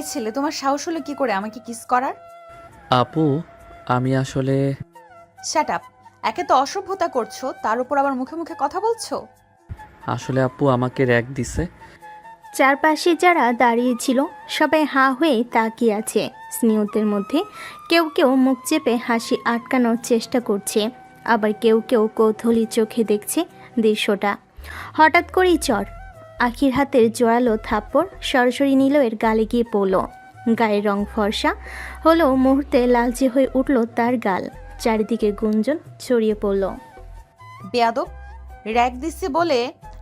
এই ছেলে, তোমার সাহস হলো কি করে আমাকে কিস করার? আপু, আমি আসলে শ্যাট আপ। একে তো অসভ্যতা করছো, তার উপর আবার মুখে মুখে কথা বলছো। আসলে আপু আমাকে র‍্যাগ দিছে। চারপাশে যারা দাঁড়িয়েছিল সবাই হাঁ হয়ে তাকিয়ে আছে। স্নেহিতের মধ্যে কেউ কেউ মুখ চেপে হাসি আটকানোর চেষ্টা করছে, আবার কেউ কেউ কৌতূহলী চোখে দেখছে দৃশ্যটা। হঠাৎ করেই চর আখির হাতের জোরালো থাপ্পড় সরাসরি নিলয়ের গালে গিয়ে পড়ল। গায়ের রং ফর্সা হলেও মুহূর্তে লালচে হয়ে উঠল তার গাল। চারিদিকে গুঞ্জন ছড়িয়ে পড়ল। বেয়াদব, র‍্যাগ দিচ্ছে বলে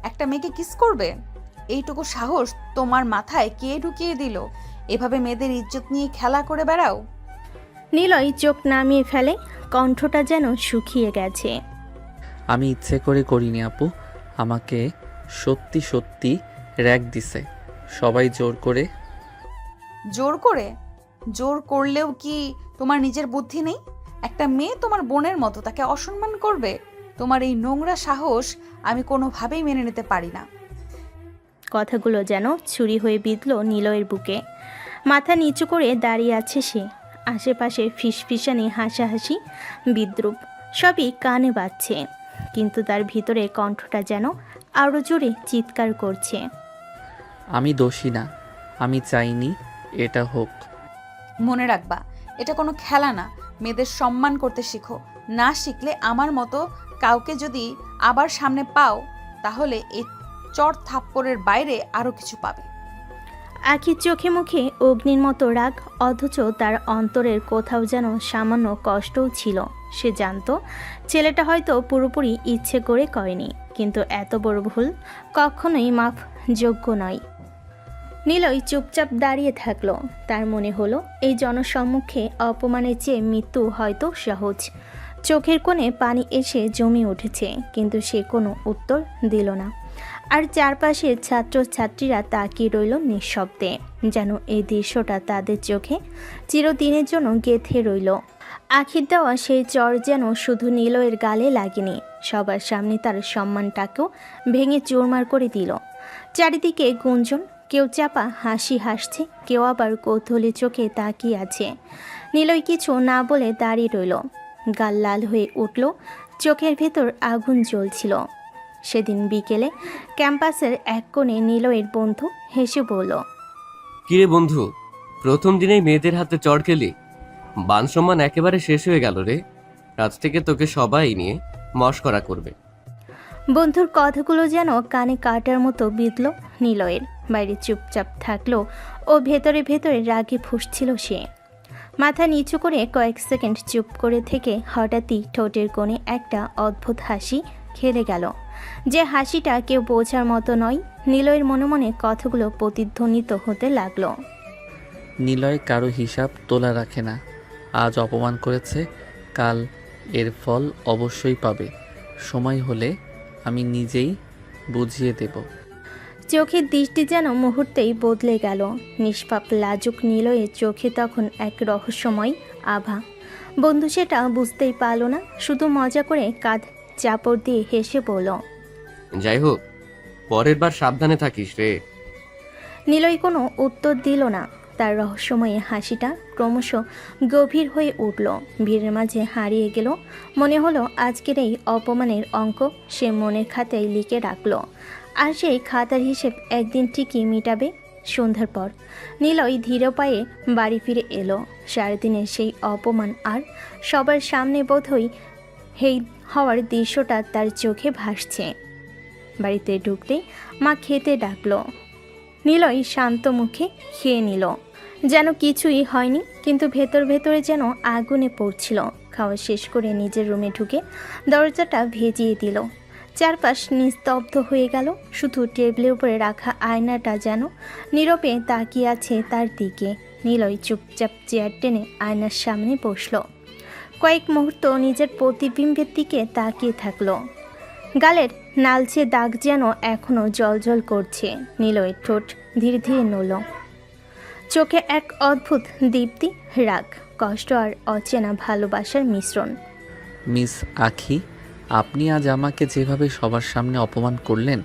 একটা মেয়েকে কিস করবে? এইটুকু সাহস তোমার মাথায় কে ঢুকিয়ে দিল? এভাবে মেয়েদের ইজ্জত নিয়ে খেলা করে বেড়াও? নিলয় চোখ নামিয়ে ফেলে, কণ্ঠটা যেন শুকিয়ে গেছে। আমি ইচ্ছে করে করিনি আপু, আমাকে সত্যি সত্যি র‍্যাগ দিছে সবাই জোর করে। জোর করে? জোর করলেও কি তোমার নিজের বুদ্ধি নেই? একটা মেয়ে তোমার বোনের মতো, তাকে অসম্মান করবে? তোমার এই নোংরা সাহস আমি কোনোভাবেই মেনে নিতে পারি না। কথাগুলো যেন ছুরি হয়ে বিঁধল নিলয়ের বুকে। মাথা নিচু করে দাঁড়িয়ে আছে সে। আশেপাশে ফিসফিসানি হাসাহাসি বিদ্রুপ সবই কানে বাজছে, কিন্তু তার ভিতরে কণ্ঠটা যেন আরও জোরে চিৎকার করছে। আমি দোষী না, আমি চাইনি এটা হোক। মনে রাখবা, এটা কোনো খেলা না। মেয়েদের সম্মান করতে শিখো। না শিখলে আমার মতো কাউকে যদি আবার সামনে পাও, তাহলে এই চর থাপ্পড়ের বাইরে আরো কিছু পাবে। আখির চোখে মুখে অগ্নির মতো রাগ, অথচ তার অন্তরের কোথাও যেন সামান্য কষ্টও ছিল। সে জানতো ছেলেটা হয়তো পুরোপুরি ইচ্ছে করে করেনি, কিন্তু এত বড় ভুল কখনোই মাফ যোগ্য নয়। নিলয় চুপচাপ দাঁড়িয়ে থাকলো। তার মনে হলো এই জনসম্মুখে অপমানের চেয়ে মৃত্যু হয়তো সহজ। চোখের কোণে পানি এসে জমে উঠেছে, কিন্তু সে কোনো উত্তর দিল না। আর চারপাশের ছাত্রছাত্রীরা তাকিয়ে রইল নিঃশব্দে, যেন এই দৃশ্যটা তাদের চোখে চিরদিনের জন্য গেঁথে রইল। আখির দেওয়া সেই চর যেন শুধু নিলয়ের গালে লাগেনি, সবার সামনে তার সম্মানটাকেও ভেঙে চুরমার করে দিল। চারিদিকে গুঞ্জন, কেউ চাপা হাসি হাসছে, কেউ আবার কৌতূহলী চোখে তাকিয়ে আছে। নিলয় কিছু না বলে দাঁড়িয়ে রইল। গাল লাল হয়ে উঠল, চোখের ভেতর আগুন জ্বলছিল। সেদিন বিকেলে ক্যাম্পাসের এক কোণে নিলয়ের বন্ধু হেসে বলল, কিরে বন্ধু, প্রথম দিনেই মেয়েদের হাতে চড় খেলি? মান সম্মান একেবারে শেষ হয়ে গেল রে। আজ থেকে তোকে সবাই নিয়ে মশকরা করবে। বন্ধুর কথাগুলো যেন কানে কাটার মতো বিঁধল নিলয়ের। বাইরে চুপচাপ থাকলো ও ভেতরে ভেতরে রাগে ফুঁসছিল সে। মাথা নিচু করে কয়েক সেকেন্ড চুপ করে থেকে হঠাৎই ঠোঁটের কোণে একটা অদ্ভুত হাসি খেলে গেল, যে হাসিটা কেউ বোঝার মতো নয়। নিলয়ের মনে মনে কথাগুলো প্রতিধ্বনিত হতে লাগলো। নিলয় কারো হিসাব তোলা রাখে না। আজ অপমান করেছে, কাল এর ফল অবশ্যই পাবে। সময় হলে আমি নিজেই বুঝিয়ে দেব। চোখের দৃষ্টি যেন মুহূর্তেই বদলে গেল। নিষ্পাপ লাজুক নিলয়ের চোখে তখন এক রহস্যময় আভা। বন্ধু সেটা বুঝতেই পারল না, শুধু মজা করে কাঁধ চাপড় দিয়ে হেসে বলল, যাই হোক, পরের বার সাবধানে থাকিস রে। নিলয় কোনো উত্তর দিল না। তার রহস্যময় হাসিটা ক্রমশ গভীর হয়ে উঠল, ভিড়ের মাঝে হারিয়ে গেল। মনে হলো আজকের এই অপমানের অঙ্ক সে মনের খাতায় লিখে রাখল, আর সেই খাতার হিসেব একদিন ঠিকই মিটাবে। সন্ধ্যার পর নিলয় ধীর পায়ে বাড়ি ফিরে এলো। সারাদিনের সেই অপমান আর সবার সামনে বোধহয় হেই হওয়ার দৃশ্যটা তার চোখে ভাসছে। বাড়িতে ঢুকতেই মা খেতে ডাকলো। নিলয় শান্ত মুখে খেয়ে নিল, যেন কিছুই হয়নি, কিন্তু ভেতর ভেতরে যেন আগুনে পড়ছিল। খাওয়া শেষ করে নিজের রুমে ঢুকে দরজাটা ভেজিয়ে দিল। চারপাশ নিস্তব্ধ হয়ে গেল, শুধু টেবিলের উপরে রাখা আয়নাটা যেন নীরবে তাকিয়ে আছে তার দিকে। নিলয় চুপচাপ চেয়ার টেনে আয়নার সামনে বসল। কয়েক মুহূর্ত নিজের প্রতিবিম্বের দিকে তাকিয়ে থাকলো। গালের নালচে দাগ যেন এখনও জলজল করছে। নিলয়ের ঠোঁট ধীরে ধীরে নড়ল, চোখে এক অদ্ভুত দীপ্তি, রাগ, কষ্ট আর অচেনা ভালোবাসার মিশ্রণ। মিস আখি, আপনি আজ আমাকে যেভাবে সবার সামনে অপমান করলেন,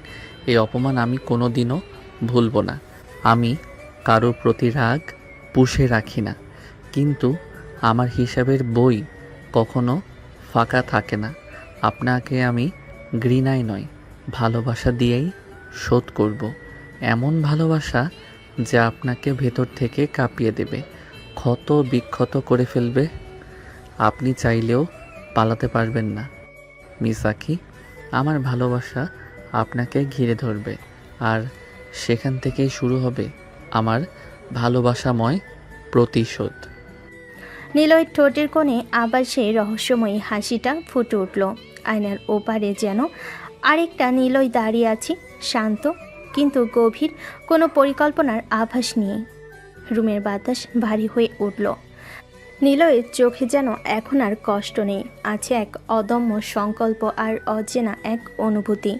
এই অপমান আমি কোনোদিনও ভুলব না। আমি কারোর প্রতি রাগ পুষে রাখি না, কিন্তু আমার হিসাবের বই কখনো ফাঁকা থাকে না। আপনাকে আমি ঘৃণায় নয়, ভালোবাসা দিয়েই শোধ করব। এমন ভালোবাসা যা আপনাকে ভেতর থেকে কাঁপিয়ে দেবে, ক্ষত বিক্ষত করে ফেলবে। আপনি চাইলেও পালাতে পারবেন না মিস আঁখি। আমার ভালোবাসা আপনাকে ঘিরে ধরবে, আর সেখান থেকেই শুরু হবে আমার ভালোবাসাময় প্রতিশোধ। নিলয়ের ঠোঁটের কোণে আবার সেই রহস্যময়ী হাসিটা ফুটে উঠল। আয়নার ওপারে যেন আরেকটা নিলয় দাঁড়িয়ে আছে, শান্ত কিন্তু গভীর, কোনো পরিকল্পনার আভাস নিয়ে। রুমের বাতাস ভারী হয়ে উঠল। নিলয়ের চোখে যেন এখন আর কষ্ট নেই, আছে এক অদম্য সংকল্প আর অচেনা এক অনুভূতি,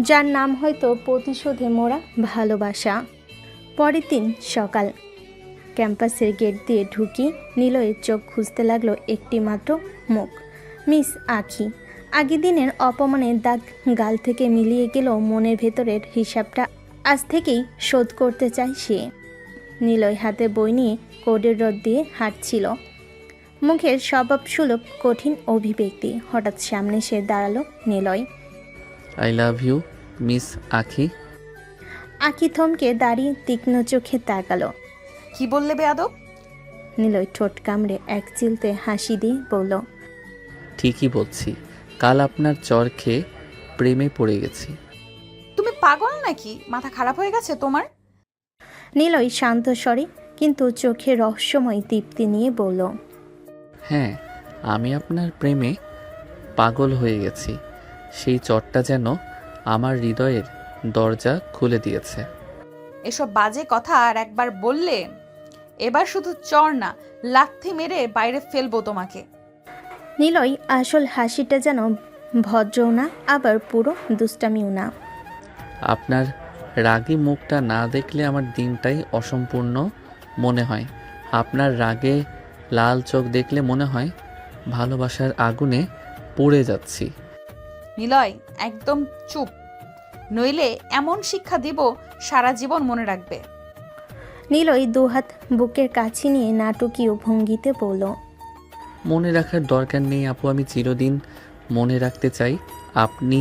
যার নাম হয়তো প্রতিশোধে মোড়া ভালোবাসা। পরের দিন সকাল, ক্যাম্পাসের গেট দিয়ে ঢুকি নিলয়ের চোখ খুঁজতে লাগলো একটি মাত্র মুখ, মিস আঁখি। আগের দিনের অপমানের দাগ গাল থেকে মিলিয়ে গেল মনের ভেতরের হিসাবটা আজ থেকেই শোধ করতে চায় সে। নিলয় হাতে বই নিয়ে কোডের রোড দিয়ে হাঁটছিল, মুখের স্বভাবসুলভ কঠিন অভিব্যক্তি। হঠাৎ সামনে সে দাঁড়ালো Niloy. I love you miss Ankhi. Ankhi থমকে দাঁড়িয়ে তীক্ষ্ণ চোখে তাকালো। কি বললে বেয়াদব? নিলয় ঠোঁট কামড়ে এক চিলতে হাসি দিয়ে বলল, ঠিকই বলছি, কাল আপনার চর খেয়ে প্রেমে পড়ে গেছি। তুমি পাগল নাকি? মাথা খারাপ হয়ে গেছে তোমার? নিলয় শান্ত স্বরে কিন্তু চোখে রহস্যময় দীপ্তি নিয়ে বলল, হ্যাঁ, আমি আপনার প্রেমে পাগল হয়ে গেছি। সেই চরটা যেন আমার হৃদয়ের দরজা খুলে দিয়েছে। এসব বাজে কথা আর একবার বললে এবার শুধু চর না, লাথি মেরে বাইরে ফেলবো তোমাকে। নিলয় আসল হাসিটা যেন ভদ্রও না আবার পুরো দুষ্টামিও না। আপনার রাগী মুখটা না দেখলে আমার দিনটাই অসম্পূর্ণ মনে হয়। আপনার রাগে লাল চোখ দেখলে মনে হয় ভালোবাসার আগুনে পুড়ে যাচ্ছি। নিলয়, একদম চুপ, নইলে এমন শিক্ষা দিব সারা জীবন মনে রাখবে। নিলয় দুহাত বুকের কাছে নিয়ে নাটকীয় ভঙ্গিতে বলল, মনে রাখার দরকার নেই আপু, আমি চিরদিন মনে রাখতে চাই। আপনি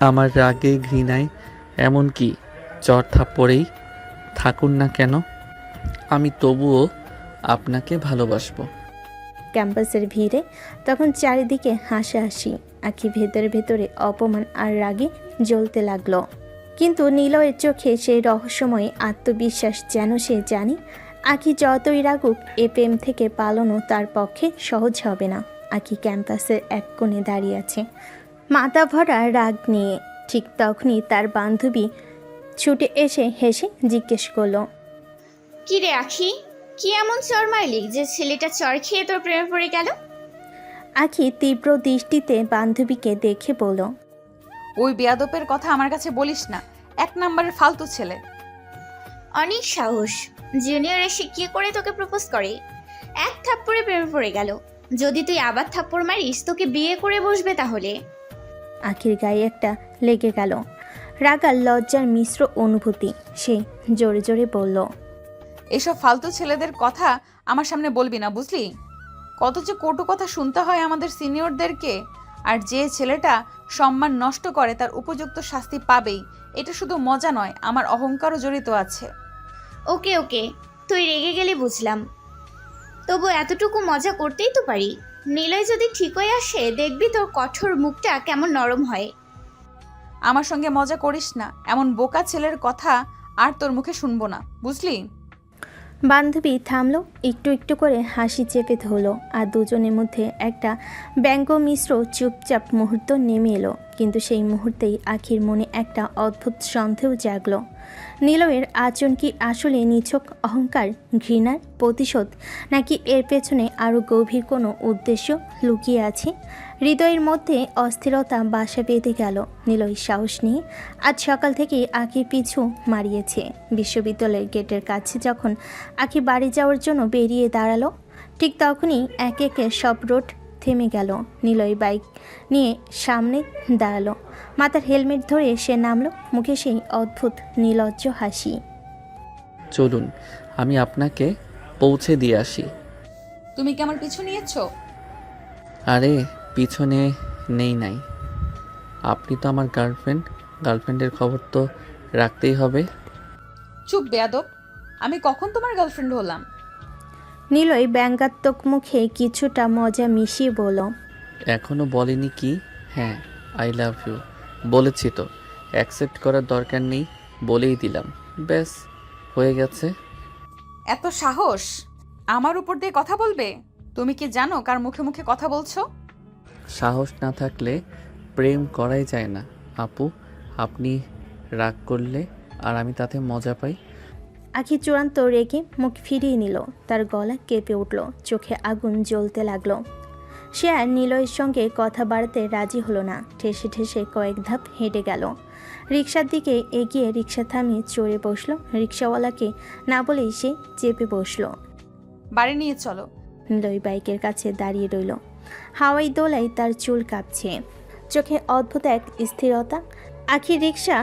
আমার রাগে ঘৃণায় এমনকি চর থাপ্পড়েই থাকুন না কেন, আমি তবুও আপনাকে ভালোবাসবো। ক্যাম্পাসের ভিড়ে তখন চারিদিকে হাসাহাসি। আঁখি ভেতরে ভেতরে অপমান আর রাগে জ্বলতে লাগলো, কিন্তু নিলয়ের চোখে সেই রহস্যময় আত্মবিশ্বাস যেন সে জানে আঁখি যতই রাগুক এ প্রেম থেকে পালানো তার পক্ষে সহজ হবে না। আঁখি ক্যাম্পাসের এক কোণে দাঁড়িয়ে আছে, মাথা ভরা রাগ নিয়ে। ঠিক তখনই তার বান্ধবী ছুটে এসে হেসে জিজ্ঞেস করলো, কি রে আখি, কি এমন চর মারলি যে ছেলেটা চর খেয়ে তোর প্রেমে পড়ে গেল? আঁখি তীব্র দৃষ্টিতে বান্ধবীকে দেখে বলল, ওই বেয়াদবের কথা আমার কাছে বলিস না, এক নম্বরের ফালতু ছেলে। অনেক সাহস, জুনিয়র এসে কি করে তোকে প্রপোজ করে? এক থাপ্পড়ে প্রেমে পড়ে গেল। যদি তুই আবার থাপ্পড় মারিস তোকে বিয়ে করে বসবে তাহলে। আঁখির গায়ে একটা লেগে গেল, রাগার লজ্জার মিশ্র অনুভূতি। সে জোরে জোরে বলল, এসব ফালতু ছেলেদের কথা আমার সামনে বলবি না, বুঝলি? কত যে কটু কথা শুনতে হয় আমাদের সিনিয়রদেরকে। আর যে ছেলেটা সম্মান নষ্ট করে তার উপযুক্ত শাস্তি পাবেই। এটা শুধু মজা নয়, আমার অহংকারও জড়িত আছে। ওকে ওকে, তুই রেগে গেলে বুঝলাম, তবু এতটুকু মজা করতেই তো পারি। নিলয় যদি ঠিক হয়ে আসে দেখবি তোর কঠোর মুখটা কেমন নরম হয়। আমার সঙ্গে মজা করিস না, এমন বোকা ছেলের কথা আর তোর মুখে শুনবো না, বুঝলি? বান্ধবী থামলো, একটু একটু করে হাসি চেপে ধরলো, আর দুজনের মধ্যে একটা ব্যঙ্গ মিশ্র চুপচাপ মুহূর্ত নেমে এলো। কিন্তু সেই মুহূর্তেই আখির মনে একটা অদ্ভুত সন্দেহ জাগলো। নিলয়ের আচরণ কি আসলে নিছক অহংকার, ঘৃণার প্রতিশোধ, নাকি এর পেছনে আরও গভীর কোনো উদ্দেশ্য লুকিয়ে আছে? হৃদয়ের মধ্যে অস্থিরতা বাসা বেঁধে গেল। নিলয় সাহস নিয়ে আজ সকাল থেকেই আখির পিছু মারিয়েছে। বিশ্ববিদ্যালয়ের গেটের কাছে যখন আখি বাড়ি যাওয়ার জন্য বেরিয়ে দাঁড়ালো, ঠিক তখনই একে একে সব রোড থেমে গেল। নিলয় বাইক নিয়ে সামনে দাঁড়ালো, মাথার হেলমেট ধরে সে নামলো, মুখে সেই অদ্ভুত নির্লজ্জ হাসি। চলুন, আমি আপনাকে পৌঁছে দিয়ে আসি। তুমি কি আমার পিছু নিয়েছো? আরে পিছনে নেই নাই, আপনি তো আমার গার্লফ্রেন্ডের খবর তো রাখতেই হবে। চুপ বেয়াদব, আমি কখন তোমার গার্লফ্রেন্ড হলাম? নিলয় ব্যঙ্গাত্মক মুখে কিছুটা মজা মিশিয়ে বলল, এখনো বলিনি কি? হ্যাঁ, আই লাভ ইউ বলেছি তো, অ্যাকসেপ্ট করার দরকার নেই, বলেই দিলাম, ব্যাস হয়ে গেছে। এত সাহস আমার উপর দিয়ে কথা বলবে? তুমি কি জানো কার মুখে মুখে কথা বলছো? সাহস না থাকলে প্রেম করাই যায় না আপু। আপনি রাগ করলে আর আমি তাতে মজা পাই। আখি চূড়ান্ত রেগে মুখ ফিরিয়ে নিল। তার গলা কেঁপে উঠল, চোখে আগুন জ্বলতে লাগলো। সে আর নিলয়ের সঙ্গে কথা বাড়াতে রাজি হলো না। ঠেসে ঠেসে কয়েক ধাপ হেঁটে গেল। রিকশার দিকে এগিয়ে রিকশা থামিয়ে চড়ে বসলো। রিকশাওয়ালাকে না বলেই সে চেপে বসলো। বাড়ি নিয়ে চলো। নিলয় বাইকের কাছে দাঁড়িয়ে রইল। হাওয়াই দোলায় তার চুল কাঁপছে, চোখে অদ্ভুত এক স্থিরতা। আখি রিকশা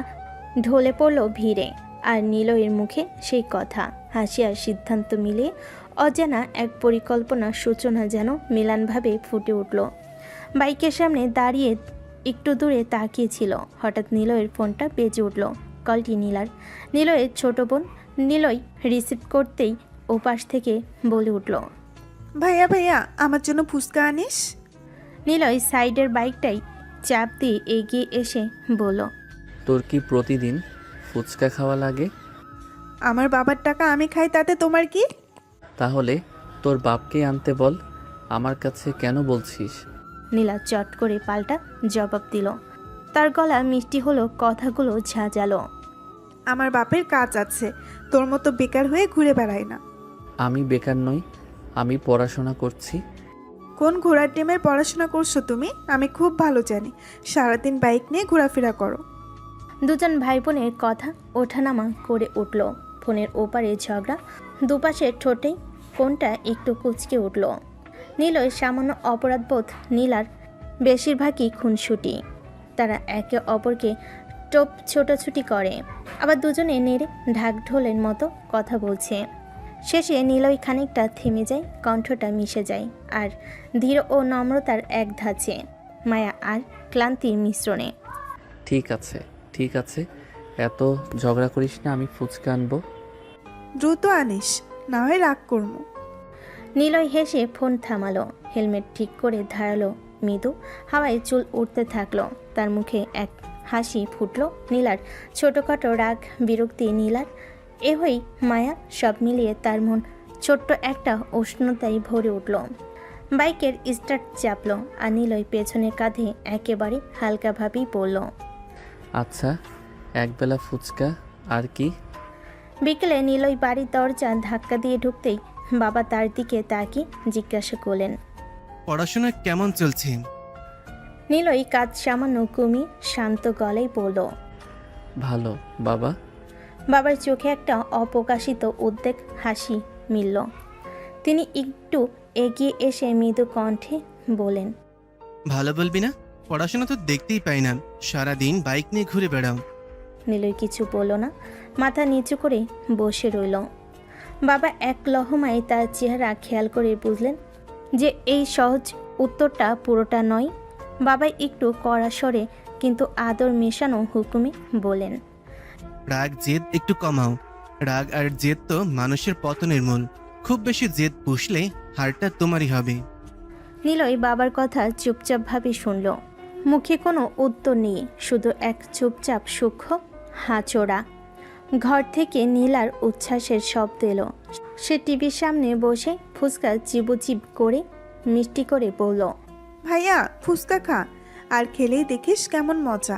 ঢলে পড়ল ভিড়ে, আর নিলয়ের মুখে সেই কথা। হাসি আর সিদ্ধান্ত মিলিয়ে অজানা এক পরিকল্পনার সূচনা যেন মিলানভাবে ফুটে উঠল। বাইকের সামনে দাঁড়িয়ে একটু দূরে তাকিয়েছিল। হঠাৎ নিলয়ের ফোনটা বেজে উঠল। কলটি নীলার, নিলয়ের ছোট বোন। নিলয় রিসিভ করতেই ওপাশ থেকে বলে উঠল, ভাইয়া ভাইয়া আমার জন্য ফুচকা আনিস। নিলয় সাইডের বাইকটাই চাপ দিয়ে এগিয়ে এসে বলল, তোর কি প্রতিদিন ফুচকা খাওয়া লাগে? আমার বাবার টাকা আমি খাই, তাতে তোমার কি? তাহলে তোর বাপকে আনতে বল, আমার কাছে কেন বলছিস? নীলা চট করে পাল্টা জবাব দিল। তার গলা মিষ্টি হলো, কথাগুলো ঝাঁঝালো। আমার বাপের কাজ আছে, তোর মতো বেকার হয়ে ঘুরে বেড়াই না। আমি বেকার নই, আমি পড়াশোনা করছি। কোন ঘোড়ার টিমের পড়াশোনা করছো তুমি? আমি খুব ভালো জানি, সারাদিন বাইক নিয়ে ঘোরাফেরা করো। দুজন ভাই বোনের কথা ওঠানামা করে উঠল। ফোনের ওপারে ঝগড়া, দুপাশের ঠোঁটেই কোনটা একটু কুঁচকে উঠল। নীলয় সামান্য অপরাধবোধ, নীলার বেশিরভাগই খুনসুটি। তারা একে অপরকে টোপ ছোটাছুটি করে, আবার দুজনে নেড়ে ঢাকঢোলের মতো কথা বলছে। শেষে নীলয় খানিকটা থেমে যায়, কণ্ঠটা মিশে যায়, আর ধীর ও নম্রতার এক ধাঁচে, মায়া আর ক্লান্তির মিশ্রণে। ঠিক আছে, এত ঝগড়া করিস না, আমি ফুচকা আনবো। দ্রুত আনিস, না হয় রাগ করবো। নিলয় হেসে ফোন থামালো, হেলমেট ঠিক করে ধারালো। মৃদু হাওয়ায় চুল উঠতে থাকলো। তার মুখে এক হাসি ফুটলো। নীলার ছোটোখাটো রাগ, বিরক্তি, নীলার এহই মায়া, সব মিলিয়ে তার মন ছোট্ট একটা উষ্ণতায় ভরে উঠল। বাইকের স্টার্ট চাপলো, আর নিলয় পেছনের কাঁধে একেবারে হালকাভাবেই পড়ল। আচ্ছা, একবেলা ফুচকা আর কি? বিকেলে নিলয় বাড়ির দরজা ধাক্কা দিয়ে ঢুকতেই বাবা তার দিকে তাকিয়ে জিজ্ঞাসা করলেন, পড়াশোনা কেমন চলছে? নিলয় কাজ সামান্য কমিয়ে শান্ত গলায় বলল, ভালো বাবা। বাবার চোখে একটা অপ্রকাশিত উদ্বেগ হাসি মিলল। তিনি একটু এগিয়ে এসে মৃদু কণ্ঠে বলেন, ভালো বলবি না? পড়াশোনা তো দেখতেই পাই না, সারাদিন বাইক নিয়ে ঘুরে বেড়াও। নিলয় কিছু বলল না, মাথা নিচু করে বসে রইল। বাবা এক লহমায় তার চেহারা খেয়াল করে বুঝলেন যে এই সহজ উত্তরটা পুরোটা নয়। বাবা একটু কড়া স্বরে কিন্তু আদর মেশানো হুকুমে বলেন, রাগ জেদ একটু কমাও। রাগ আর জেদ তো মানুষের পতনের মূল। খুব বেশি জেদ পুষলে হারটা তোমারই হবে। নিলয় বাবার কথা চুপচাপভাবে শুনল। মুখে কোনো উত্তর নেই, শুধু এক চুপচাপ সূক্ষ্ম হাঁচোড়া। ঘর থেকে নীলার উচ্ছ্বাসের শব্দ এলো। সে টিভির সামনে বসে ফুচকা চিবুচিব করে মিষ্টি করে বলল, ভাইয়া ফুচকা খা, আর খেলেই দেখিস কেমন মজা।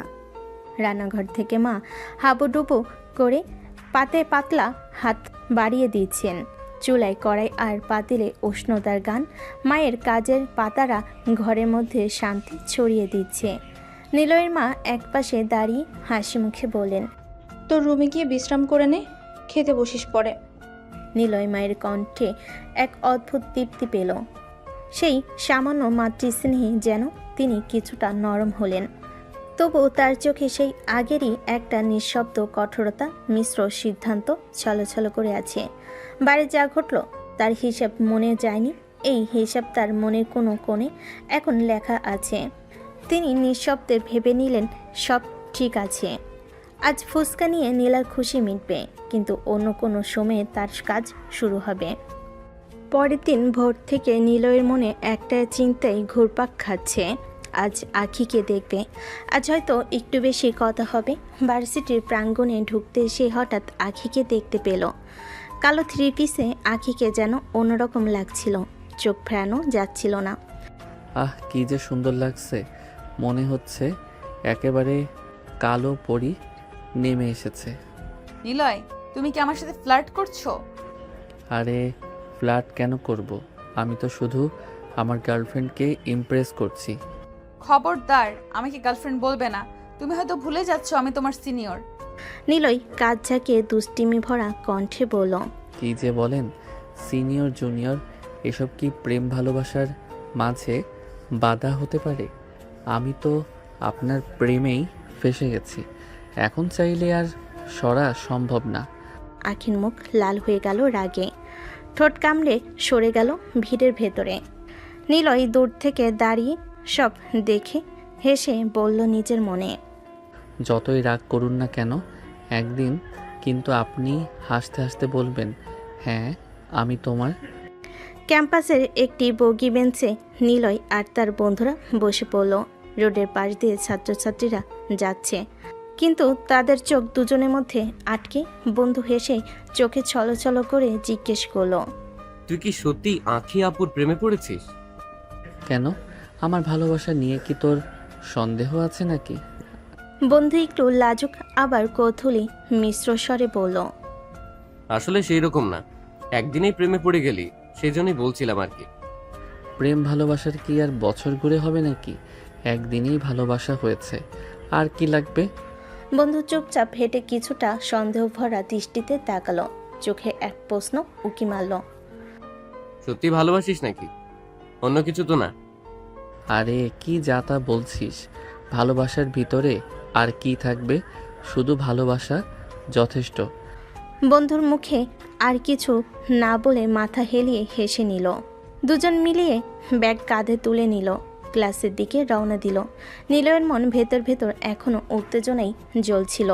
রান্নাঘর থেকে মা হাবুডুবু করে পাতে পাতলা হাত বাড়িয়ে দিচ্ছেন। চুলায় কড়াই আর পাতিলে উষ্ণতার গান। মায়ের কাজের পাতারা ঘরের মধ্যে শান্তি ছড়িয়ে দিচ্ছে। নিলয়ের মা একপাশে দাঁড়িয়ে হাসি মুখে বলেন, তোর রুমে গিয়ে বিশ্রাম করে নে, খেতে বসিস পরে। নিলয় মায়ের কণ্ঠে এক অদ্ভুত তৃপ্তি পেল। সেই সামান্য মাতৃস্নেহে যেন তিনি কিছুটা নরম হলেন। তবু তার চোখে সেই আগেরই একটা নিঃশব্দ কঠোরতা মিশ্র সিদ্ধান্ত ছলছল করে আছে। বাড়ি যা ঘটল তার হিসাব মনে যায়নি, এই হিসাব তার মনের কোনো কোণে এখন লেখা আছে। তিনি নিঃশব্দে ভেবে নিলেন সব ঠিক আছে। আজ ফুচকা নিয়ে নীলার খুশি মিটবে, কিন্তু অন্য কোনো সময়ে তার কাজ শুরু হবে। পরের দিন ভোর থেকে নিলয়ের মনে একটা চিন্তাই ঘুরপাক খাচ্ছে। আজ আখিকে দেখবে, আজ হয়তো একটু বেশি কথা হবে। ভার্সিটির প্রাঙ্গণে ঢুকতে সে হঠাৎ আখিকে দেখতে পেল। কালো থ্রি পিসে আখিকে যেন অন্যরকম লাগছিল, চোখ ফেরানো যাচ্ছিল না। কি যে সুন্দর লাগছে, মনে হচ্ছে একেবারে কালো পরি নেমে এসেছে। নিলয়, তুমি কি আমার সাথে ফ্লার্ট করছো? আরে ফ্ল্যাট কেন করব? আমি তো শুধু আমার গার্লফ্রেন্ডকে ইমপ্রেস করছি। খবরদার, আমাকে গার্লফ্রেন্ড বলবে না। তুমি হয়তো ভুলে যাচ্ছ আমি তোমার সিনিয়র। নিলয় কাজ ঝাঁকিয়ে দুষ্টিমি ভরা কণ্ঠে বলল, কি যে বলেন, সিনিয়র জুনিয়র এসব কি প্রেম ভালোবাসার মাঝে বাধা হতে পারে? আমি তো আপনার প্রেমেই ফেসে গেছি, এখন চাইলে আর সরা সম্ভব না। আখির মুখ লাল হয়ে গেল রাগে, ঠোঁট কামড়ে সরে গেল ভিড়ের ভেতরে। নিলয় দূর থেকে দাঁড়িয়ে সব দেখে হেসে বলল নিজের মনে, যতই রাগ করুন না কেন, একদিন কিন্তু আপনি হাসতে হাসতে বলবেন, হ্যাঁ আমি তোমার। ক্যাম্পাসের একটি বগি বেঞ্চে নিলয় আর তার বন্ধুরা বসে পড়ল। রোডের পাশ দিয়ে ছাত্রছাত্রীরা যাচ্ছে, কিন্তু তাদের চোখ দুজনের মধ্যে আটকে। বন্ধু হেসে চোখে ছলছল করে জিজ্ঞেস করলো, তুই কি সত্যি আঁখি আপুর প্রেমে পড়েছিস? কেন, আমার ভালোবাসা নিয়ে কি তোর সন্দেহ আছে নাকি? বন্ধু একটু লাজুক আবার কৌতূহলী মিশ্র স্বরে বলল, আসলে সেই রকম না, একদিনেই প্রেমে পড়ে গেলি, সেই জন্যই বলছিলাম আর কি। প্রেম ভালোবাসার কি আর বছর ঘুরে হবে নাকি? একদিনেই ভালোবাসা হয়েছে, আর কি লাগবে? বন্ধু চুপচাপ হেঁটে কিছুটা সন্দেহ ভরা দৃষ্টিতে তাকালো, চোখে এক প্রশ্ন উকি মারল। সত্যি ভালোবাসিস নাকি? অন্য কিছু তো না? আরে কি যা তা বলছিস, ভালোবাসার ভিতরে আর কি থাকবে? শুধু ভালোবাসা যথেষ্ট। বন্ধুর মুখে আর কিছু না বলে মাথা হেলিয়ে হেসে নিল। দুজন মিলিয়ে ব্যাগ কাঁধে তুলে নিল, ক্লাসের দিকে রওনা দিল। নিলয়ের মন ভেতর ভেতর এখনো উত্তেজনাই জ্বলছিল,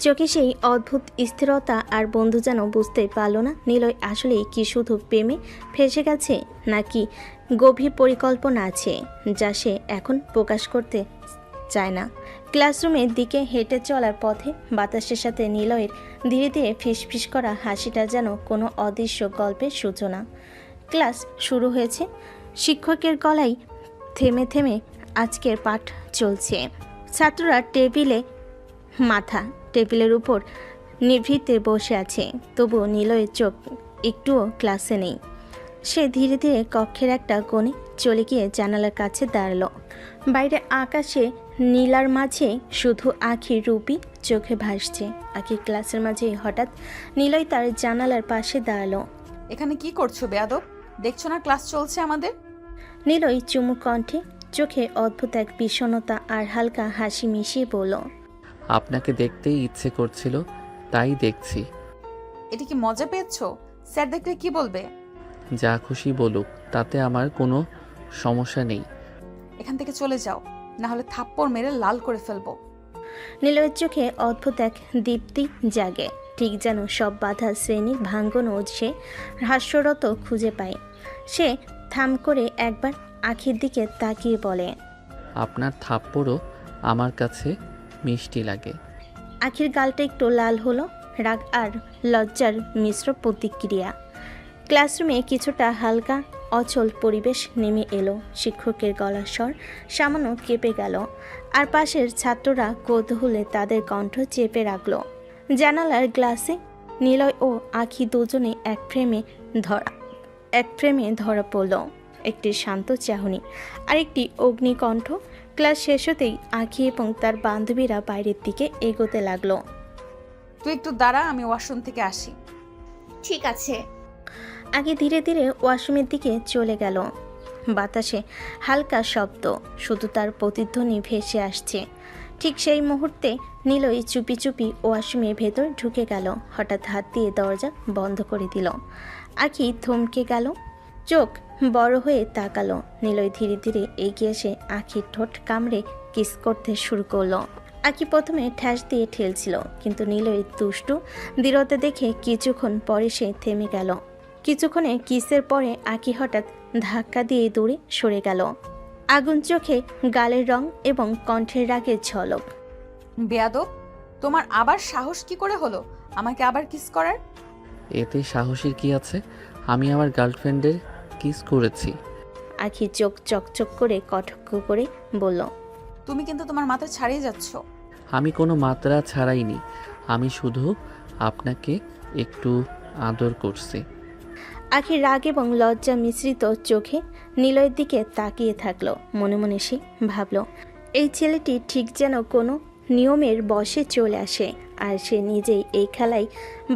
চোখে সেই অদ্ভুত স্থিরতা। আর বন্ধু যেন বুঝতেই পারল না নিলয় আসলেই কি শুধু প্রেমে ফেসে গেছে, নাকি গভীর পরিকল্পনা আছে যা সে এখন প্রকাশ করতে চায় না। ক্লাসরুমের দিকে হেঁটে চলার পথে বাতাসের সাথে নিলয়ের ধীরে ধীরে ফিসফিস করা হাসিটা যেন কোনো অদৃশ্য গল্পের সূচনা। ক্লাস শুরু হয়েছে, শিক্ষকের গলায় থেমে থেমে আজকের পাঠ চলছে। ছাত্ররা টেবিলের উপর নিভৃতে বসে আছে, তবুও নিলয়ের চোখ একটুও ক্লাসে নেই। সে ধীরে ধীরে কক্ষের একটা কোণে চলে গিয়ে জানালার কাছে দাঁড়ালো। বাইরে আকাশে নীলার মাঝে শুধু আখির রূপই চোখে ভাসছে। আখির ক্লাসের মাঝে হঠাৎ নিলয় তার জানালার পাশে দাঁড়ালো। এখানে কি করছো বেয়াদব? দেখছো না ক্লাস চলছে আমাদের? নিলয় চুমু কণ্ঠে, চোখে অদ্ভুত এক বিষণ্ণতা আর হালকা হাসি মিশিয়ে বলল, আপনাকে দেখতেই ইচ্ছে করছিল, তাই দেখছি। এটা কি মজা পেয়েছো? স্যার দেখলে কি বলবে? যা খুশি বলুক, তাতে আমার কোনো সমস্যা নেই। এখান থেকে চলে যাও, না হলে থাপ্পড় মেরে লাল করে ফেলবো। নিলয়ের চোখে অদ্ভুত এক দীপ্তি জাগে, ঠিক যেন সব বাধা শ্রেণীর ভাঙ্গনও সে হাস্যরত খুঁজে পায়। সে থাম করে একবার আখির দিকে তাকিয়ে বলে, আপনার থাপ্পড়ও আমার কাছে মিষ্টি লাগে। আখির গালটা একটু লাল হলো, রাগ আর লজ্জার মিশ্র প্রতিক্রিয়া। ক্লাসরুমে কিছুটা হালকা অচল পরিবেশ নেমে এলো। শিক্ষকের গলার স্বর সামান্য কেঁপে গেল, আর পাশের ছাত্ররা কৌতূহলে তাদের কণ্ঠ চেপে রাখল। জানালার গ্লাসে নিলয় ও আখি দুজনে এক ফ্রেমে ধরা পড়ল। একটি শান্ত চাহনি আর একটি অগ্নিকণ্ঠ। ক্লাস শেষ হতেই আখি এবং তার বান্ধবীরা বাইরের দিকে এগোতে লাগলো। তুই একটু দাঁড়া, আমি ওয়াশরুম থেকে আসি। ঠিক আছে। আগে ধীরে ধীরে ওয়াশরুমের দিকে চলে গেল। বাতাসে হালকা শব্দ, শুধু তার প্রতিধ্বনি ভেসে আসছে। ঠিক সেই মুহূর্তে নিলয় চুপি চুপি ওয়াশরুমের ভেতর ঢুকে গেল। হঠাৎ হাত দিয়ে দরজা বন্ধ করে দিল। আখি থমকে গেল, চোখ বড় হয়ে তাকালো। নিলয় ধীরে ধীরে এগিয়ে এসে আখির ঠোঁট কামড়ে কিস করতে শুরু করলো। আখি প্রথমে ঠ্যাস দিয়ে ঠেলছিল, কিন্তু নিলয়ের দুষ্টু দৃঢ়তা দেখে কিছুক্ষণ পরে সে থেমে গেল। কিছুক্ষণে কিসের পরে আখি হঠাৎ ধাক্কা দিয়ে দূরে সরে গেল। আগুন চোখে গালের রং এবং কণ্ঠের রাগের ঝলক। বেয়াদব, তোমার আবার সাহস কি করে হলো আমাকে আবার কিস করার? এতে সাহসীর কি আছে? আমি আমার গার্লফ্রেন্ডের কিস করেছি। আখি চোখ চকচক করে কটাক্ষ করে বলল, তুমি কিন্তু তোমার মাথা ছাড়িয়ে যাচ্ছ। আমি কোনো মাত্রা ছাড়াইনি, আমি শুধু আপনাকে একটু আদর করছি। আখি রাগ এবং লজ্জা মিশ্রিত চোখে নিলয়ের দিকে তাকিয়ে থাকলো। মনে মনে সে ভাবল, এই ছেলেটি ঠিক যেন কোনো নিয়মের বশে চলে আসে, আর সে নিজেই এই খেলায়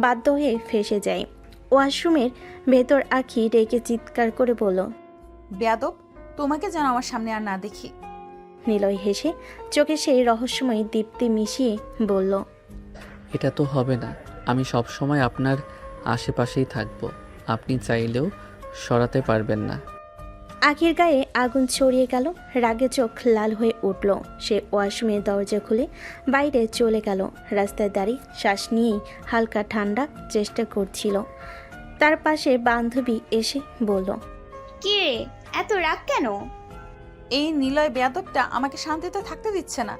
বাধ্য হয়ে ফেঁসে যায়। ওয়াশরুমের ভেতর আখি রেগে চিৎকার করে বলল, বেয়াদব, তোমাকে যেন আমার সামনে আর না দেখি। নিলয় হেসে চোখে সেই রহস্যময় দীপ্তি মিশিয়ে বলল, এটা তো হবে না, আমি সব সময় আপনার আশেপাশেই থাকবো, আপনি চাইলেও সরাতে পারবেন না। আখির গায়ে আগুন ছড়িয়ে গেল, রাগে চোখ লাল হয়ে উঠল। সে ওয়াশরুমের দরজা খুলে বাইরে চলে গেল। রাস্তায় দাঁড়িয়ে শ্বাস নিয়েই হালকা ঠান্ডা চেষ্টা করছিল। তার পাশে বান্ধবী এসে বলল, কি রে, এত রাগ কেন? এই নিলয় বেয়াদবটা আমাকে শান্তিতে থাকতে দিচ্ছে না।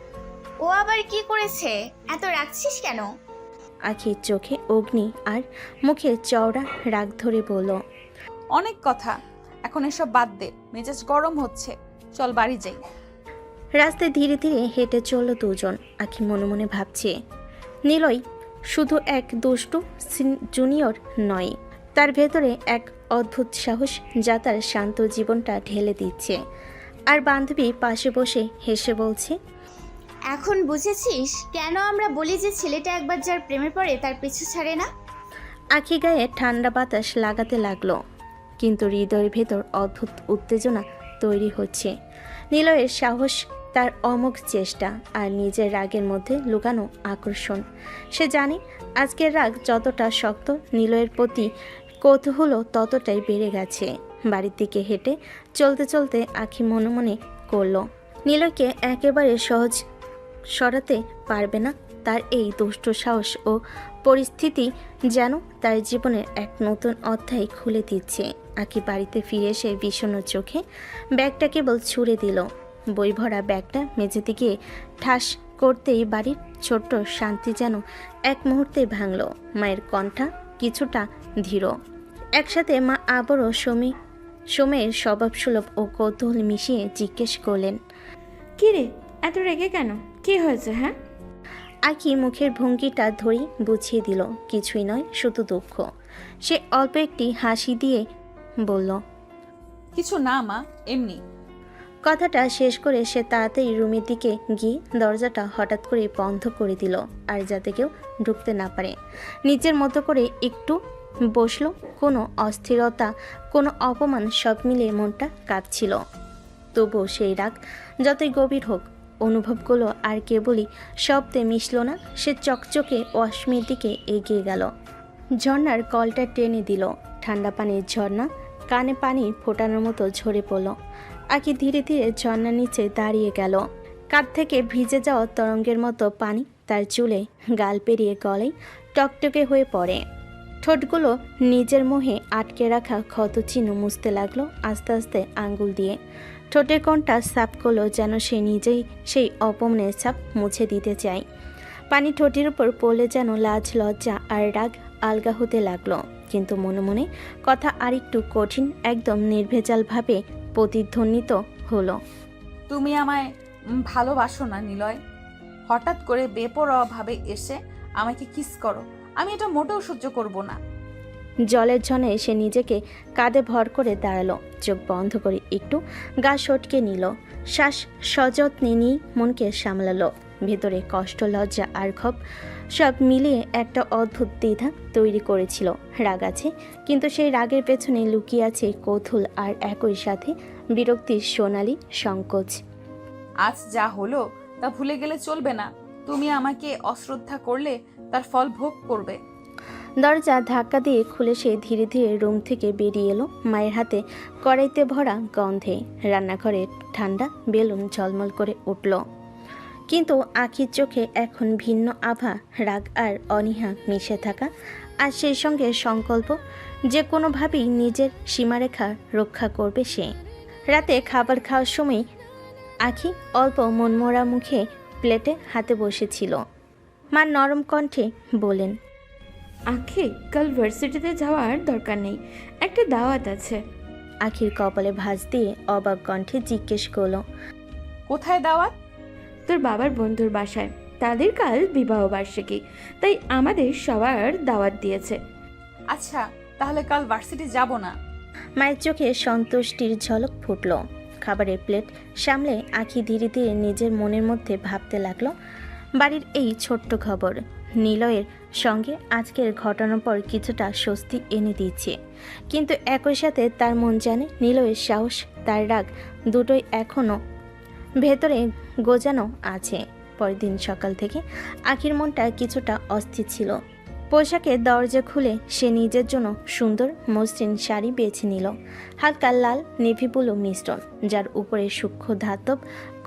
ও আবার কি করেছে? এত রাগছিস কেন? আখির চোখে অগ্নি আর মুখে চওড়া রাগ ধরে বলল, অনেক কথা, এখন এসব বাদ দে, মেজাজ গরম হচ্ছে, চল বাড়ি যাই। রাস্তায় ধীরে ধীরে হেঁটে চলল দুজন। আখি মনে মনে ভাবছে, নিলয় শুধু এক দুষ্টু জুনিয়র নয়, তার ভেতরে এক অদ্ভুত সাহস যা তার শান্ত জীবনটা ঢেলে দিচ্ছে। আর বান্ধবী পাশে বসে হেসে বলছে, এখন বুঝেছিস কেন আমরা বলি যে ছেলেটা একবার যার প্রেমে পড়ে তার পিছু ছাড়ে না? আখি গায়ে ঠান্ডা বাতাস লাগাতে লাগলো, কিন্তু হৃদয়ের ভেতর অদ্ভুত উত্তেজনা তৈরি হচ্ছে। নিলয়ের সাহস, তার অমোঘ চেষ্টা, আর নিজের রাগের মধ্যে লুকানো আকর্ষণ। সে জানে আজকের রাগ যতটা শক্ত, নিলয়ের প্রতি কৌতূহল ততটাই বেড়ে গেছে। বাড়ির দিকে হেঁটে চলতে চলতে আখি মনে মনে করল, নিলয়কে একেবারে সহজ সরাতে পারবে না। তার এই দুষ্ট সাহস ও পরিস্থিতি যেন তার জীবনের এক নতুন অধ্যায় খুলে দিচ্ছে। আখি বাড়িতে ফিরে এসে বিষণ্ণ চোখে ব্যাগটা কেবল ছুঁড়ে দিল। বই ভরা ব্যাগটা মেঝেতে গিয়ে ঠাস করতেই বাড়ির ছোট্ট শান্তি যেন এক মুহূর্তে ভাঙল। মায়ের কণ্ঠা কিছুটা ধীর। একসাথে মা আবারও সময়ের স্বভাবসুলভ ও কৌতূহল মিশিয়ে জিজ্ঞেস করলেন, কি রে, এত রেগে কেন? কি হয়েছে? হ্যাঁ, আখি মুখের ভঙ্গিটা ধরেই বুঝিয়ে দিল, কিছুই নয়, শুধু দুঃখ। সে অল্প একটি হাসি দিয়ে বলল, কিছু না মা, এমনি। কথাটা শেষ করে সে তাড়াতাড়ি রুমের দিকে গিয়ে দরজাটা হঠাৎ করে বন্ধ করে দিল, আর যাতে কেউ ঢুকতে না পারে। নিজের মতো করে একটু বসলো। কোনো অস্থিরতা, কোনো অপমান সব মিলিয়ে মনটা কাঁপছিল। তবুও সেই রাগ যতই গভীর হোক, অনুভবগুলো আর কেবলই শব্দে মিশল না। সে চকচকে ওয়াশরুমের দিকে এগিয়ে গেল। ঝর্ণার কলটা টেনে দিল। ঠান্ডা পানির ঝর্ণা কানে পানি ফোটানোর মতো ঝরে পড়ল। আখি ধীরে ধীরে ঝর্ণার নিচে দাঁড়িয়ে গেল। কাঁধ থেকে ভিজে যাওয়া তরঙ্গের মতো পানি তার চুলে গাল পেরিয়ে গলায় টকটকে হয়ে পড়ে। ঠোঁটগুলো নিজের মোহে আটকে রাখা ক্ষত চিহ্ন মুছতে লাগলো আস্তে আস্তে আঙ্গুল দিয়ে। ঠোঁটের কোণটা সাফ করলো, যেন সে নিজেই সেই অপমানের ছাপ মুছে দিতে চায়। পানি ঠোঁটের উপর পড়লে যেন লাজ, লজ্জা আর রাগ আলগা হতে লাগলো। কিন্তু মনে মনে কথা আরেকটু কঠিন, একদম নির্ভেজালভাবে প্রতিধ্বনিত হলো, তুমি আমায় ভালোবাসো না নিলয়? হঠাৎ করে বেপরোয়াভাবে এসে আমাকে কিস করো, আমি এটা মোটেও সহ্য করব না। জলের ঝনে সে নিজেকে কাঁধে ভর করে দাঁড়ালো। চোখ বন্ধ করে একটু গা সটকে নিল। শ্বাস সযত্নে নিয়ে মনকে সামলালো। ভেতরে কষ্ট, লজ্জা আর ক্ষোভ সব মিলিয়ে একটা অদ্ভুত দ্বিধা তৈরি করেছিল। রাগ আছে, কিন্তু সেই রাগের পেছনে লুকিয়ে আছে কৌতূহল আর একই সাথে বিরক্তির সোনালি সংকোচ। আজ যা হলো তা ভুলে গেলে চলবে না। তুমি আমাকে অশ্রদ্ধা করলে তার ফল ভোগ করবে। দরজা ধাক্কা দিয়ে খুলে সে ধীরে ধীরে রুম থেকে বেরিয়ে এলো। মায়ের হাতে কড়াইতে ভরা গন্ধে রান্নাঘরে ঠান্ডা বেলুন ঝলমল করে উঠল। কিন্তু আখির চোখে এখন ভিন্ন আভা, রাগ আর অনীহা মিশে থাকা, আর সেই সঙ্গে সংকল্প যে কোনোভাবেই নিজের সীমারেখা রক্ষা করবে সে। রাতে খাবার খাওয়ার সময় আখি অল্প মনমরা মুখে প্লেটে হাতে বসেছিল। মা নরম কণ্ঠে বলেন, আখি, কাল ভার্সিটিতে যাওয়ার দরকার নেই, একটা দাওয়াত আছে। আখির কপালে ভাঁজ দিয়ে অবাক কণ্ঠে জিজ্ঞেস করলো, কোথায় দাওয়াত? তোর বাবার বন্ধুর বাসায়, তাদের কাল বিবাহ বার্ষিকী, তাই আমাদের সবার দাওয়াত দিয়েছে। আচ্ছা, তাহলে কাল ভার্সিটি যাব না। মায়ের চোখে সন্তুষ্টির ঝলক ফুটল। খাবারের প্লেট সামলে আখি ধীরে ধীরে নিজের মনের মধ্যে ভাবতে লাগলো, বাড়ির এই ছোট্ট খবর নিলয়ের সঙ্গে আজকের ঘটনার পর কিছুটা স্বস্তি এনে দিচ্ছে। কিন্তু একই সাথে তার মন জানে নিলয়ের সাহস, তার রাগ দুটোই এখনও ভেতরে গোজানো আছে। পরের দিন সকাল থেকে আখির মনটা কিছুটা অস্থির ছিল। পোশাকের দরজা খুলে সে নিজের জন্য সুন্দর মসৃণ শাড়ি বেছে নিল, হালকা লাল নেভি ব্লু মিশ্রণ, যার উপরে সূক্ষ্ম ধাতব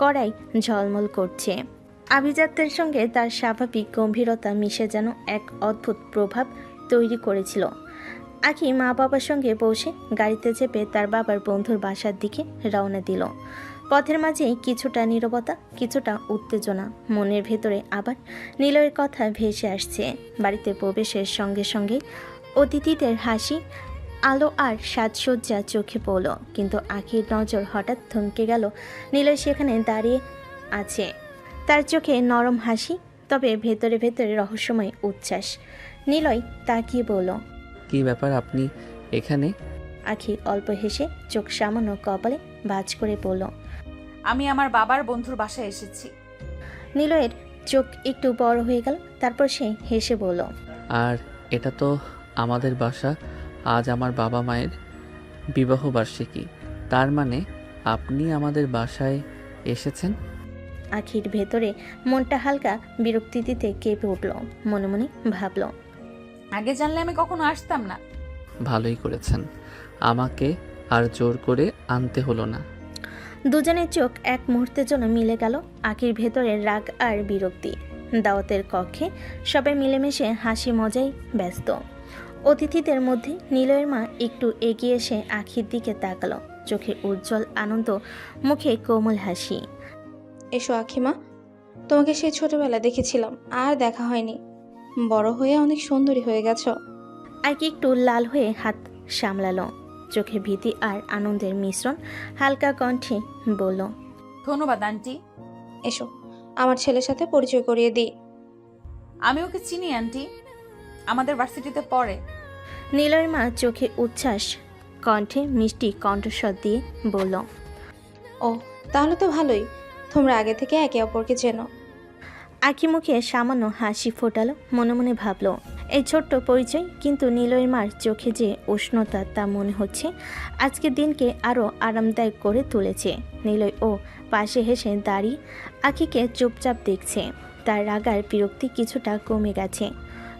কড়াই ঝলমল করছে। আভিজাত্যের সঙ্গে তার স্বাভাবিক গম্ভীরতা মিশে যেন এক অদ্ভুত প্রভাব তৈরি করেছিল। আখি মা বাবার সঙ্গে বসে গাড়িতে চেপে তার বাবার বন্ধুর বাসার দিকে রওনা দিল। পথের মাঝেই কিছুটা নীরবতা, কিছুটা উত্তেজনা, মনের ভেতরে আবার নিলয়ের কথা ভেসে আসছে। বাড়িতে প্রবেশের সঙ্গে সঙ্গে অতিথিদের হাসি, আলো আর সাজসজ্জা চোখে পড়ল। কিন্তু আখির নজর হঠাৎ থমকে গেল। নিলয় সেখানে দাঁড়িয়ে আছে, তার চোখে নরম হাসি, তবে ভেতরে ভেতরে রহস্যময় উচ্ছ্বাস। নিলয় তাকিয়ে বলল, কি ব্যাপার, আপনি এখানে? আখি অল্প হেসে চোখ সামান্য কপালে ভাঁজ করে বলল, আমি আমার বাবার বন্ধুর বাসায় এসেছি। নিলয়ের চোখ একটু বড় হয়ে গেল, তারপর সে হেসে বলল, আর এটা তো আমাদের বাসা। আজ আমার বাবা মায়ের বিবাহ বার্ষিকী, তার মানে আপনি আমাদের বাসায় এসেছেন? আখির ভেতরে মনটা হালকা বিরক্তি দিতে কেঁপে উঠল। মনে মনে ভাবল, আগে জানলে আমি কখনো আসতাম না। ভালোই করেছেন, আমাকে আর জোর করে আনতে হলো না। দুজনের চোখ এক মুহূর্তের জন্য মিলে গেল। আখির ভেতরে রাগ আর বিরক্তি। দাওয়াতের কক্ষে সবাই মিলেমিশে হাসি মজায় ব্যস্ত। অতিথিদের মধ্যে নিলয়ের মা একটু এগিয়ে এসে আখির দিকে তাকালো, চোখে উজ্জ্বল আনন্দ, মুখে কোমল হাসি। এসো আখিমা, তোমাকে সেই ছোটবেলা দেখেছিলাম, আর দেখা হয়নি। বড় হয়ে অনেক সুন্দরী হয়ে গেছো। আখি একটু লাল হয়ে হাত সামলালো, চোখে ভীতি আর আনন্দের মিশ্রণ, হালকা কণ্ঠে বলল, ধন্যবাদ আন্টি। এসো আমার ছেলের সাথে পরিচয় করিয়ে দিই। আমি ওকে চিনি আন্টি, আমাদের ভার্সিটিতে পড়ে। নিলয়ের মা চোখে উচ্ছ্বাস, কণ্ঠে মিষ্টি কণ্ঠস্বর দিয়ে বলল, ও তাহলে তো ভালোই, তোমরা আগে থেকে একে অপরকে চেনো। আখি মুখে সামান্য হাসি ফোটালো, মনে মনে ভাবল এই ছোট্ট পরিচয়, কিন্তু নিলয়ের মার চোখে যে উষ্ণতা, তা মনে হচ্ছে আজকের দিনকে আরও আরামদায়ক করে তুলেছে। নিলয় ও পাশে হেসে দাঁড়িয়ে আখিকে চুপচাপ দেখছে। তার রাগার বিরক্তি কিছুটা কমে গেছে,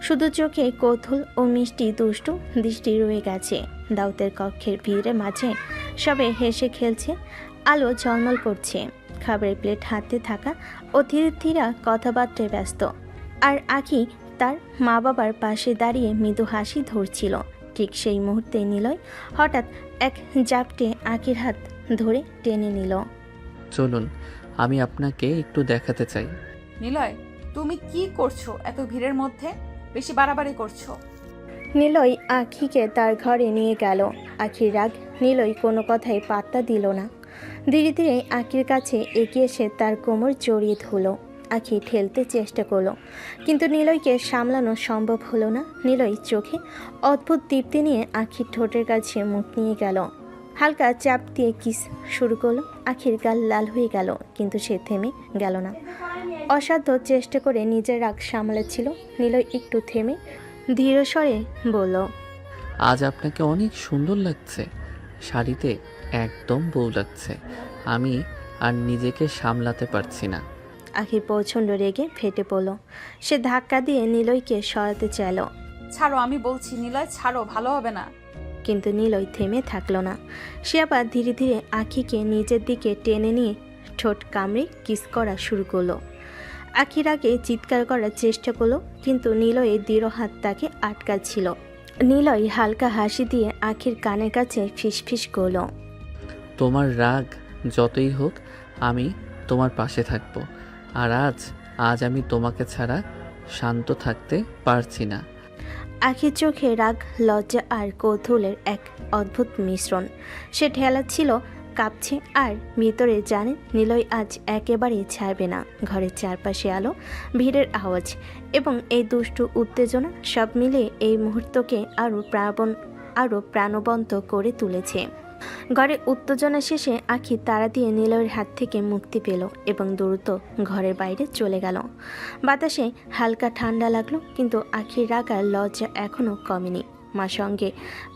শুধু চোখে কৌতূহল ও মিষ্টি দুষ্টু দৃষ্টি রয়ে গেছে। দাওয়াতের কক্ষের ভিড়ে মাঝে সবে হেসে খেলছে, আলো ঝলমল করছে। খাবারের প্লেট হাতে থাকা অতিথিরা কথাবার্তায় ব্যস্ত, আর আখি তার মা বাবার পাশে দাঁড়িয়ে মৃদু হাসি ধরছিল। ঠিক সেই মুহূর্তে নিলয় হঠাৎ এক জাপটে আখির হাত ধরে টেনে নিল। চলুন, আমি আপনাকে একটু দেখাতে চাই। নিলয়, তুমি কি করছো এত ভিড়ের মধ্যে? বেশি বাড়াবাড়ি করছো। নিলয় আখিকে তার ঘরে নিয়ে গেল। আখির রাগ নিলয় কোনো কথাই পাত্তা দিল না। ধীরে ধীরে আখির কাছে এগিয়ে এসে তার কোমর জড়িয়ে ধরল। আখি ঠেলতে চেষ্টা করলো, কিন্তু নিলয়কে সামলানো সম্ভব হলো না। নিলয় চোখে অদ্ভুত দীপ্তি নিয়ে আখির ঠোঁটের কাছে মুখ নিয়ে গেল, হালকা চাপ দিয়ে কিস শুরু করলো। আখির গাল লাল হয়ে গেল, কিন্তু সে থেমে গেল না। অসাধ্য চেষ্টা করে নিজের রাগ সামলাচ্ছিল। নিলয় একটু থেমে ধীর স্বরে বলল, আজ আপনাকে অনেক সুন্দর লাগছে, শাড়িতে একদম বউ লাগছে। আমি আর নিজেকে সামলাতে পারছি না। আখি প্রচণ্ড রেগে ফেটে পড়ল। সে ধাক্কা দিয়ে নিলয়কে সরাতে চাইল, ছাড়ো, আমি বলছি নিলয়, ছাড়ো, ভালো হবে না। কিন্তু নিলয় থেমে থাকলো না। সে আবার ধীরে ধীরে আখিকে নিজের দিকে টেনে নিয়ে ঠোঁট কামড়ে কিস করা শুরু করলো। আখির আগে চিৎকার করার চেষ্টা করলো, কিন্তু নিলয়ের দৃঢ় হাত তাকে আটকাচ্ছিল। নিলয় হালকা হাসি দিয়ে আখির কানের কাছে ফিসফিস করলো, তোমার রাগ যতই হোক আমি তোমার পাশে থাকবো। আর আজ আমি তোমাকে ছাড়া শান্ত থাকতে পারছি না। আখির চোখে রাগ, লজ্জা আর কৌতূহলের এক অদ্ভুত মিশ্রণ। সে ঠেলাচ্ছিল, কাঁপছে, আর ভিতরে জানে নিলয় আজ একেবারেই ছাড়বে না। ঘরের চারপাশে আলো, ভিড়ের আওয়াজ এবং এই দুষ্টু উত্তেজনা সব মিলিয়ে এই মুহূর্তকে আরও প্রাণবন্ত করে তুলেছে। ঘরের উত্তেজনা শেষে আখি তাড়া দিয়ে নিলয়ের হাত থেকে মুক্তি পেল এবং দ্রুত ঘরের বাইরে চলে গেল। বাতাসে হালকা ঠান্ডা লাগলো, কিন্তু আখির রাগ আর লজ্জা এখনও কমেনি। মা সঙ্গে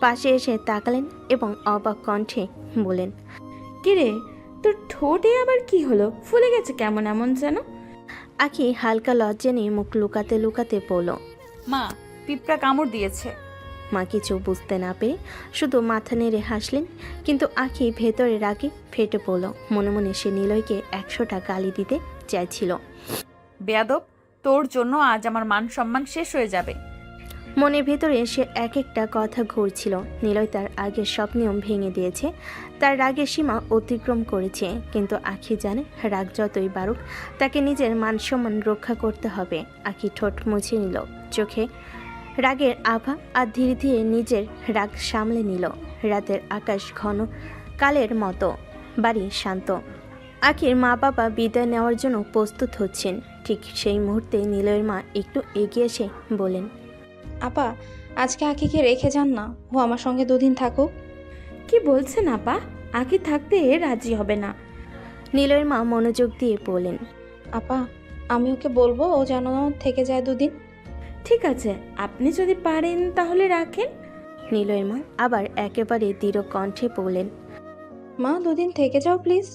পাশে এসে তাকালেন এবং অবাক কণ্ঠে বলেন, কিরে, তোর ঠোঁটে আবার কি হলো? ফুলে গেছে কেমন এমন যেন? আখি হালকা লজ্জা নিয়ে মুখ লুকাতে লুকাতে বলল, মা, পিঁপড়া কামড় দিয়েছে। মা কিছু বুঝতে না পেরে শুধু মাথা নেড়ে হাসলেন, কিন্তু আখি ভেতরে রাগে ফেটে পড়ল। মনে মনে সে নিলয়কে 100টা গালি দিতে চাইছিল। বেয়াদব, তোর জন্য আজ আমার মান সম্মান শেষ হয়ে যাবে। মনের ভেতরে সে এক একটা কথা ঘুরছিল। নিলয় তার আগের সব নিয়ম ভেঙে দিয়েছে, তার রাগের সীমা অতিক্রম করেছে। কিন্তু আখি জানে রাগ যতই বাড়ুক, তাকে নিজের মান সম্মান রক্ষা করতে হবে। আখি ঠোঁট মুছে নিল, চোখে রাগের আভা, আর ধীরে ধীরে নিজের রাগ সামলে নিল। রাতের আকাশ ঘন কালের মতো, বাড়ি শান্ত। আখির মা বাবা বিদায় নেওয়ার জন্য প্রস্তুত হচ্ছেন। ঠিক সেই মুহূর্তে নিলয়ের মা একটু এগিয়ে এসে বলেন, আপা, আজকে আখিকে রেখে যান না, ও আমার সঙ্গে 2 দিন থাকুক। কি বলছেন আপা? আখি থাকতে রাজি হবে না। নিলয়ের মা মনোযোগ দিয়ে বলেন, আপা, আমি ওকে বলবো ও যেন থেকে যায় 2 দিন। ঠিক আছে, আপনি যদি পারেন তাহলে রাখেন। নিলয়ের মা আবার একেবারে দৃঢ় কণ্ঠে বললেন, মা 2 দিন থেকে যাও প্লিজ।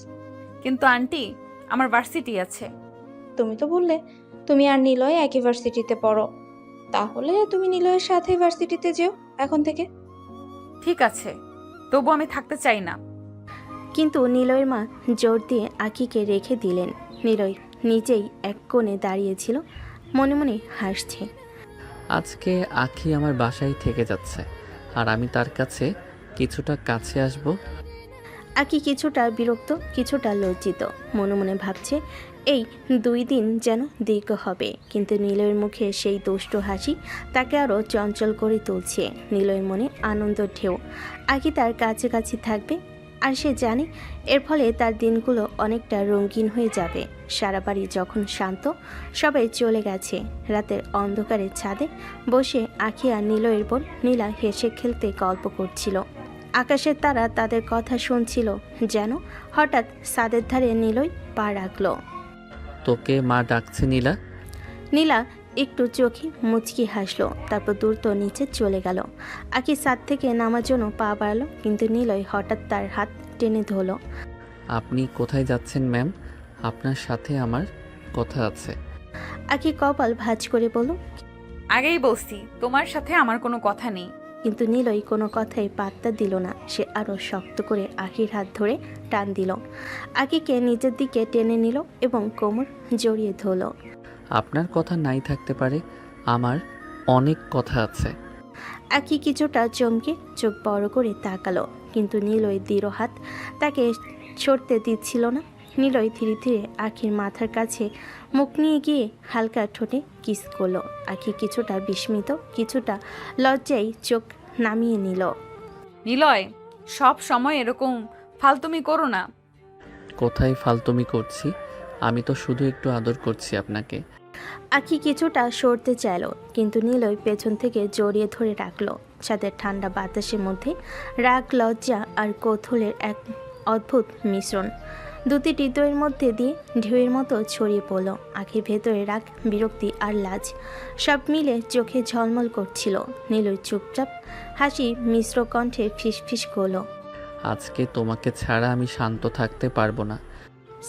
কিন্তু আন্টি, আমার ভার্সিটি আছে। তুমি তো বললে তুমি আর নিলয় একই ভার্সিটিতে পড়ো, তাহলে তুমি নিলয়ের সাথে ভার্সিটিতে যেও এখন থেকে। ঠিক আছে, তবু আমি থাকতে চাই না। কিন্তু নিলয়ের মা জোর দিয়ে আখিকে রেখে দিলেন। নিলয় নিজেই এক কোণে দাঁড়িয়েছিল, মনে মনে হাসছে। আজকে আখি আমার বাসায় থেকে যাচ্ছে, আর আমি তার কাছে কিছুটা কাছে আসব। আখি কিছুটা বিরক্ত, কিছুটা লজ্জিত। মনে মনে ভাবছে এই 2 দিন যেন দীর্ঘ হবে। কিন্তু নিলয়ের মুখে সেই দুষ্টু হাসি তাকে আরও চঞ্চল করে তুলছে। নিলয়ের মনে আনন্দ ঢেউ। আখি তার কাছাকাছি থাকবে, আর সে জানে এর ফলে তার দিনগুলো অনেকটা রঙিন হয়ে যাবে। সারা বাড়ি যখন শান্ত, সবাই চলে গেছে, রাতের অন্ধকারের ছাদে বসে আখি আর নিলয়ের বোন নীলা হেসে খেলতে গল্প করছিল। আকাশের তারা তাদের কথা শুনছিল। যেন হঠাৎ ছাদের ধারে নিলয় পা রাখল। তোকে মা ডাকছে নীলা। নীলা একটু চোখে মুচকি হাসলো, তারপর দ্রুত নিচে চলে গেল। আখি ছাদ থেকে নামার জন্য পা বাড়ালো, কিন্তু নিলয় হঠাৎ তার হাত টেনে ধরল। আপনি কোথায় যাচ্ছেন ম্যাম? আপনার সাথে আমার কথা আছে। আখি কপাল ভাঁজ করে বলল, আগেই বলছি তোমার সাথে আমার কোনো কথা নেই। কিন্তু নিলয় কোনো কথাই পাত্তা দিল না। সে আরও শক্ত করে আখির হাত ধরে টান দিল। আখিকে নিজের দিকে টেনে নিল এবং কোমর জড়িয়ে ধরল। আপনার কথা নাই থাকতে পারে, আমার অনেক কথা আছে। আখি কিছুটা চমকে চোখ বড় করে তাকালো, কিন্তু নিলয় দৃঢ় হাত তাকে সরতে দিচ্ছিল না। নিলয় ধীরে ধীরে আখির মাথার কাছে মুখ নিয়ে গিয়ে হালকা ঠোঁটে কিস করলো। আখি কিছুটা বিস্মিত, কিছুটা লজ্জায় চোখ নামিয়ে নিল। নিলয়, সব সময় এরকম ফালতুমি করো না। কোথায় ফালতুমি করছি? আমি তো শুধু একটু আদর করছি আপনাকে। আখি কিছুটা সরতে চাইল, কিন্তু নিলয় পেছন থেকে জড়িয়ে ধরে রাখলো। ছাদের ঠান্ডা বাতাসের মধ্যে রাগ, লজ্জা আর কৌতূহলের এক অদ্ভুত মিশ্রণ দুটি হৃদয়ের মধ্যে দিয়ে ঢেউয়ের মতো ছড়িয়ে পড়ল। আখির ভেতরে রাগ, বিরক্তি আর লাজ সব মিলে চোখে ঝলমল করছিল। নিলয় চুপচাপ হাসি মিশ্র কণ্ঠে ফিসফিস করল, আজকে তোমাকে ছাড়া আমি শান্ত থাকতে পারবো না।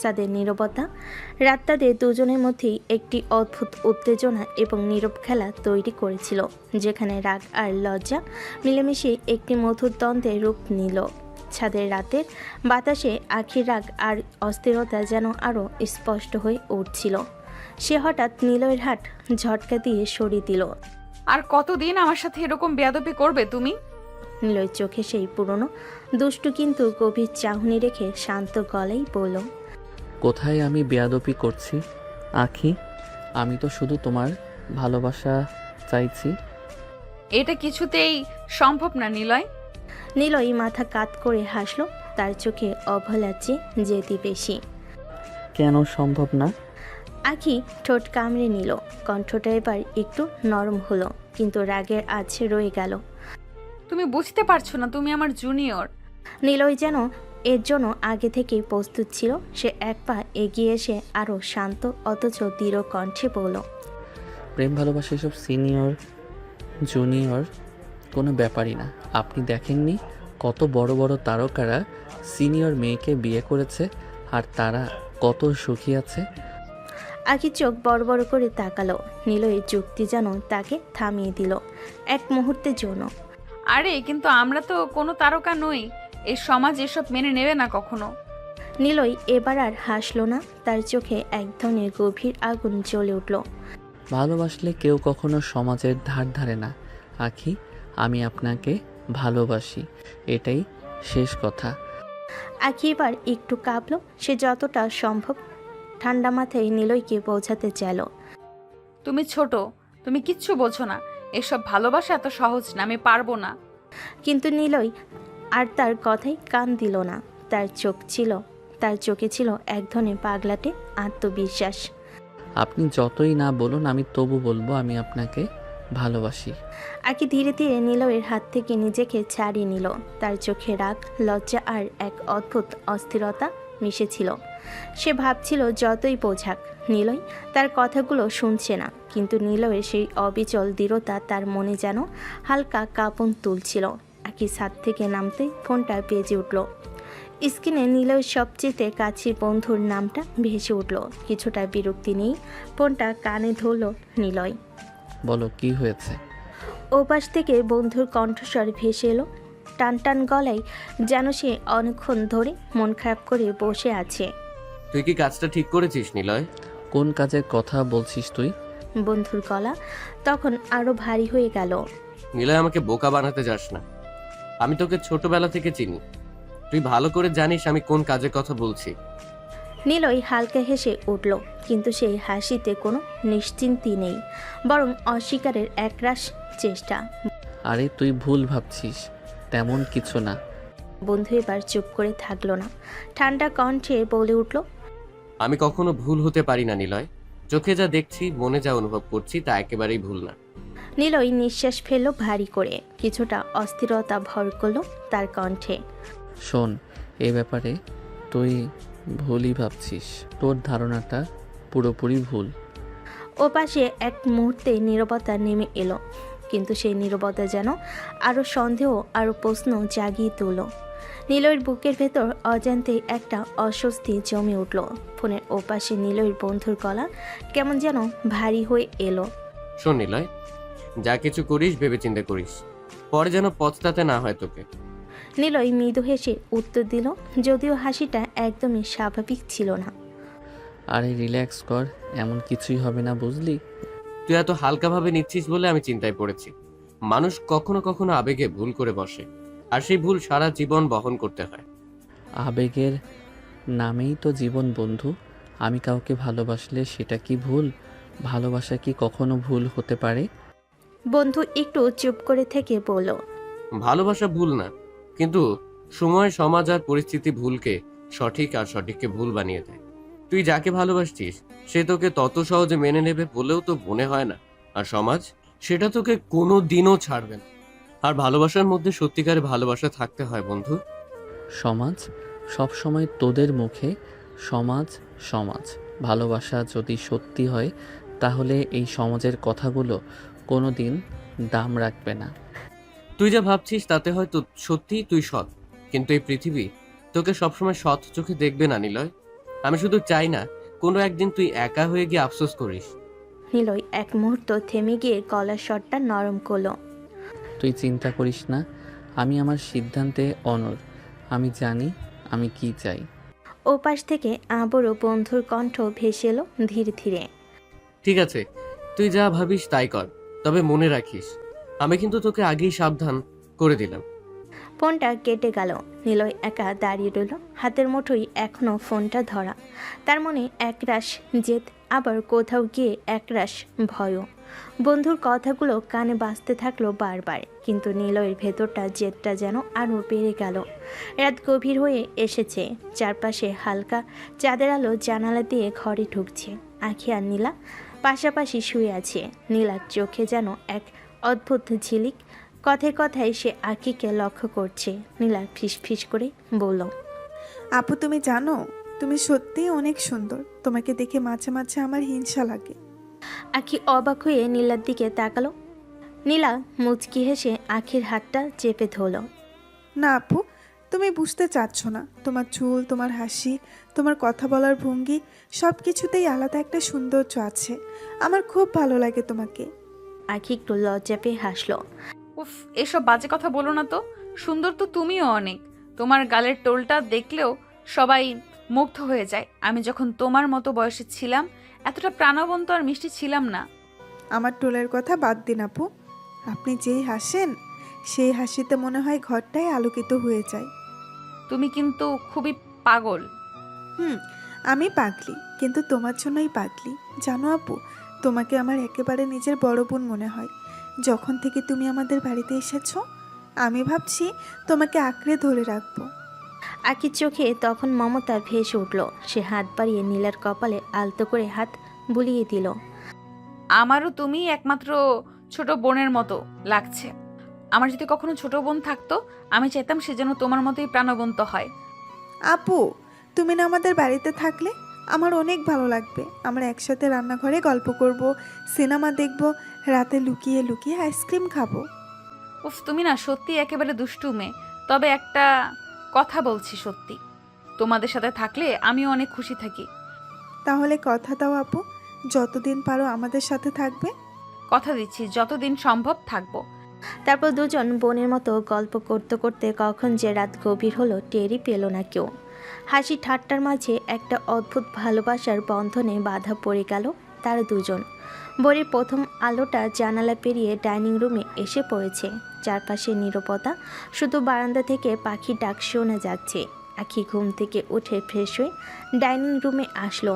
তাদের নীরবতা রাত তাদের দুজনের মধ্যেই একটি অদ্ভুত উত্তেজনা এবং নীরব খেলা তৈরি করেছিল, যেখানে রাগ আর লজ্জা মিলেমিশে একটি মধুর দ্বন্দ্বের রূপ নিল। ছাদের রাতের বাতাসে আখির রাগ আর অস্থিরতা যেন আরও স্পষ্ট হয়ে উঠছিল। সে হঠাৎ নিলয়ের হাত ঝটকা দিয়ে সরিয়ে দিল। আর কতদিন আমার সাথে এরকম বেয়াদবি করবে তুমি? নিলয়ের চোখে সেই পুরনো দুষ্টু কিন্তু গভীর চাহনি রেখে শান্ত গলায় বলল, কোথায় আমি বেয়াদপি করছি আখি? আমি তো শুধু তোমার ভালোবাসা চাইছি। এটা কিছুতেই সম্ভব না নিলয়। নিলয় মাথা কাত করে হাসল, তার চোখে অবহেলার চেয়ে জেদি বেশি। কেন সম্ভব না? আখি ঠোঁট কামড়ে নিল, কণ্ঠটা এবার একটু নরম হলো, কিন্তু রাগের আছে রয়ে গেল। তুমি বুঝতে পারছো না, তুমি আমার জুনিয়র। নিলয় যেন এর জন্য আগে থেকেই প্রস্তুত ছিল। সে এক পা এগিয়ে এসে আরও শান্ত অথচ দৃঢ় কণ্ঠে বলল, প্রেম ভালোবাসা এসব সিনিয়র জুনিয়র কোনো ব্যাপারই না। আপনি দেখেননি কত বড় বড় তারকারা সিনিয়র মেয়েকে বিয়ে করেছে আর তারা কত সুখী আছে। আখি চোখ বড় বড় করে তাকালো। নিলয়ের যুক্তি যেন তাকে থামিয়ে দিল এক মুহূর্তের জন্য। আরে কিন্তু আমরা তো কোনো তারকা নই, এই সমাজ এসব মেনে নেবে না কখনো। নিলয় এবার আর হাসল না, তার চোখে এক ধরনের গভীর আগুন জ্বলে উঠল। ভালোবাসলে কেউ কখনো সমাজের ধার ধারে না আখি। আমি আপনাকে ভালোবাসি, এটাই শেষ কথা। আখি এবার একটু কাঁপল। সে যতটা সম্ভব ঠান্ডা মাথায় নিলয়কে বোঝাতে চাইল, তুমি ছোট, তুমি কিচ্ছু বোঝো না, এসব ভালোবাসা এত সহজ না, আমি পারবো না। কিন্তু নিলয় আর তার কথাই কান দিল না। তার চোখে ছিল এক ধরনের পাগলাটে আত্মবিশ্বাস। আপনি যতই না বলুন আমি তবু বলবো আমি আপনাকে ভালোবাসি। আখি ধীরে ধীরে নিলয়ের হাত থেকে নিজেকে ছাড়িয়ে নিল। তার চোখে রাগ, লজ্জা আর এক অদ্ভুত অস্থিরতা মিশেছিল। সে ভাবছিল যতই বোঝাক নিলয় তার কথাগুলো শুনছে না, কিন্তু নিলয়ের সেই অবিচল দৃঢ়তা তার মনে যেন হালকা কাঁপন তুলছিল। আখি ছাদ থেকে নামতেই ফোনটা বেজে উঠল। স্ক্রিনে নিলয়ের সবচেয়ে কাছের বন্ধুর নামটা ভেসে উঠল। কিছুটা বিরক্তি নেই ফোনটা কানে ধরল নিলয়। বলো কি হয়েছে? ওপাশ থেকে বন্ধুর কণ্ঠস্বর ভেসে এলো টান টান গলায়, যেন সে অনেকক্ষণ ধরে মন খারাপ করে বসে আছে। তুই কি কাজটা ঠিক করেছিস নিলয়? কোন কাজের কথা বলছিস তুই? বন্ধুর গলা তখন আরো ভারী হয়ে গেল। নিলয়, আমাকে বোকা বানাতে যাস না। আমি তোকে ছোটবেলা থেকে চিনি, তুই ভালো করে জানিস আমি কোন কাজের কথা বলছি। নিলয় হালকা হেসে উঠল, কিন্তু সেই হাসিতে কোনো নিশ্চিন্তি নেই, বরং অস্বীকারের একরাশ চেষ্টা। আরে তুই ভুল ভাবছিস, তেমন কিছু না। বন্ধু এবার চুপ করে থাকলো না, ঠান্ডা কণ্ঠে বলে উঠল, আমি কখনো ভুল হতে পারি না নিলয়। চোখে যা দেখছি, মনে যা অনুভব করছি তা একেবারেই ভুল না। নিলয় নিঃশ্বাস ফেলল ভারী করে, কিছুটা অস্থিরতা ভর করলো তার কণ্ঠে। শোন, এই ব্যাপারে তুই ভুলই ভাবছিস, তোর ধারণাটা পুরোপুরি ভুল। ওপাশে এক মুহূর্তে নীরবতা নেমে এলো, কিন্তু সেই নীরবতা যেন আরও সন্দেহ আরও প্রশ্ন জাগিয়ে তুলল। নিলয়ের বুকের ভেতর অজান্তে একটা অস্বস্তি জমে উঠল। ফোনের ওপাশে নিলয়ের বন্ধুর গলা কেমন যেন ভারী হয়ে এলো। শোন নিলয়, যা কিছু করিস ভেবেচিন্তে করিস, পরে যেন পছতাতে না হয় তোকে। নিলয় মৃদু হেসে উত্তর দিল, যদিও হাসিটা একদমই স্বাভাবিক ছিল না। আরে রিল্যাক্স কর, এমন কিছুই হবে না বুঝলি। তুই এত হালকাভাবে নিচ্ছিস বলে আমি চিন্তায় পড়েছি। মানুষ কখনো কখনো আবেগে ভুল করে বসে, আর সেই ভুল সারা জীবন বহন করতে হয়। আবেগের নামেই তো জীবন বন্ধু। আমি কাউকে ভালোবাসলে সেটা কি ভুল? ভালোবাসা কি কখনো ভুল হতে পারে? বন্ধু একটু চুপ করে থেকে বলল, ভালোবাসা ভুল না, কিন্তু সময়, সমাজ আর পরিস্থিতি ভুলকে সঠিক আর সঠিককে ভুল বানিয়ে দেয়। তুই যাকে ভালোবাসছিস সে তোকে তত সহজে মেনে নেবে বলেও তো মনে হয় না, আর সমাজ সেটা তোকে কোনো দিনও ছাড়বে না। আর ভালোবাসার মধ্যে সত্যিকারের ভালোবাসা থাকতে হয় বন্ধু। সমাজ সব সময় তোদের মুখে সমাজ সমাজ। ভালোবাসা যদি সত্যি হয় তাহলে এই সমাজের কথাগুলো কোনো দিন দাম রাখবে না। তুই যা ভাবছিস তাতে হয়তো সত্যিই তুই সৎ, কিন্তু এই পৃথিবী তোকে সবসময় সৎ চোখে দেখবে না নিলয়। আমি শুধু চাই না কোনো একদিন তুই একা হয়ে গিয়ে আফসোস করিস। নিলয় এক মুহূর্ত থেমে গিয়ে গলার স্বরটা নরম করলো। তুই চিন্তা করিস না, আমি আমার সিদ্ধান্তে অনড়। আমি জানি আমি কি চাই। ওপাশ থেকে আবারও বন্ধুর কণ্ঠ ভেসে এলো ধীরে ধীরে। ঠিক আছে, তুই যা ভাবিস তাই কর, তবে মনে রাখিস আমি কিন্তু তোকে আগেই সাবধান করে দিলাম। ফোনটা কেটে গেল। নিলয় একা দাঁড়িয়ে রইল, হাতের মুঠোয় এখনো ফোনটা ধরা। তার মনে একরাশ জেদ, আবার কোথাও গিয়ে একরাশ ভয়ও। বন্ধুর কথাগুলো কানে বাজতে থাকলো বারবার, কিন্তু নিলয়ের ভেতরটা জেদটা যেন আরও বেড়ে গেল। রাত গভীর হয়ে এসেছে, চারপাশে হালকা চাঁদের আলো জানালা দিয়ে ঘরে ঢুকছে। আখি আর নীলা পাশাপাশি শুয়ে আছে। নীলার চোখে যেন এক অদ্ভুত ঝিলিক। কথায় কথায় সে আখিকে লক্ষ্য করছে। নীলা ফিসফিস করে বলল, আপু তুমি জানো, তুমি সত্যিই অনেক সুন্দর। তোমাকে দেখে মাঝে মাঝে আমার হিংসা লাগে। আখি অবাক হয়ে নীলার দিকে তাকালো। নীলা মুচকি হেসে আখির হাতটা চেপে ধরল। না আপু, তুমি বুঝতে চাচ্ছ না। তোমার চুল, তোমার হাসি, তোমার কথা বলার ভঙ্গি, সব কিছুতেই আলাদা একটা সৌন্দর্য আছে। আমার খুব ভালো লাগে তোমাকে। আখি একটু লজ্জা পেয়ে হাসলো। উফ, এসব বাজে কথা বলো না তো। সুন্দর তো তুমিও অনেক। তোমার গালের টোলটা দেখলেও সবাই মুগ্ধ হয়ে যায়। আমি যখন তোমার মতো বয়সে ছিলাম এতটা প্রাণবন্ত আর মিষ্টি ছিলাম না। আমার টোলের কথা বাদ দিন আপু, আপনি যেই হাসেন সেই হাসিতে মনে হয় ঘরটাই আলোকিত হয়ে যায়। তুমি কিন্তু খুবই পাগল। আমি পাগলি, কিন্তু তোমার জন্যই পাগলি। জানো আপু, তোমাকে আমার একেবারে নিজের বড় বোন মনে হয়। যখন থেকে তুমি আমাদের বাড়িতে এসেছো, আমি ভাবছি তোমাকে আঁকড়ে ধরে রাখবো। আখির চোখে তখন মমতা ভেসে উঠল। সে হাত বাড়িয়ে নীলার কপালে আলতো করে হাত বুলিয়ে দিল। আমারও তুমি একমাত্র ছোট বোনের মতো লাগছে। আমার যদি কখনো ছোট বোন থাকতো, আমি চাইতাম সে যেন তোমার মতোই প্রাণবন্ত হয়। আপু, তুমি না আমাদের বাড়িতে থাকলে আমার অনেক ভালো লাগবে। আমরা একসাথে রান্নাঘরে গল্প করব, সিনেমা দেখব, রাতে লুকিয়ে লুকিয়ে আইসক্রিম খাবো। উফ, তুমি না সত্যি একেবারে দুষ্টু মেয়ে। তবে একটা কথা বলছি, সত্যি তোমাদের সাথে থাকলে আমিও অনেক খুশি থাকি। তাহলে কথা দাও আপু, যতদিন পারো আমাদের সাথে থাকবে। কথা দিচ্ছি যতদিন সম্ভব থাকবো। তারপর দুজন বোনের মতো গল্প করতে করতে কখন যে রাত গভীর হলো টেরই পেল না কেউ। হাসি ঠাট্টার মাঝে একটা অদ্ভুত ভালোবাসার বন্ধনে বাধা পড়ে গেল তারা দুজন। ভোরের প্রথম আলোটা জানালা পেরিয়ে ডাইনিং রুমে এসে পড়েছে। চারপাশে নীরবতা, শুধু বারান্দা থেকে পাখির ডাক শোনা যাচ্ছে। আখি ঘুম থেকে উঠে ফ্রেশ হয়ে ডাইনিং রুমে আসলো।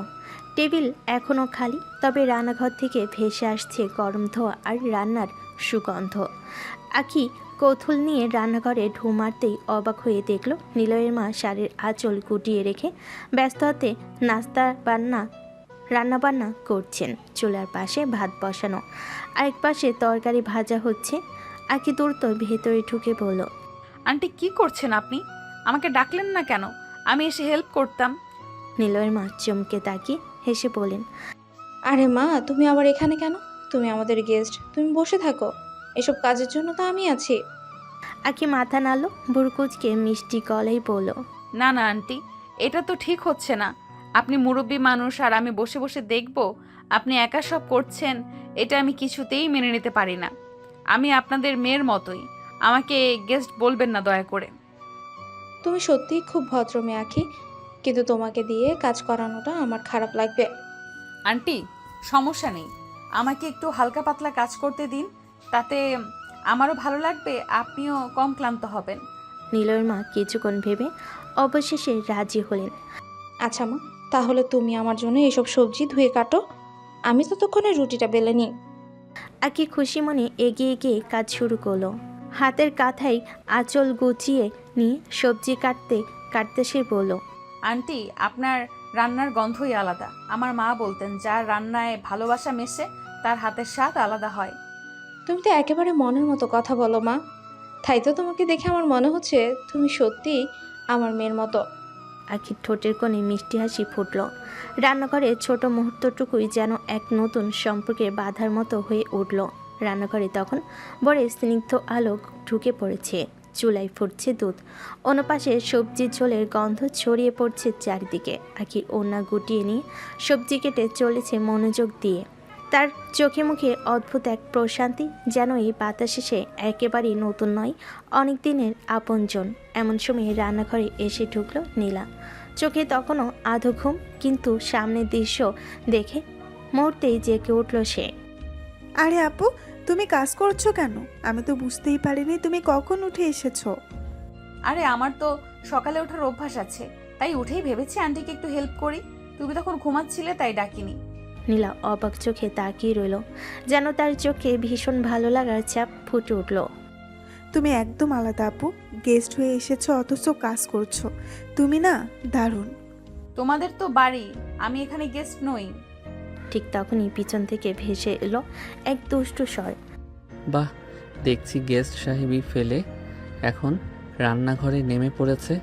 টেবিল এখনও খালি, তবে রান্নাঘর থেকে ভেসে আসছে গরম ধোঁয়া আর রান্নার সুগন্ধ। আখি কৌতূহল নিয়ে রান্নাঘরে ঢু মারতেই অবাক হয়ে দেখল নিলয়ের মা শাড়ির আঁচল গুটিয়ে রেখে ব্যস্ত হাতে রান্নাবান্না করছেন। চুলার পাশে ভাত বসানো, আরেক পাশে তরকারি ভাজা হচ্ছে। আখি দ্রুত ভেতরে ঢুকে বলল, আন্টি কি করছেন আপনি? আমাকে ডাকলেন না কেন? আমি এসে হেল্প করতাম। নিলয়ের মা চমকে তাকিয়ে হেসে বলেন, আরে মা, তুমি আবার এখানে কেন? তুমি আমাদের গেস্ট, তুমি বসে থাকো। এসব কাজের জন্য তো আমি আছি। আখি মাথা নাড়ল, বুড়কুচকে মিষ্টি গলাই বলল, না না আন্টি, এটা তো ঠিক হচ্ছে না। আপনি মুরব্বী মানুষ আর আমি বসে বসে দেখব আপনি একা সব করছেন, এটা আমি কিছুতেই মেনে নিতে পারি না। আমি আপনাদের মেয়ের মতোই, আমাকে গেস্ট বলবেন না দয়া করে। তুমি সত্যিই খুব ভদ্র মেয়ে আখি, কিন্তু তোমাকে দিয়ে কাজ করানোটা আমার খারাপ লাগবে। আন্টি সমস্যা নেই, আমাকে একটু হালকা পাতলা কাজ করতে দিন, তাতে আমারও ভালো লাগবে, আপনিও কম ক্লান্ত হবেন। নিলয়ের মা কিছুক্ষণ ভেবে অবশেষে রাজি হলেন। আচ্ছা মা, তাহলে তুমি আমার জন্য এসব সবজি ধুয়ে কাটো, আমি ততক্ষণে রুটিটা বেলে নিই। আকি খুশি মনে এগিয়ে গিয়ে কাজ শুরু করলো। হাতের কাঁথায় আঁচল গুছিয়ে নিয়ে সবজি কাটতে কাটতে সে বলল, আন্টি আপনার রান্নার গন্ধই আলাদা। আমার মা বলতেন যার রান্নায় ভালোবাসা মেশে তার হাতের স্বাদ আলাদা হয়। তুমি তো একেবারে মনের মতো কথা বলো মা, তাই তো তোমাকে দেখে আমার মনে হচ্ছে তুমি সত্যিই আমার মেয়ের মতো। আখির ঠোঁটের কোণে মিষ্টি হাসি ফুটল। রান্নাঘরে ছোট মুহূর্তটুকুই যেন এক নতুন সম্পর্কের বাধার মতো হয়ে উঠল। রান্নাঘরে তখন বড় স্নিগ্ধ আলো ঢুকে পড়েছে। চুলায় ফুটছে দুধ, অন্যপাশে সবজি ঝোলের গন্ধ ছড়িয়ে পড়ছে চারিদিকে। আখি ওড়না গুটিয়ে নিয়ে সবজি কেটে চলেছে মনোযোগ দিয়ে। তার চোখে মুখে অদ্ভুত এক প্রশান্তি, যেন এই বাতাসে সে একেবারেই নতুন নয়, অনেক দিনের আপনজন। এমন সময় রান্নাঘরে এসে ঢুকলো নীলা। চোখে তখনও আধো ঘুম, কিন্তু সামনের দৃশ্য দেখে মুহূর্তেই জেগে উঠল সে। আরে আপু, তুমি কাজ করছো কেন? আমি তো বুঝতেই পারিনি তুমি কখন উঠে এসেছো। আরে আমার তো সকালে ওঠার অভ্যাস আছে, তাই উঠেই ভেবেছি আন্টিকে একটু হেল্প করি। তুমি তখন ঘুমাচ্ছিলে তাই ডাকিনি। নীলা অবাক চোখে তাকিয়ে রইল, যেন তার চোখে ভীষণ ভালো লাগার চাপ ফুটে উঠল। তুমি একদম আলাদা আপু, গেস্ট হয়ে এসেছো অথচ কাজ করছো। তুমি না দারুণ। তোমাদের তো বাড়ি, আমি এখানে গেস্ট নই। ঠিক তখনই পিছন থেকে ভেসে এলো এক দুষ্টু স্বর। বাহ, দেখছি গেস্ট সাহেবই ফেলে এখন রান্নাঘরে নেমে পড়েছে।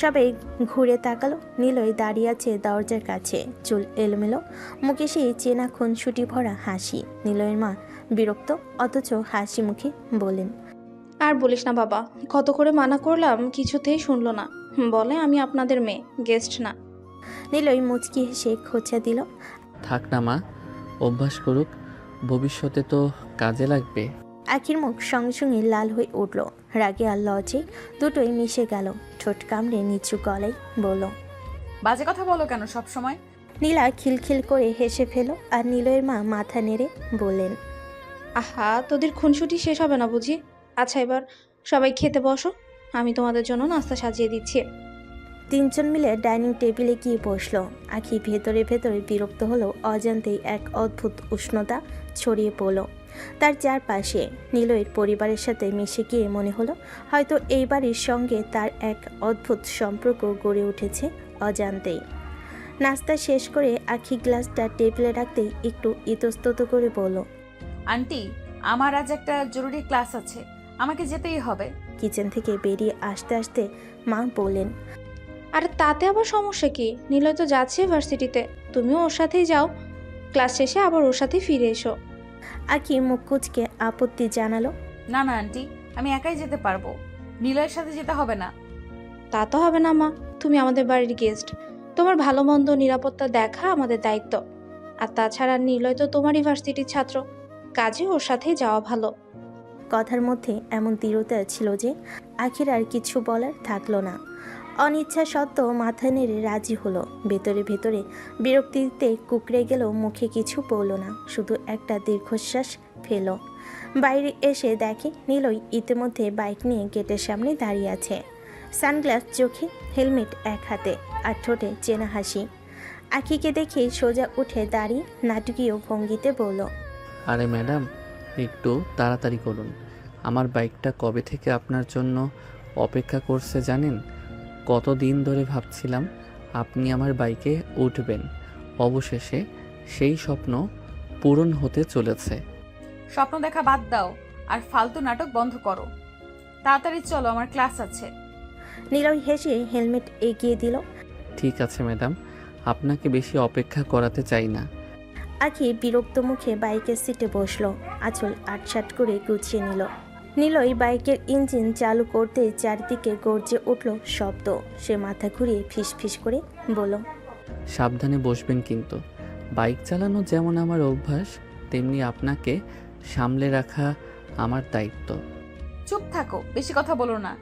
সবাই ঘুরে তাকালো। নীলই দাঁড়িয়ে আছে দরজার কাছে, চুল এলোমেলো, মুখে সেই চেনা খুনসুটি ভরা হাসি। নীলয়ের মা বিরক্ত অথচ হাসি মুখে বলেন, আর বলিস না বাবা, কত করে মানা করলাম, কিছুতেই শুনলো না। বলে আমি আপনাদের মেয়ে, গেস্ট না। নীলই মুচকি হেসে খোঁচা দিল। থাক না মা, অভ্যাস করুক, ভবিষ্যতে তো কাজে লাগবে। আখির মুখ সঙ্গে সঙ্গে লাল হয়ে উঠল, রাগে আর লজ্জে দুটোই মিশে গেল। ঠোঁট কামড়ে নিচু গলায় বলল, বাজে কথা বলো কেন সব সময়? নীলা খিলখিল করে হেসে ফেল, আর নীলয়ের মা মাথা নেড়ে বললেন, আহা, তোদের খুনসুটি শেষ হবে না বুঝি? আচ্ছা, এবার সবাই খেতে বসো, আমি তোমাদের জন্য নাস্তা সাজিয়ে দিচ্ছি। তিনজন মিলে ডাইনিং টেবিলে গিয়ে বসলো। আখি ভেতরে ভেতরে বিরক্ত হলো, অজান্তেই এক অদ্ভুত উষ্ণতা ছড়িয়ে পড়ল তার চারপাশে। নীলয়ের পরিবারের সাথে মিশে গিয়ে মনে হলো হয়তো এই বাড়ির সঙ্গে তার এক অদ্ভুত সম্পর্ক গড়ে উঠেছে অজান্তেই। নাস্তা শেষ করে আখি গ্লাসটা টেবিলে রাখতেই একটু ইতস্তত করে বলল, আন্টি, আমার আজ একটা জরুরি ক্লাস আছে, আমাকে যেতেই হবে। কিচেন থেকে বেরিয়ে আসতে আসতে মা বললেন, আর তাতে আবার সমস্যা কি? নিলয় তো যাচ্ছে ভার্সিটিতে, তুমিও ওর সাথেই যাও, ক্লাস শেষে আবার ওর সাথেই ফিরে এসো। আখি মুখ কুচকে আপত্তি জানালো, না না আন্টি, আমি একাই যেতে পারবো, নিলয়ের সাথে যেতে হবে না। তা তো হবে না মা, তুমি আমাদের বাড়ির গেস্ট, তোমার ভালো মন্দ নিরাপত্তা দেখা আমাদের দায়িত্ব। আর তাছাড়া নিলয় তো তোমারই ভার্সিটির ছাত্র, কাজে ওর সাথেই যাওয়া ভালো। কথার মধ্যে এমন দৃঢ়তা ছিল যে আখির আর কিছু বলার থাকলো না। অনিচ্ছা সত্ত্বেও মাথা নেড়ে রাজি হলো। ভেতরে ভেতরে বিরক্তিতে কুকড়ে গেলেও মুখে কিছু বলল না, শুধু একটা দীর্ঘশ্বাস ফেল। বাইরে এসে দেখে নীলই ইতিমধ্যে বাইক নিয়ে গেটের সামনে দাঁড়িয়ে আছে, সানগ্লাস চোখে, হেলমেট এক হাতে, আর ঠোঁটে চেনা হাসি। আখিকে দেখে সোজা উঠে দাঁড়িয়ে নাটকীয় ভঙ্গিতে বলল, আরে ম্যাডাম, একটু তাড়াতাড়ি করুন, আমার বাইকটা কবে থেকে আপনার জন্য অপেক্ষা করছে জানেন? কতদিন ধরে ভাবছিলাম আপনি আমার বাইকে উঠবেন, অবশেষে সেই স্বপ্ন পূরণ হতে চলেছে। স্বপ্ন দেখা বাদ দাও আর ফালতু নাটক বন্ধ করো, তাড়াতাড়ি চলো, আমার ক্লাস আছে। নীলয় হেসে হেলমেট এগিয়ে দিল। ঠিক আছে ম্যাডাম, আপনাকে বেশি অপেক্ষা করাতে চাই না। আখি বিরক্ত মুখে বাইকের সিটে বসলো, আঁচল আটসাট করে গুছিয়ে নিল। নীলই বাইকের ইঞ্জিন চালু করতে চারদিকে গর্জে উঠল শব্দ। সে মাথা ঘুরিয়ে ফিস ফিস করে বলল, সাবধানে বসবেন কিন্তু। বাইক চালানো যেমন আমার অভ্যাস, তেমনি আপনাকে সামলে রাখা আমার দায়িত্ব। চুপ থাকো, বেশি কথা বলো না।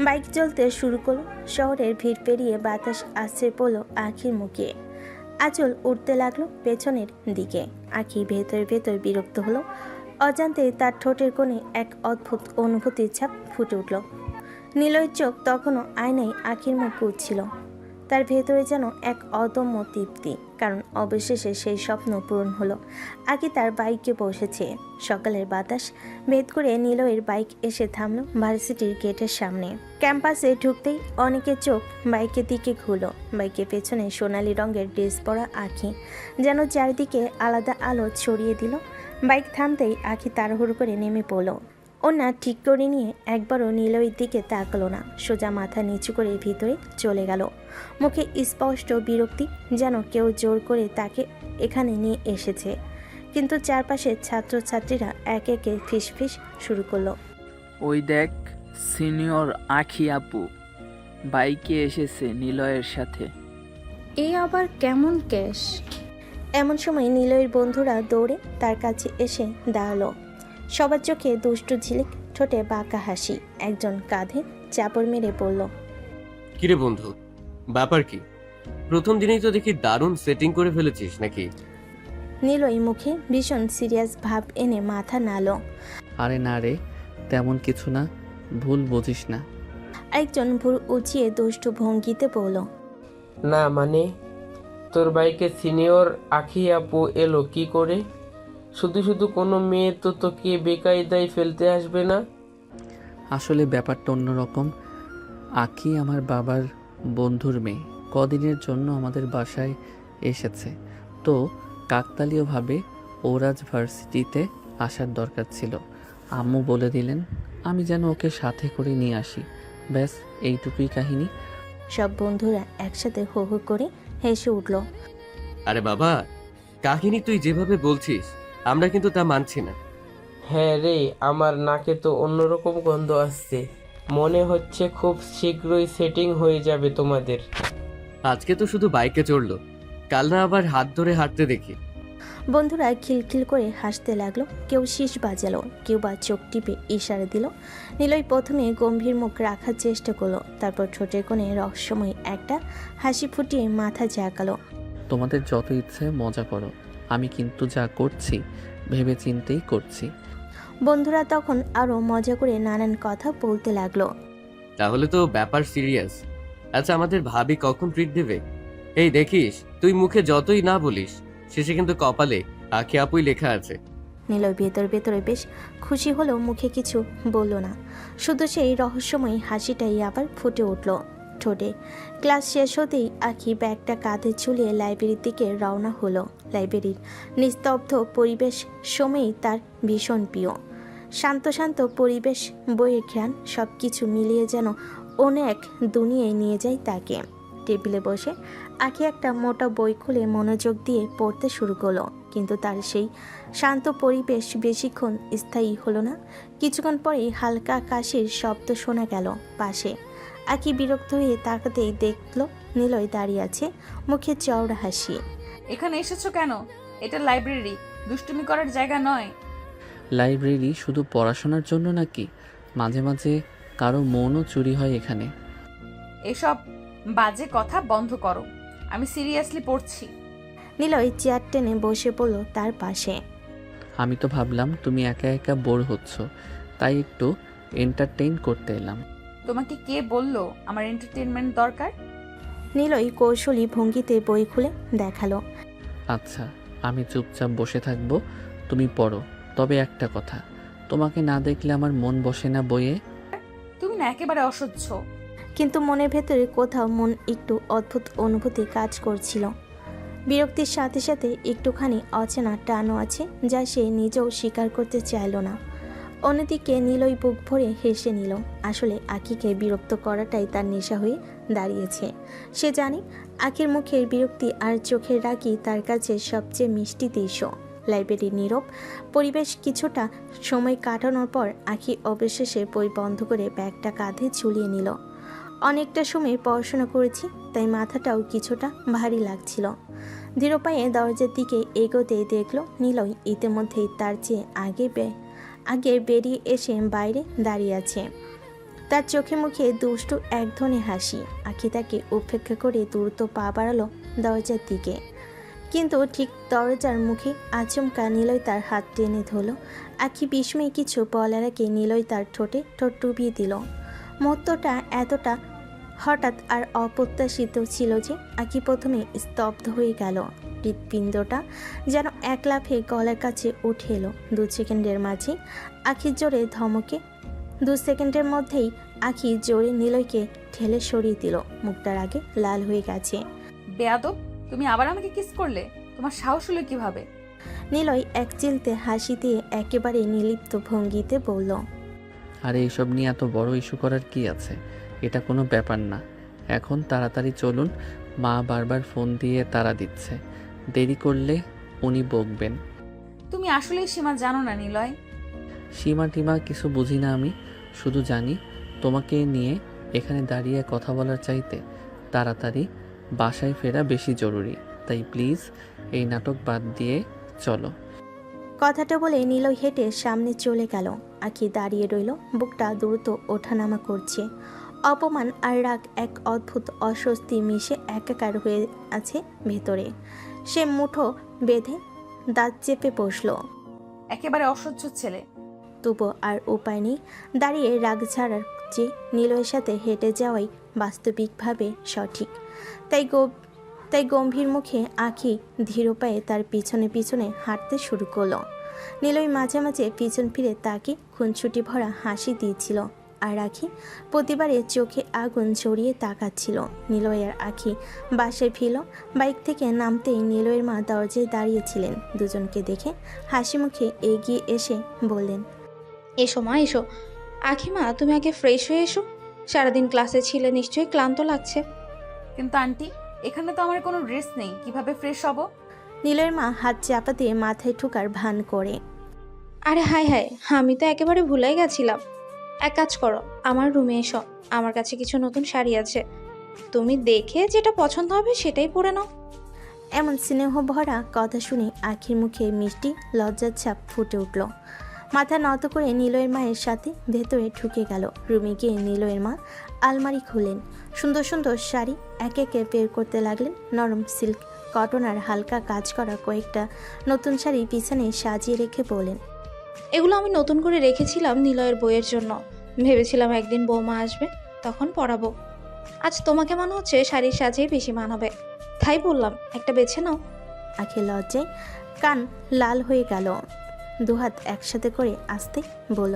বাইক চলতে শুরু করলো। শহরের ভিড় পেরিয়ে বাতাস আসছে পড়লো আখির মুখে। আঁচল উঠতে লাগলো পেছনের দিকে। আখি ভেতর ভেতর বিরক্ত হলো। অজান্তে তার ঠোঁটের কোণে এক অদ্ভুত অনুভূতির ছাপ ফুটে উঠল। নীলয়ের চোখ তখনও আয়নায় আখির মুখ উঠছিল। তার ভেতরে যেন এক অদম্য তৃপ্তি, কারণ অবশেষে সেই স্বপ্ন পূরণ হলো। আখি তার বাইকে বসেছে। সকালের বাতাস ভেদ করে নীলয়ের বাইক এসে থামলো ভার্সিটির গেটের সামনে। ক্যাম্পাসে ঢুকতেই অনেকের চোখ বাইকের দিকে ঘুরলো। বাইকের পেছনে সোনালি রঙের ড্রেস পরা আখি যেন চারিদিকে আলাদা আলো ছড়িয়ে দিল। বাইক থামতেই আখি তাড়াহুড়ো করে নেমে পড়ল। ওনা ঠিক করে নিয়ে একবারও নীলয়ের দিকে তাকালো না, সোজা মাথা নিচু করে ভিতরে চলে গেল। মুখে স্পষ্ট বিরক্তি, যেন কেউ জোর করে তাকে এখানে নিয়ে এসেছে। কিন্তু চারপাশের ছাত্রছাত্রীরা একে একে ফিসফিস শুরু করলো। ওই দেখ, সিনিয়র আখি আপু বাইকে এসেছে নিলয়ের সাথে। এই আবার কেমন কেস? এমন সময় নিলয়ের বন্ধুরা দৌড়ে তার কাছে এসে দাঁড়ালো। সবার চোখে দুষ্টু ঝিলিক, ঠোঁটে বাঁকা হাসি। একজন কাঁধে চাপড় মেরে বলল, কিরে বন্ধু, ব্যাপার কি? প্রথম দিনেই তো দেখি দারুণ সেটিং করে ফেলেছিস নাকি? নিলয় মুখে ভীষণ সিরিয়াস ভাব এনে মাথা নাড়ল। আরে না রে, তেমন কিছু না, ভুল বুঝিস না। একজন ভুরু উঁচিয়ে দুষ্টু ভঙ্গিতে বলল, না মানে, তোর বাইকে সিনিয়র আখি আপু এলো কি করে? শুধু শুধু কোনো মেয়ে তো তোকে বেকায়দায় ফেলতে আসবে না? আসলে ব্যাপারটা অন্যরকম। আখি আমার বাবার বন্ধুর মেয়ে, কদিনের জন্য আমাদের বাসায় এসেছে, তো কাকতালীয়ভাবে ওরাজ ভার্সিটিতে আসার দরকার ছিল। আম্মু বলে দিলেন আমি যেন ওকে সাথে করে নিয়ে আসি। ব্যাস এইটুকুই কাহিনী। সব বন্ধুরা একসাথে হো হো করে হেসে উঠল। আরে বাবা, কাহিনী তুই যেভাবে বলছিস আমরা কিন্তু তা মানছি না। হ্যাঁ রে, আমার নাকে তো অন্যরকম গন্ধ আসছে। মনে হচ্ছে খুব শীঘ্রই সেটিং হয়ে যাবে তোমাদের। আজকে তো শুধু বাইকে চড়লো, কাল না আবার হাত ধরে হাঁটতে দেখি। বন্ধুরা খিলখিল করে হাসতে লাগলো। কেউ শীষ বাজালো, কেউ বা চোখ টিপে ইশারা দিল। নিলয় প্রথমে গম্ভীর মুখ রাখার চেষ্টা করলো, তারপর ঠোঁটের কোণে রহস্যময় একটা হাসি ফুটিয়ে মাথা ঝাঁকালো। তোমাদের যত ইচ্ছে মজা করো, আমি কিন্তু যা করছি ভেবে চিন্তেই করছি। বন্ধুরা তখন আরো মজা করে নানান কথা বলতে লাগলো। তাহলে তো ব্যাপার সিরিয়াস। আচ্ছা, আমাদের ভাবি কখন ট্রিট দেবে? এই দেখিস, তুই মুখে যতই না বলিস শেষে কিন্তু কপালে আখি আপুই লেখা আছে। নিলয় ভেতরে ভেতরে বেশ খুশি হলেও মুখে কিছু বলল না, শুধু সেই রহস্যময় হাসিটাই আবার ফুটে উঠল ঠোঁটে। ক্লাস শেষ হতেই আখি ব্যাগটা কাঁধে ঝুলিয়ে লাইব্রেরির দিকে রওনা হলো। লাইব্রেরির নিস্তব্ধ পরিবেশ সময়েই তার ভীষণ প্রিয়। শান্ত শান্ত পরিবেশ, বইয়ের ঘ্রাণ, সব কিছু মিলিয়ে যেন অনেক দুনিয়ায় নিয়ে যায় তাকে। টেবিলে বসে আখি একটা মোটা বই খুলে মনোযোগ দিয়ে পড়তে শুরু করলো, কিন্তু তার সেই শান্ত পরিবেশ বেশিক্ষণ স্থায়ী হলো না। কিছুক্ষণ পরেই হালকা কাশির শব্দ শোনা গেল পাশে। আখি বিরক্ত হয়ে তাকাতেই দেখল নিলয় দাঁড়িয়ে আছে, মুখে চওড়া হাসি। এখানে এসেছো কেন? এটা লাইব্রেরি, দুষ্টুমি করার জায়গা নয়। লাইব্রেরি শুধু পড়াশোনার জন্য নাকি? মাঝে মাঝে কারো মনও চুরি হয় এখানে। এসব বাজে কথা বন্ধ করো, আমি সিরিয়াসলি পড়ছি। নিলয় চেয়ার টেনে বসে পড়ল তার পাশে। আমি তো ভাবলাম তুমি একা একা বোর হচ্ছ, তাই একটু এন্টারটেইন করতে এলাম। তোমাকে কে বললো আমার এন্টারটেনমেন্ট দরকার? নিলয় কৌশলী ভঙ্গিতে বই খুলে দেখালো। আচ্ছা, আমি চুপচাপ বসে থাকবো, তুমি পড়ো। তবে একটা কথা, তোমাকে না দেখলে আমার মন বসে না বইয়ে। তুমি না একেবারে অসহ্য। কিন্তু মনের ভেতরে কোথাও মন একটু অদ্ভুত অনুভূতি কাজ করছিল। বিরক্তির সাথে সাথে একটুখানি অচেনা টানও আছে, যা সে নিজেও স্বীকার করতে চাইল না। অন্যদিকে নিলয় বুক ভরে হেসে নিল। আসলে আখিকে বিরক্ত করাটাই তার নেশা হয়ে দাঁড়িয়েছে। সে জানে আখির মুখের বিরক্তি আর চোখের রাগই তার কাছে সবচেয়ে মিষ্টি দৃশ্য। লাইব্রেরির নীরব পরিবেশ কিছুটা সময় কাটানোর পর আখি অবশেষে বই বন্ধ করে ব্যাগটা কাঁধে ঝুলিয়ে নিল। অনেকটা সময় পড়াশোনা করেছি, তাই মাথাটাও কিছুটা ভারী লাগছিল। ধীর পায়ে দরজার দিকে এগোতে দেখল নিলয় ইতিমধ্যেই তার চেয়ে আগে বেরিয়ে এসে বাইরে দাঁড়িয়ে আছে। তার চোখে মুখে দুষ্টু এক ধরনের হাসি। আখি তাকে উপেক্ষা করে দ্রুত পা বাড়ালো দরজার দিকে, কিন্তু ঠিক দরজার মুখে আচমকা নিলয় তার হাত টেনে ধরল। আখি বিস্ময়ে কিছু বলার আগে নিলয় তার ঠোঁটে ঠোঁট ডুবিয়ে দিল। মুহূর্তটা এতটা হঠাৎ আর অপ্রত্যাশিত ছিল যে আখি প্রথমে স্তব্ধ হয়ে গেল। হৃৎপিণ্ডটা যেন এক লাফে গলার কাছে উঠে এলো। 2 সেকেন্ডের মাঝে আখি জোরে ধমকে 2 সেকেন্ডের মধ্যেই আখি জোরে নিলয়কে ঠেলে সরিয়ে দিল। মুখটার আগে লাল হয়ে গেছে। বেয়াদব, তুমি আবার আমাকে কিস করলে? তোমার সাহস হলো কিভাবে? নিলয় এক চিলতে হাসি দিয়ে একেবারে নির্লিপ্ত ভঙ্গিতে বলল, আরে এইসব নিয়ে এত বড় ইস্যু করার কি আছে? এটা কোনো ব্যাপার না। এখন তাড়াতাড়ি চলুন, মা বারবার ফোন দিয়ে তাড়া দিচ্ছে, দেরি করলে উনি বকবেন। তুমি আসলে সীমা জানো না নিলয়। সীমা টিমা কিছু বুঝি না আমি, শুধু জানি তোমাকে নিয়ে এখানে দাঁড়িয়ে কথা বলার চাইতে তাড়াতাড়ি বাসায় ফেরা বেশি জরুরি। তাই প্লিজ এই নাটক বাদ দিয়ে চলো। কথাটা বলে নিলয় হেঁটে সামনে চলে গেল। আখি দাঁড়িয়ে রইল, বুকটা দ্রুত ওঠানামা করছে। অপমান আর রাগ এক অদ্ভুত অস্বস্তি মিশে একাকার হয়ে আছে ভেতরে। সে মুঠো বেঁধে দাঁত চেপে বসল। একেবারে অসহ্য ছেলে। তবু আর উপায় নেই, দাঁড়িয়ে রাগ ছাড়ার চেয়ে নিলয়ের সাথে হেঁটে যাওয়াই বাস্তবিকভাবে সঠিক। তাই গম্ভীর মুখে আখি ধীর পায়ে তার পিছনে পিছনে হাঁটতে শুরু করলো। নিলয় মাঝে মাঝে পিছন ফিরে তাকে খুনছুটি ভরা হাসি দিয়েছিল, আর আখি প্রতিবারে চোখে আগুন জড়িয়ে তাকাচ্ছিল। নিলয় আর আখি বাসায় ফিরল। বাইক থেকে নামতেই নিলয়ের মা দরজায় দাঁড়িয়েছিলেন। দুজনকে দেখে হাসি মুখে এগিয়ে এসে বললেন, এসো মা এসো। আখিমা, তুমি আগে ফ্রেশ হয়ে এসো। সারাদিন ক্লাসে ছিলে, নিশ্চয়ই ক্লান্ত লাগছে। কিন্তু আন্টি, এখানে তো আমার কোনো ড্রেস নেই, কিভাবে ফ্রেশ হব? নিলয়ের মা হাত চাপা দিয়ে মাথায় ঠোকার ভান করে। আরে হায় হায়, আমি তো একেবারে ভুলেই গেছিলাম। এক কাজ করো, আমার রুমে এসো। আমার কাছে কিছু নতুন শাড়ি আছে, তুমি দেখে যেটা পছন্দ হবে সেটাই পরে নাও। এমন স্নেহ ভরা কথা শুনে আখির মুখে মিষ্টি লজ্জার ছাপ ফুটে উঠল। মাথা নত করে নিলয়ের মায়ের সাথে ভেতরে ঢুকে গেল। রুমে গিয়ে নিলয়ের মা আলমারি খুলেন। সুন্দর সুন্দর শাড়ি একে একে বের করতে লাগলেন। নরম সিল্ক, কটন আর হালকা কাজ করা কয়েকটা নতুন শাড়ি পিছনে সাজিয়ে রেখে বলেন, এগুলো আমি নতুন করে রেখেছিলাম নিলয়ের বইয়ের জন্য। ভেবেছিলাম একদিন বৌমা আসবে, তখন পরাবো। আজ তোমাকে মনে হচ্ছে শাড়ির সাজেই বেশি মানাবে, তাই বললাম একটা বেছে নাও। আখি লজ্জায় কান লাল হয়ে গেল। দুহাত একসাথে করে আসতে বলল,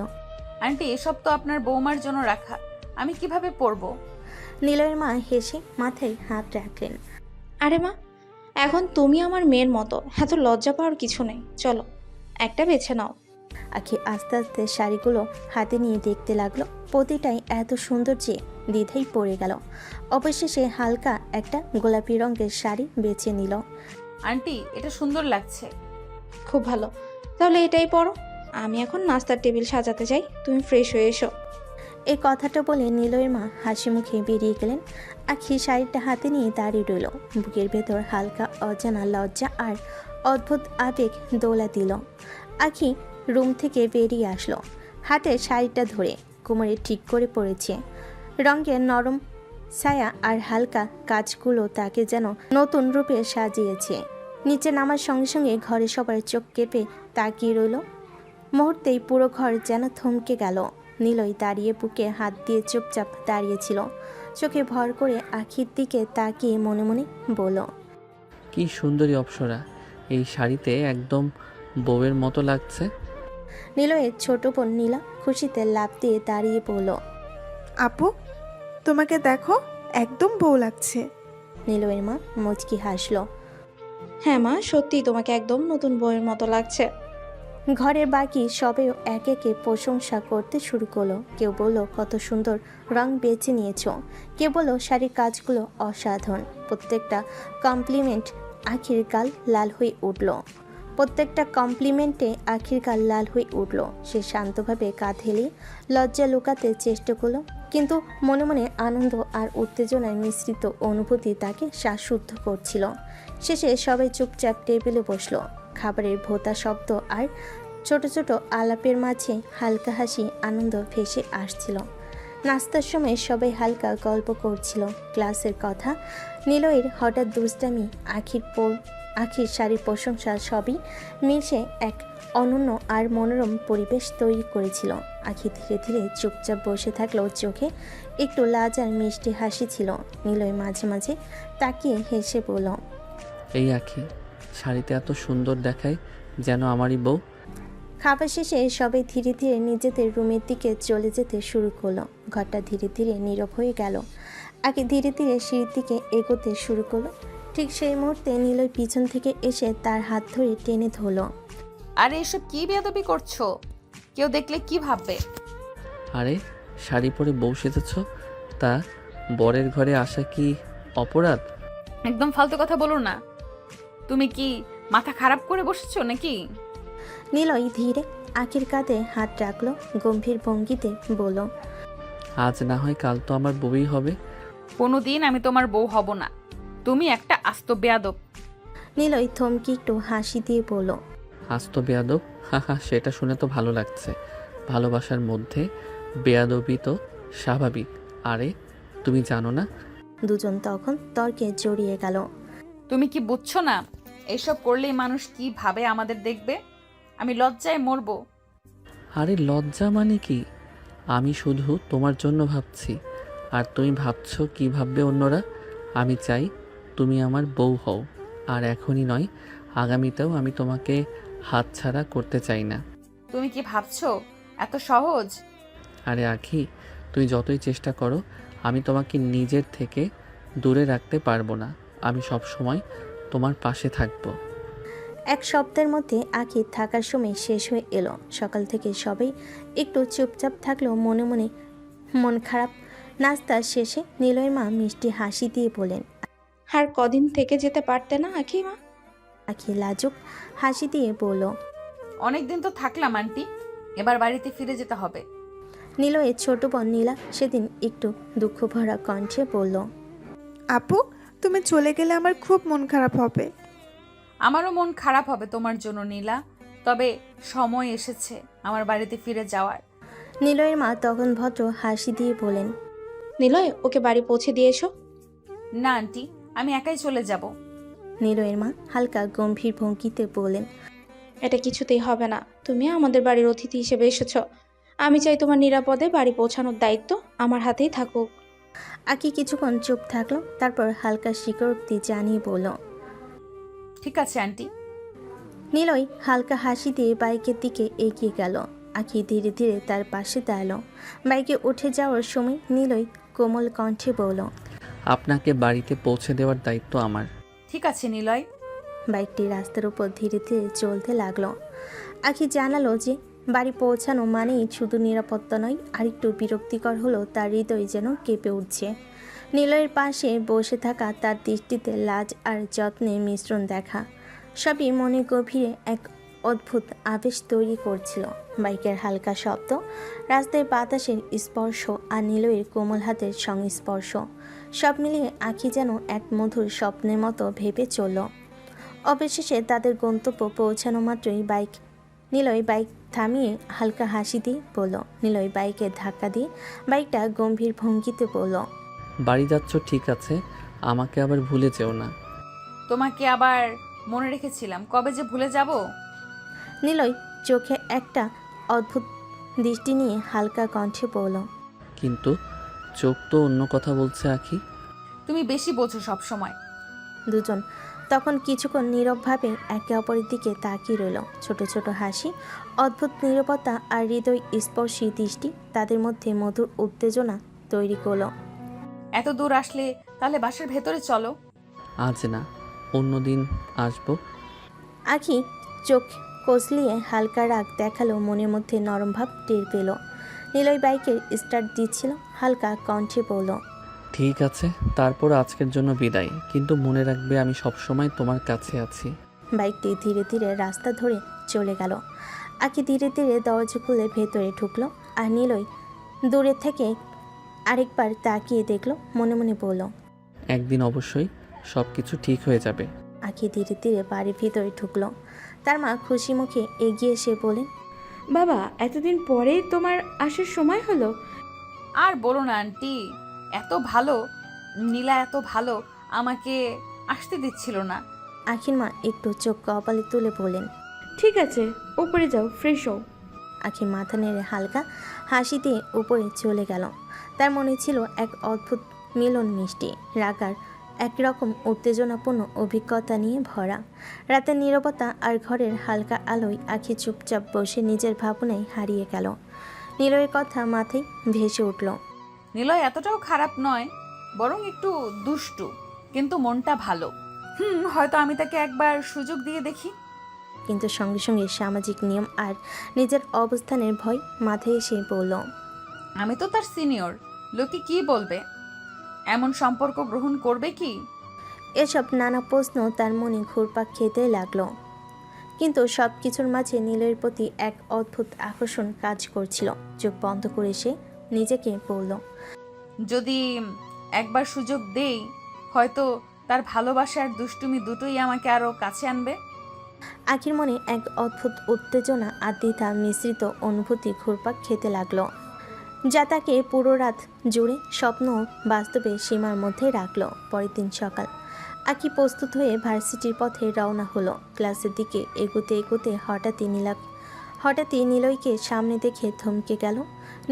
আন্টি, এসব তো আপনার বৌমার জন্য রাখা, আমি কিভাবে পরবো? নিলয়ের মা হেসে মাথায় হাত রাখলেন। আরে মা, এখন তুমি আমার মেয়ের মতো, এত লজ্জা পাওয়ার কিছু নেই। চলো একটা বেছে নাও। আখি আস্তে আস্তে শাড়িগুলো হাতে নিয়ে দেখতে লাগলো। প্রতিটাই এত সুন্দর যে দ্বিধাই পড়ে গেল। অবশেষে হালকা একটা গোলাপি রঙের শাড়ি বেছে নিল। আন্টি, এটা সুন্দর লাগছে। খুব ভালো, তাহলে এটাই পরো। আমি এখন নাস্তার টেবিল সাজাতে যাই, তুমি ফ্রেশ হয়ে এসো। এই কথাটা বলে নিলয়ের মা হাসি মুখে বেরিয়ে গেলেন। আখি শাড়িটা হাতে নিয়ে দাঁড়িয়ে রইল। বুকের ভেতর হালকা অজানা লজ্জা আর অদ্ভুত আবেগ দোলা দিল। আখি রুম থেকে বেরিয়ে আসলো, হাতে শাড়িটা ধরে কোমরে ঠিক করে পড়েছে। রঙের নরম ছায়া আর হালকা কাজগুলো তাকে যেন নতুন রূপে সাজিয়েছে। নিচে নামার সঙ্গে সঙ্গে ঘরে সবার চোখ কেঁপে তাকিয়ে রইল। মুহূর্তেই পুরো ঘর যেন থমকে গেল। নিলয় দাঁড়িয়ে বুকে হাত দিয়ে চুপচাপ দাঁড়িয়েছিল। চোখে ভর করে আখির দিকে তাকিয়ে মনে মনে বলল, কি সুন্দরী অপ্সরা, এই শাড়িতে একদম বউয়ের মতো লাগছে। নিলয়ের ছোট বোন নীলা খুশিতে লাফ দিয়ে দাঁড়িয়ে পড়ল। আপু, তোমাকে দেখো, একদম বউ লাগছে। নিলয়ের মা মুচকি হাসল। হ্যাঁ মা, সত্যি তোমাকে একদম নতুন বইয়ের মতো লাগছে। ঘরের বাকি সবেও একে একে প্রশংসা করতে শুরু করলো। কেউ বলল কত সুন্দর রং বেছে নিয়েছ, কেউ বলল শাড়ির কাজগুলো অসাধারণ। প্রত্যেকটা কমপ্লিমেন্ট আখির গাল লাল হয়ে উঠল। সে শান্তভাবে কাঁধ হেলিয়ে লজ্জা লুকাতে চেষ্টা করলো, কিন্তু মনে মনে আনন্দ আর উত্তেজনায় মিশ্রিত অনুভূতি তাকে শ্বাসরুদ্ধ করছিল। শেষে সবাই চুপচাপ টেবিলে বসলো। খাবারের ভোঁতা শব্দ আর ছোট ছোট আলাপের মাঝে হালকা হাসি আনন্দ ভেসে আসছিল। নাস্তার সময় সবাই হালকা গল্প করছিল, ক্লাসের কথা, নিলয়ের হঠাৎ দুষ্টামি, আখির শাড়ির প্রশংসা, সবই মিশে এক অনন্য আর মনোরম পরিবেশ তৈরি করেছিল। আখি ধীরে ধীরে চুপচাপ বসে থাকলেও চোখে একটু লাজ আর মিষ্টি হাসি ছিল। নিলয় মাঝে মাঝে তাকিয়ে হেসে বলল, এই আখি, শাড়িতে এত সুন্দর দেখায়, যেন আমারই বউ। খাবার শেষে সবাই ধীরে ধীরে নিজেদের রুমের দিকে চলে যেতে শুরু করলো। ঘরটা ধীরে ধীরে নীরব হয়ে গেল। আগে ধীরে ধীরে সিঁড়ির দিকে এগোতে শুরু করলো। ঠিক সেই মুহূর্তে নিলয় পিছন থেকে এসে তার হাত ধরে টেনে ধরলো। আরে এসব কি বেয়াদবি করছো? কেউ দেখলে কি ভাববে? আরে শাড়ি পরে বউ সেজেছ, তা বরের ঘরে আসা কি অপরাধ? একদম ফালতু কথা বলো না। তুমি কি মাথা খারাপ করে বসেছো নাকি? নিলয় ধীরে আখির কাঁধে হাত রাখলো, গম্ভীর ভঙ্গিতে বলল, আজ না হয় কাল তো আমার বউই হবে। কোনোদিন আমি তোমার বউ হব না। তুমি একটা আস্ত বেয়াদব। নিলয় থমকে একটু হাসি দিয়ে বলল, আজ তো বেয়াদব? হা, সেটা শুনে তো ভালো লাগছে। ভালোবাসার মধ্যে বেয়াদবি তো স্বাভাবিক। আরে তুমি জানো না? দুজন তখন তর্কে জড়িয়ে গেল। তুমি কি বুঝছো না এইসব করলেই মানুষ কি ভাবে আমাদের দেখবে? আমি লজ্জায় মরবো। আরে লজ্জা মানে কি? আমি শুধু তোমার জন্য ভাবছি, আর তুমি ভাবছো কি ভাববে অন্যরা। আমি চাই তুমি আমার বউ হও, আর এখনই নয়, আগামীতেও আমি তোমাকে হাতছাড়া করতে চাই না। তুমি কি ভাবছো এত সহজ? আরে আখি, তুমি যতই চেষ্টা করো আমি তোমাকে নিজের থেকে দূরে রাখতে পারবো না। আমি সব সময় তোমার পাশে থাকবো। এক সপ্তাহের মধ্যে আখি থাকার সময় শেষ হয়ে এলো। সকাল থেকে সবাই একটু চুপচাপ থাকলেও মনে মনে মন খারাপ। নাস্তা শেষে নিলয়ের মা মিষ্টি হাসি দিয়ে বলেন, আর কদিন থেকে যেতে পারতে না আখি মা? আখি লাজুক হাসি দিয়ে বলল, অনেকদিন তো থাকলাম আন্টি, এবার বাড়িতে ফিরে যেতে হবে। নিলয়ের ছোট বোন নীলা সেদিন একটু দুঃখ ভরা কণ্ঠে বলল, আপু, তুমি চলে গেলে আমার খুব মন খারাপ হবে। আমারও মন খারাপ হবে তোমার জন্য নীলা, তবে সময় এসেছে আমার বাড়িতে ফিরে যাওয়ার। নিলয়ের মা তখন ভদ্র হাসি দিয়ে বলেন, নিলয়, ওকে বাড়ি পৌঁছে দিয়ে এসো। না আন্টি, আমি একাই চলে যাব। নিলয়ের মা হালকা গম্ভীর ভঙ্গিতে বলেন, এটা কিছুতেই হবে না। তুমি আমাদের বাড়ির অতিথি হিসেবে এসেছ। আমি চাই তোমার নিরাপদে বাড়ি পৌঁছানোর দায়িত্ব আমার হাতেই থাকুক। আকি কিছুক্ষণ চুপ থাকলো, তারপর হালকা স্বীকারোক্তি জানিয়ে বলল, ঠিক আছে আন্টি। নিলয় হালকা হাসি দিয়ে বাইকের দিকে এগিয়ে গেল। আখি ধীরে ধীরে তার পাশে দাঁড়ালো। বাইকে উঠে যাওয়ার সময় নিলয় কোমল কণ্ঠে বলল, আপনাকে বাড়িতে পৌঁছে দেওয়ার দায়িত্ব আমার। ঠিক আছে নিলয়। বাইকটি রাস্তার উপর ধীরে ধীরে চলতে লাগলো। আখি জানালো যে বাড়ি পৌঁছানো মানেই শুধু নিরাপত্তা নয়, আরেকটু বিরক্তিকর হলো তার হৃদয় যেন কেঁপে উঠছে। নিলয়ের পাশে বসে থাকা তার দৃষ্টিতে লাজ আর যত্নের মিশ্রণ দেখা, সবই মনে গভীরে এক অদ্ভুত আবেশ তৈরি করছিল। বাইকের হালকা শব্দ, রাস্তায় বাতাসের স্পর্শ আর নিলয়ের কোমল হাতের সংস্পর্শ, সব মিলিয়ে আখি যেন এক মধুর স্বপ্নের মতো ভেবে চলল। অবশেষে তাদের গন্তব্য পৌঁছানো মাত্রই নিলয় বাইক থামিয়ে হালকা হাসি দিয়ে বলল, নিলয় বাইকে ধাক্কা দিয়ে বাইকটা গম্ভীর ভঙ্গিতে বলল, বাড়ি যাচ্ছ ঠিক আছে, আমাকে আবার ভুলে যেও না। তোমাকে আবার মনে রেখেছিলাম, কবে যে ভুলে যাব। নিলয় চোখে একটা অদ্ভুত দৃষ্টি নিয়ে হালকা কণ্ঠে বলল, কিন্তু চোখ তো অন্য কথা বলছে আখি। তুমি বেশি বোঝো সব সময়। দুজন তখন কিছুক্ষণ নীরবভাবে একে অপরের দিকে তাকিয়ে রইল। ছোট ছোট হাসি, অদ্ভুত নীরবতা আর হৃদয় স্পর্শী দৃষ্টি তাদের মধ্যে মধুর উত্তেজনা তৈরি করলো। এত দূর আসলে তাহলে বাসার ভেতরে চলো। আজ না, অন্যদিন আসবো। আখি চোখ কচলিয়ে হালকা রাগ দেখালো, মনের মধ্যে নরম ভাব টের পেল। নিলয় বাইকের স্টার্ট দিচ্ছিল, হালকা কণ্ঠে বলল, ঠিক আছে, তারপর আজকের জন্য বিদায়, কিন্তু মনে রাখবে আমি সবসময় তোমার কাছে আছি। বাইকটি ধীরে ধীরে রাস্তা ধরে চলে গেল। আখি ধীরে ধীরে দরজা খুলে ভেতরে ঢুকলো, আর নিলয় দূরে থেকে আরেকবার তাকিয়ে দেখলো, মনে মনে বলল, একদিন অবশ্যই সব কিছু ঠিক হয়ে যাবে। আখি ধীরে ধীরে বাড়ির ভিতরে ঢুকলো। তার মা খুশি মুখে এগিয়ে এসে বলেন, বাবা, এতদিন পরে তোমার আসার সময় হলো। আর বলো না আন্টি, এত ভালো নীলা, এত ভালো আমাকে আসতে দিচ্ছিল না। আখির মা একটু চোখ কপালে তুলে বলেন, ঠিক আছে, উপরে যাও, ফ্রেশ হও। আখি মাথা নেড়ে হালকা হাসি দিয়ে উপরে চলে গেল। তার মনে ছিল এক অদ্ভুত মিলন মিষ্টি রাগার একরকম উত্তেজনাপূর্ণ অভিজ্ঞতা নিয়ে ভরা। রাতের নীরবতা আর ঘরের হালকা আলোয় আখি চুপচাপ বসে নিজের ভাবনায় হারিয়ে গেল। নিলয়ের কথা মাথায় ভেসে উঠল। নিলয় এতটাও খারাপ নয়, বরং একটু দুষ্টু, কিন্তু মনটা ভালো। হয়তো আমি তাকে একবার সুযোগ দিয়ে দেখি। কিন্তু সঙ্গে সঙ্গে সামাজিক নিয়ম আর নিজের অবস্থানের ভয় মাথায় এসে পড়ল। আমি তো তার সিনিয়র, লোকে কি বলবে? এমন সম্পর্ক গ্রহণ করবে কি? এসব নানা প্রশ্ন তার মনে ঘুরপাক খেতে লাগলো। কিন্তু সব কিছুর মাঝে নীলের প্রতি এক অদ্ভুত আকর্ষণ কাজ করছিল। চোখ বন্ধ করে সে নিজেকে বলল, যদি একবার সুযোগ দেই, হয়তো তার ভালোবাসা আর দুষ্টুমি দুটোই আমাকে আরো কাছে আনবে। আখির মনে এক অদ্ভুত উত্তেজনা আর দ্বিধা মিশ্রিত অনুভূতি ঘুরপাক খেতে লাগলো, যা তাকে পুরো রাত জুড়ে স্বপ্ন ও বাস্তবে সীমার মধ্যে রাখলো। পরের দিন সকাল, আখি প্রস্তুত হয়ে ভার্সিটির পথে রওনা হলো। ক্লাসের দিকে এগোতে এগোতে হঠাৎই নিলয়কে সামনে দেখে থমকে গেল।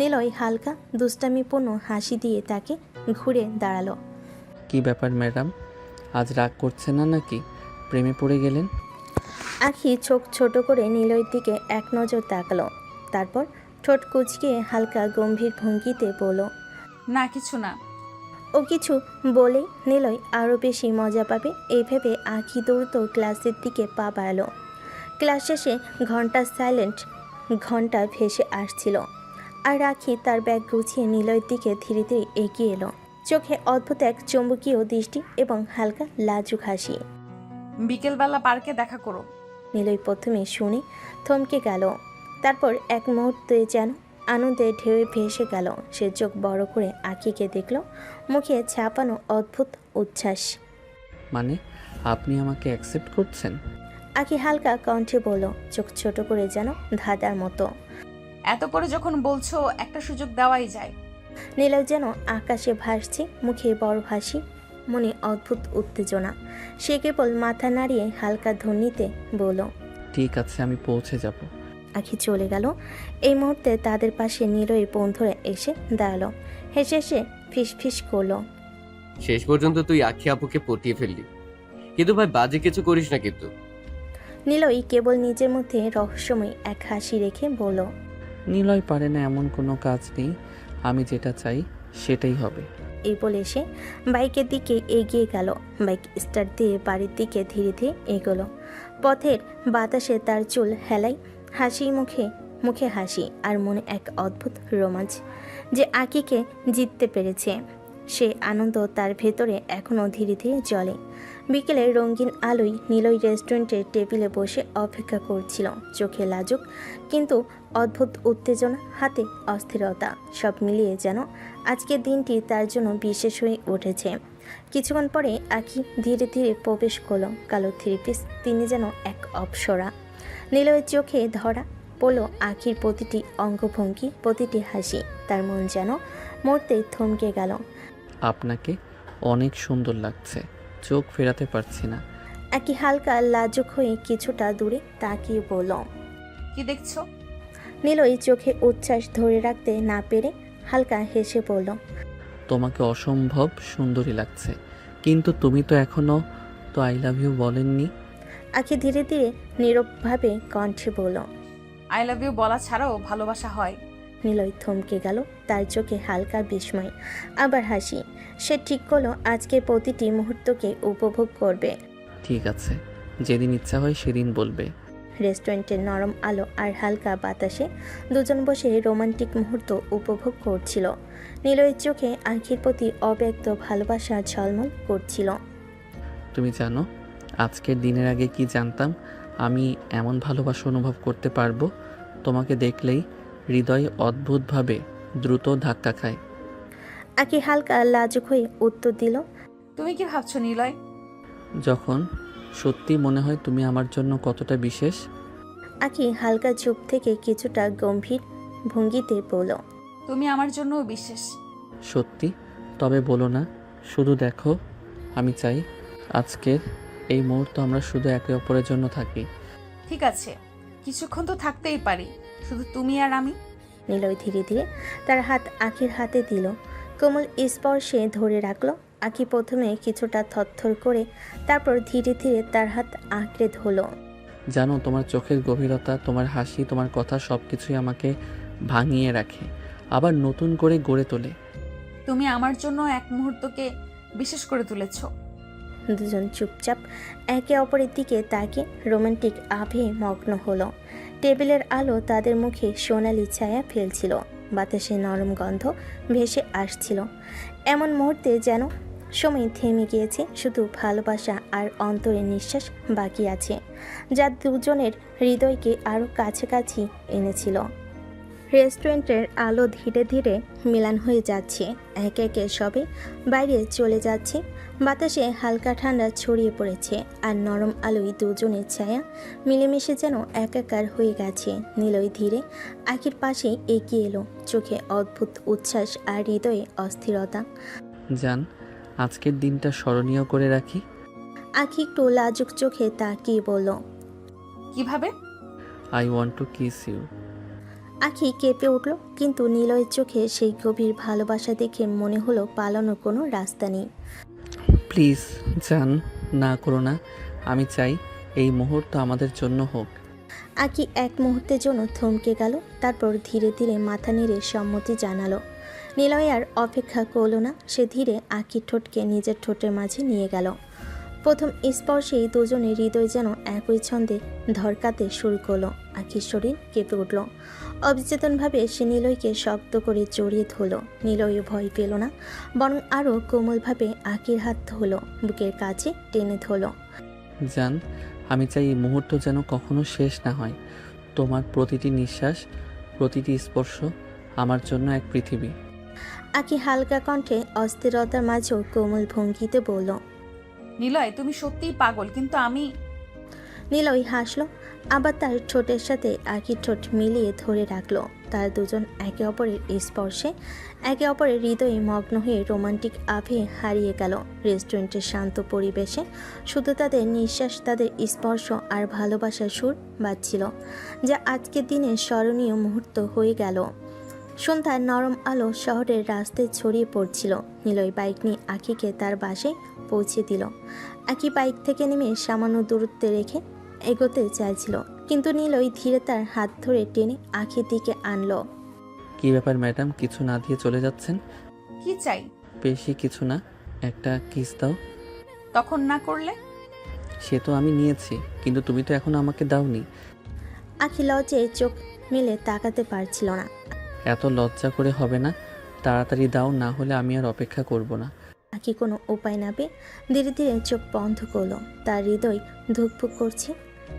নিলয় হালকা দুষ্টামিপূর্ণ হাসি দিয়ে তাকে ঘুরে দাঁড়ালো। কি ব্যাপার ম্যাডাম, আজ রাগ করছে না নাকি? প্রেমে পড়ে গেলেন? আখি চোখ ছোট করে নিলয়ের দিকে এক নজর তাকালো, তারপর ঠোঁট কুঁচকে হালকা গম্ভীর ভঙ্গিতে বলল, না, কিছু না। ও কিছু বলেই নিলয় আরও বেশি মজা পাবে এই ভেবে আখি দ্রুত ক্লাসের দিকে পা বাড়ালো। ক্লাস শেষে ঘন্টা ভেসে আসছিল, আর আখি তার ব্যাগ গুছিয়ে নিলয়ের দিকে ধীরে ধীরে এগিয়ে এলো, চোখে অদ্ভুত এক চুম্বকীয় দৃষ্টি এবং হালকা লাজুক হাসি। বিকেলবেলা পার্কে দেখা করো। নিলয় প্রথমে শুনে থমকে গেল, তারপর এক মুহূর্তে যেন আনন্দে ঢেউয়ে ভেসে গেল। সে চোখ বড় করে আখিকে দেখল, মুখে ছাপানো অদ্ভুত উচ্ছ্বাস। মানে আপনি আমাকে অ্যাকসেপ্ট করছেন? আখি হালকা কণ্ঠে বলল, চোখ ছোট করে যেন ধাঁধার মতো। এত করে যখন বলছো, একটা সুযোগ দেওয়াই যায়। নিলয় যেন আকাশে ভাসছে, মুখে বড় হাসি, মনে অদ্ভুত উত্তেজনা। সে কেবল মাথা নাড়িয়ে হালকা ধ্বনিতে বলল, ঠিক আছে, আমি পৌঁছে যাব। আখি চলে গেল। এই মুহূর্তে তাদের পাশে নিলয়ের বন্ধুরা এসে দাঁড়ালো, হেসে হেসে ফিস করলো, শেষ পর্যন্ত তুই আখি আপুকে পটিয়ে ফেললি, কিন্তু ভাই বাজে কিছু করিস না কিন্তু। নিলয় কেবল নিজের মধ্যে রহস্যময় এক হাসি রেখে বলল, নিলয় পারে না এমন কোনো কাজ নেই, আমি যেটা চাই সেটাই হবে। এই বলে সে বাইকের দিকে এগিয়ে গেল। বাইক স্টার্ট দিয়ে বাড়ির দিকে ধীরে ধীরে এগোলো। পথের বাতাসে তার চুল হেলাই, হাসি মুখে হাসি, আর মনে এক অদ্ভুত রোমাঞ্চ যে আকিকে জিততে পেরেছে। সে আনন্দ তার ভেতরে এখনও ধীরে ধীরে জ্বলে। বিকেলে রঙিন আলোয় নিলয় রেস্টুরেন্টের টেবিলে বসে অপেক্ষা করছিল, চোখে লাজুক কিন্তু অদ্ভুত উত্তেজনা, হাতে অস্থিরতা, সব মিলিয়ে যেন আজকের দিনটি তার জন্য বিশেষ হয়ে উঠেছে। কিছুক্ষণ পরে আখি ধীরে ধীরে প্রবেশ করলো। কালো থ্রি পিস, তিনি যেন এক অপ্সরা। নিলয়ের চোখে ধরা পড়ল আখির প্রতিটি অঙ্গভঙ্গি, প্রতিটি হাসি। তার মন যেন মুহূর্তে থমকে গেল। আপনাকে অনেক সুন্দর লাগছে, চোখ ফেরাতে পারছি না। আখি হালকা লাজুক হয়ে কিছুটা দূরে তাকিয়ে বলল, কি দেখছো? নিলয় চোখে উচ্ছ্বাস ধরে রাখতে না পেরে হালকা হেসে বলল, তোমাকে অসম্ভব সুন্দরী লাগছে, কিন্তু তুমি তো এখনো তো আই লাভ ইউ বলেননি। আখি ধীরে ধীরে নীরবভাবে কণ্ঠে বলল, আই লাভ ইউ বলা ছাড়াও ভালোবাসা হয়। নিলয় থমকে গেল, তার চোখে হালকা বিস্ময়, আবার হাসি। সে ঠিক করলো আজকের প্রতিটি মুহূর্তকে উপভোগ করবে। ঠিক আছে, যেদিন ইচ্ছা হয় সেদিন বলবে। রেস্টুরেন্টের নরম আলো আর হালকা বাতাসে দুজন বসে রোমান্টিক মুহূর্ত উপভোগ করছিল। নিলয়ের চোখে আখির প্রতি অব্যক্ত ভালোবাসা ঝলমল করছিল। তুমি জানো, আজকের দিনের আগে কি জানতাম আমি এমন ভালোবাসা অনুভব করতে পারবো? তোমাকে দেখলেই হৃদয় অদ্ভুতভাবে দ্রুত ধাক্কা খায়। আখি হালকা লাজুক হয়ে উত্তর দিল, তুমি কি ভাবছো নিলয়? যখন সত্যি মনে হয় তুমি আমার জন্য কতটা বিশেষ। আখি হালকা চুপ থেকে কিছুটা গম্ভীর ভঙ্গিতে বলল, তুমি আমার জন্যও বিশেষ। সত্যি? তবে বলো না, শুধু দেখো, আমি চাই আজকের এই মুহূর্ত আমরা শুধু একে অপরের জন্য থাকি। ঠিক আছে, কিছুক্ষণ তো থাকতেই পারি, শুধু তুমি আর আমি। নিলয় ধীরে ধীরে তার হাত আখির হাতে দিল, কোমল স্পর্শে ধরে রাখলো। আখি প্রথমে কিছুটা থরথর করে, তারপর ধীরে ধীরে তার হাত আঁকড়ে ধরল। জানো, তোমার চোখের গভীরতা, তোমার হাসি, তোমার কথা সব কিছুই আমাকে ভাঙিয়ে রাখে, আবার নতুন করে গড়ে তোলে। তুমি আমার জন্য এক মুহূর্তকে বিশেষ করে তুলেছো। দুজন চুপচাপ একে অপরের দিকে তাকে রোমান্টিক আভে মগ্ন হলো। টেবিলের আলো তাদের মুখে সোনালি ছায়া ফেলছিল, বাতাসে নরম গন্ধ ভেসে আসছিল। এমন মুহূর্তে যেন সময় থেমে গিয়েছে, শুধু ভালোবাসা আর অন্তরের নিঃশ্বাস বাকি আছে, যা দুজনের হৃদয়কে আরও কাছাকাছি এনেছিল। রেস্টুরেন্টের আলো ধীরে ধীরে মিলান হয়ে যাচ্ছে। একে একে সবে বাইরে চলে যাচ্ছে। বাতাসে হালকা ঠান্ডা ছড়িয়ে পড়েছে, আর নরম আলোয় দুজনের ছায়া মিলেমিশে যেন একাকার হয়ে গেছে। নিলয় ধীরে আখির পাশে এগিয়ে এলো, চোখে অদ্ভুত উচ্ছ্বাস আর হৃদয়ে অস্থিরতা। জান, আজকের দিনটা স্মরণীয় করে রাখি। আখি একটু লাজুক চোখে তাকিয়ে বলল। কিভাবে? I want to kiss you. Akhi কেঁপে উঠল, কিন্তু নিলয়ের চোখে সেই গভীর ভালোবাসা দেখে মনে হলো পালানোর কোনো রাস্তা নেই। প্লিজ জান, না করো না। আমি চাই এই মুহূর্ত আমাদের জন্য হোক। আখি এক মুহূর্তের জন্য থমকে গেল, তারপর ধীরে ধীরে মাথা নেড়ে সম্মতি জানালো। নিলয় আর অপেক্ষা করল না, সে ধীরে আখির ঠোঁটকে নিজের ঠোঁটের মাঝে নিয়ে গেল। প্রথম স্পর্শেই দুজনের হৃদয় যেন একই ছন্দে ধরকাতে শুরু করলো। আখির শরীর কেঁপে উঠল। অবচেতনভাবে সে নিলয়কে শক্ত করে জড়িয়ে ধরল। নিলয় ভয় পেল না, বরং আরও কোমলভাবে আখির হাত ধরল, বুকের কাছে টেনে ধরল। জান, আমি চাই এই মুহূর্ত যেন কখনো শেষ না হয়। তোমার প্রতিটি নিঃশ্বাস, প্রতিটি স্পর্শ আমার জন্য এক পৃথিবী। আখি হালকা কণ্ঠে অস্থিরতার মাঝেও কোমল ভঙ্গিতে বলল। নিলয়, তুমি সত্যিই পাগল, কিন্তু আমি। নিলয় হাসল, আবার তার ঠোঁটের সাথে আখির ঠোঁট মিলিয়ে ধরে রাখলো। তার দুজন একে অপরের স্পর্শে একে অপরের হৃদয়ে মগ্ন হয়ে রোমান্টিক আভে হারিয়ে গেল। রেস্টুরেন্টের শান্ত পরিবেশে শুধু তাদের নিঃশ্বাস, তাদের স্পর্শ আর ভালোবাসার সুর বাজছিল, যা আজকের দিনের স্মরণীয় মুহূর্ত হয়ে গেল। সন্ধ্যার নরম আলো শহরের রাস্তায় ছড়িয়ে পড়ছিল। নিলয় বাইক নিয়ে আখিকে তার বাসায় পৌঁছে দিল। আখি বাইক থেকে নেমে সামান্য দূরত্বে রেখে এগোতে চাইছিল, কিন্তু নিলয় ধীরে তার হাত ধরে টেনে আখির দিকে আনলো। কি ব্যাপার ম্যাডাম, কিছু না দিয়ে চলে যাচ্ছেন? কি চাই? বেশি কিছু না, একটা কিস দাও। তখন না করলে? সে তো আমি নিয়েছি, কিন্তু তুমি তো এখন আমাকে দাওনি। আখি লজ্জায় চোখ মেলে তাকাতে পারছিল না। এত লজ্জা করে হবে না, তাড়াতাড়ি দাও, না হলে আমি আর অপেক্ষা করব না। আখি কোনো উপায় না পেয়ে ধীরে ধীরে চোখ বন্ধ করলো। তার হৃদয় ধুকপুক করছে,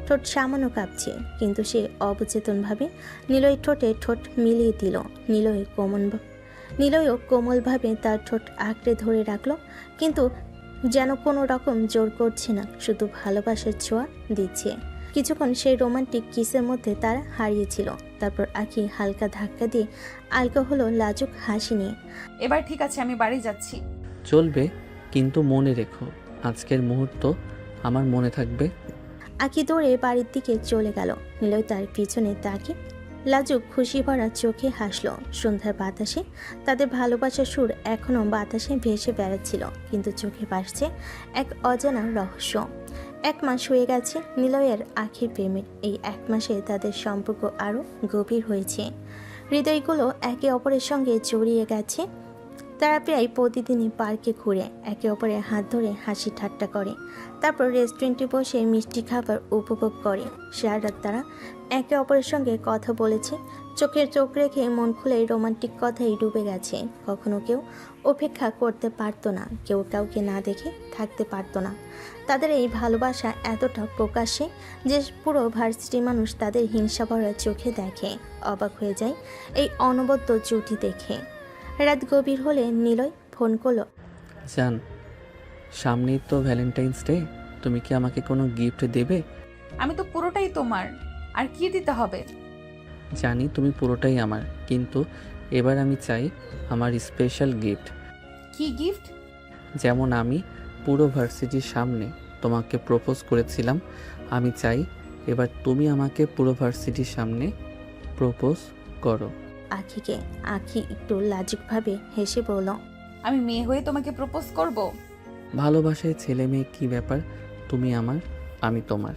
ঠোঁট সামান্য কাঁপছে, কিন্তু সে অবচেতনভাবে নিলয় ঠোঁটে ঠোঁট মিলিয়ে দিল। নিলয়ও কোমলভাবে তার ঠোঁট আঁকড়ে ধরে রাখলো, কিন্তু যেন কোনো রকম জোর করছে না, শুধু ভালোবাসার ছোঁয়া দিচ্ছে। কিছুক্ষণ সেই রোমান্টিক কিসের মধ্যে তারা হারিয়েছিল। তারপর আখি হালকা ধাক্কা দিয়ে আলগা হলো লাজুক হাসি নিয়ে। এবার ঠিক আছে, আমি বাড়ি যাচ্ছি। চলবে, কিন্তু মনে রেখো আজকের মুহূর্ত আমার মনে থাকবে। আখি দৌড়ে বাড়ির দিকে চলে গেল। নিলয় তার পিছনে তাকিয়ে লাজুক খুশি ভরা চোখে হাসলো। সন্ধ্যার বাতাসে তাদের ভালোবাসার সুর এখনও বাতাসে ভেসে বেড়াচ্ছিল, কিন্তু চোখে ভাসছে এক অজানা রহস্য। 1 মাস হয়ে গেছে নিলয়ের আখির প্রেমের। এই 1 মাসে তাদের সম্পর্ক আরও গভীর হয়েছে, হৃদয়গুলো একে অপরের সঙ্গে জড়িয়ে গেছে। তারা প্রায় প্রতিদিনই পার্কে ঘুরে একে অপরের হাত ধরে হাসি ঠাট্টা করে, তারপর রেস্টুরেন্টে বসে মিষ্টি খাবার উপভোগ করে। সারা রাত তারা একে অপরের সঙ্গে কথা বলেছে, চোখের চোখ রেখে মন খুলে রোমান্টিক কথাই ডুবে গেছে। কখনো কেউ অপেক্ষা করতে পারতো না, কেউ কাউকে না দেখে থাকতে পারতো না। তাদের এই ভালোবাসা এতটা প্রকাশ্যে যে পুরো ভার্সিটির মানুষ তাদের হিংসা ভরা চোখে দেখে, অবাক হয়ে যায় এই অনবদ্য জুটি দেখে। রাত গভীর হলে নিলয় ফোন করলো। জান, সামনেই তো ভ্যালেন্টাইন্স ডে, তুমি কি আমাকে কোনো গিফট দেবে? আমি তো পুরোটাই তোমার, আর কি দিতে হবে? জানি তুমি পুরোটাই আমার, কিন্তু এবার আমি চাই আমার স্পেশাল গিফট। কি গিফট? যেমন আমি পুরো ভার্সিটির সামনে তোমাকে প্রপোজ করেছিলাম, আমি চাই এবার তুমি আমাকে পুরো ভার্সিটির সামনে প্রপোজ করো। আখিকে আখি একটু লাজুকভাবে হেসে বলল। আমি মেয়ে হয়ে তোমাকে প্রপোজ করব? ভালোবাসায় ছেলে মেয়ে কি ব্যাপার, তুমি আমার, আমি তোমার।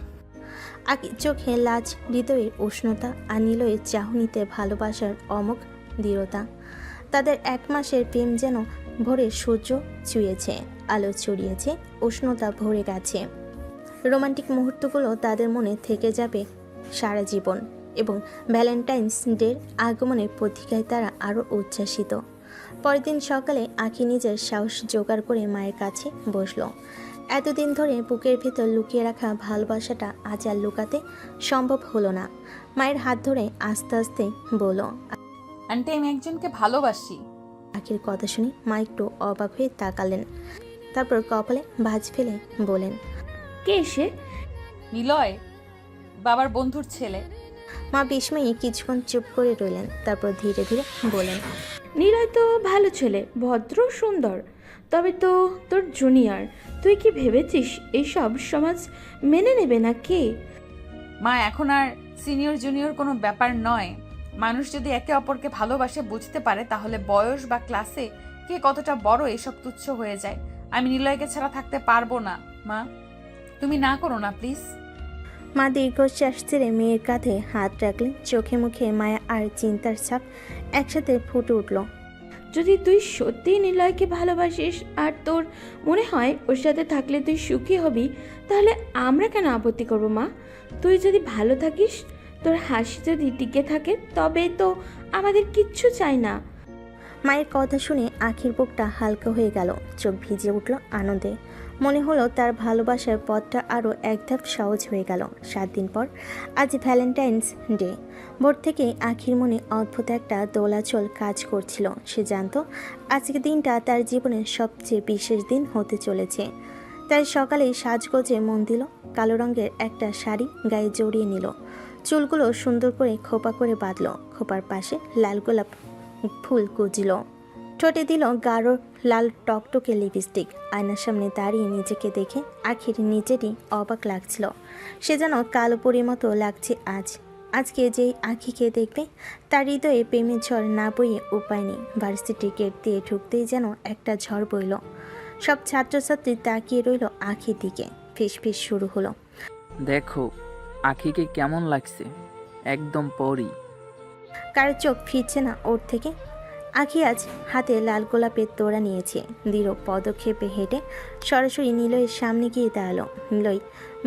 আখি চোখে লাজ, হৃদয়ের উষ্ণতা আর নিলয়ের চাহনিতে ভালোবাসার অমোঘ দৃঢ়তা। তাদের 1 মাসের প্রেম যেন ভোরে সূর্য ছুঁয়েছে, আলো ছড়িয়েছে, উষ্ণতা ভরে গেছে। রোমান্টিক মুহূর্তগুলো তাদের মনে থেকে যাবে সারা জীবন, এবং ভ্যালেন্টাইন্স ডের আগমনের প্রতীক্ষায় তারা আরও উচ্ছ্বাসিত। পরের দিন সকালে আখি নিজের সাহস জোগাড় করে মায়ের কাছে বসলো। এতদিন ধরে বুকের ভেতর লুকিয়ে রাখা ভালোবাসাটা আজ আর লুকাতে সম্ভব হলো না। মায়ের হাত ধরে আস্তে আস্তে বলল। আন্টি আমি একজনকে ভালোবাসি। আখির কথা শুনে মা একটু অবাক হয়ে তাকালেন, তারপর কপালে ভাঁজ ফেলে বলেন, কে সে? নিলয়, বাবার বন্ধুর ছেলে। মা বিস্ময়ে কিছুক্ষণ চুপ করে রইলেন, তারপর ধীরে ধীরে বলেন, নিলয় তো ভালো ছেলে, ভদ্র, সুন্দর, তবে তো তোর জুনিয়র। তুই কি ভেবেছিস এইসব সমাজ মেনে নেবে না কে? মা এখন আর সিনিয়র জুনিয়র কোনো ব্যাপার নয়। মানুষ যদি একে অপরকে ভালোবাসে বুঝতে পারে তাহলে বয়স বা ক্লাসে কে কতটা বড় এসব তুচ্ছ হয়ে যায়। আমি নিলয়কে ছাড়া থাকতে পারবো না। মা তুমি না করো না প্লিজ। মা দীর্ঘশ্বাস ছেড়ে মেয়ের কাঁধে হাত রাখলেন, চোখে মুখে মায়া আর চিন্তার ছাপ একসাথে ফুটে উঠল। যদি তুই সত্যিই নিলয়কে ভালোবাসিস আর তোর মনে হয় ওর সাথে থাকলে তুই সুখী হবি, তাহলে আমরা কেন আপত্তি করবো মা? তুই যদি ভালো থাকিস, তোর হাসি যদি টিকে থাকে, তবে তো আমাদের কিচ্ছু চাই না। মায়ের কথা শুনে আখির বুকটা হালকা হয়ে গেল, চোখ ভিজে উঠল আনন্দে। মনে হলো তার ভালোবাসার পথটা আরও এক ধাপ সহজ হয়ে গেল। 7 দিন পর আজ ভ্যালেন্টাইন্স ডে। ভোর থেকেই আখির মনে অদ্ভুত একটা দোলাচল কাজ করছিল। সে জানতো আজকের দিনটা তার জীবনের সবচেয়ে বিশেষ দিন হতে চলেছে। তাই সকালেই সাজগোজে মন দিল, কালো রঙের একটা শাড়ি গায়ে জড়িয়ে নিল, চুলগুলো সুন্দর করে খোপা করে বাঁধল, খোপার পাশে লাল গোলাপ ফুল কুঁজল, ঠোঁটে দিল গাঢ় লাল টকটকে লিপস্টিক। আয়নার সামনে দাঁড়িয়ে নিজেকে দেখে আখির নিজেরই অবাক লাগছিল। সে যেন কালো পরীর মতো লাগছে আজ। আজকে যেই আখিকে দেখবে তার হৃদয়ে প্রেমের ঝড় না বইয়ে উপায় নেই। ভার্সিটি গেট দিয়ে ঢুকতেই যেন একটা ঝড় বইল। সব ছাত্রছাত্রী তাকিয়ে রইল আখির দিকে। ফিসফিস শুরু হলো, দেখো আখিকে কেমন লাগছে, একদম পরি। কারো চোখ ফিরছে না ওর থেকে। আখি আজ হাতে লাল গোলাপের তোড়া নিয়েছে। দৃঢ় পদক্ষেপে হেঁটে সরাসরি নিলয়ের সামনে গিয়ে দাঁড়ালো। নিলয়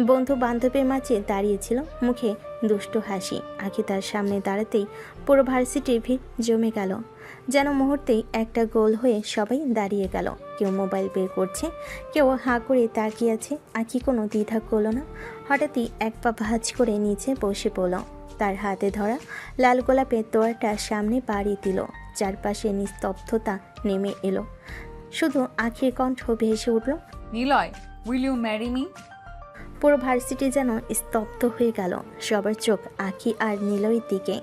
বন্ধু বান্ধবের মাঝে দাঁড়িয়েছিল, মুখে দুষ্টু হাসি। আখি তার সামনে দাঁড়াতেই পুরো ভার্সিটির ভিড় জমে গেল। যেন মুহূর্তেই একটা গোল হয়ে সবাই দাঁড়িয়ে গেল। কেউ মোবাইল বের করছে, কেউ হাঁ করে তাকিয়ে আছে। আখি কোনো দ্বিধা করল না, হঠাৎই এক পা ভাঁজ করে নিচে বসে পড়ল। তার হাতে ধরা লাল গোলাপের তোড়াটা সামনে বাড়িয়ে দিল। চারপাশে নিস্তব্ধতা নেমে এলো, শুধু আখির কণ্ঠ ভেসে উঠল, Niloy, will you marry me? পুরো ভার্সিটি যেন স্তব্ধ হয়ে গেল। সবার চোখ আখি আর নিলয়ের দিকে।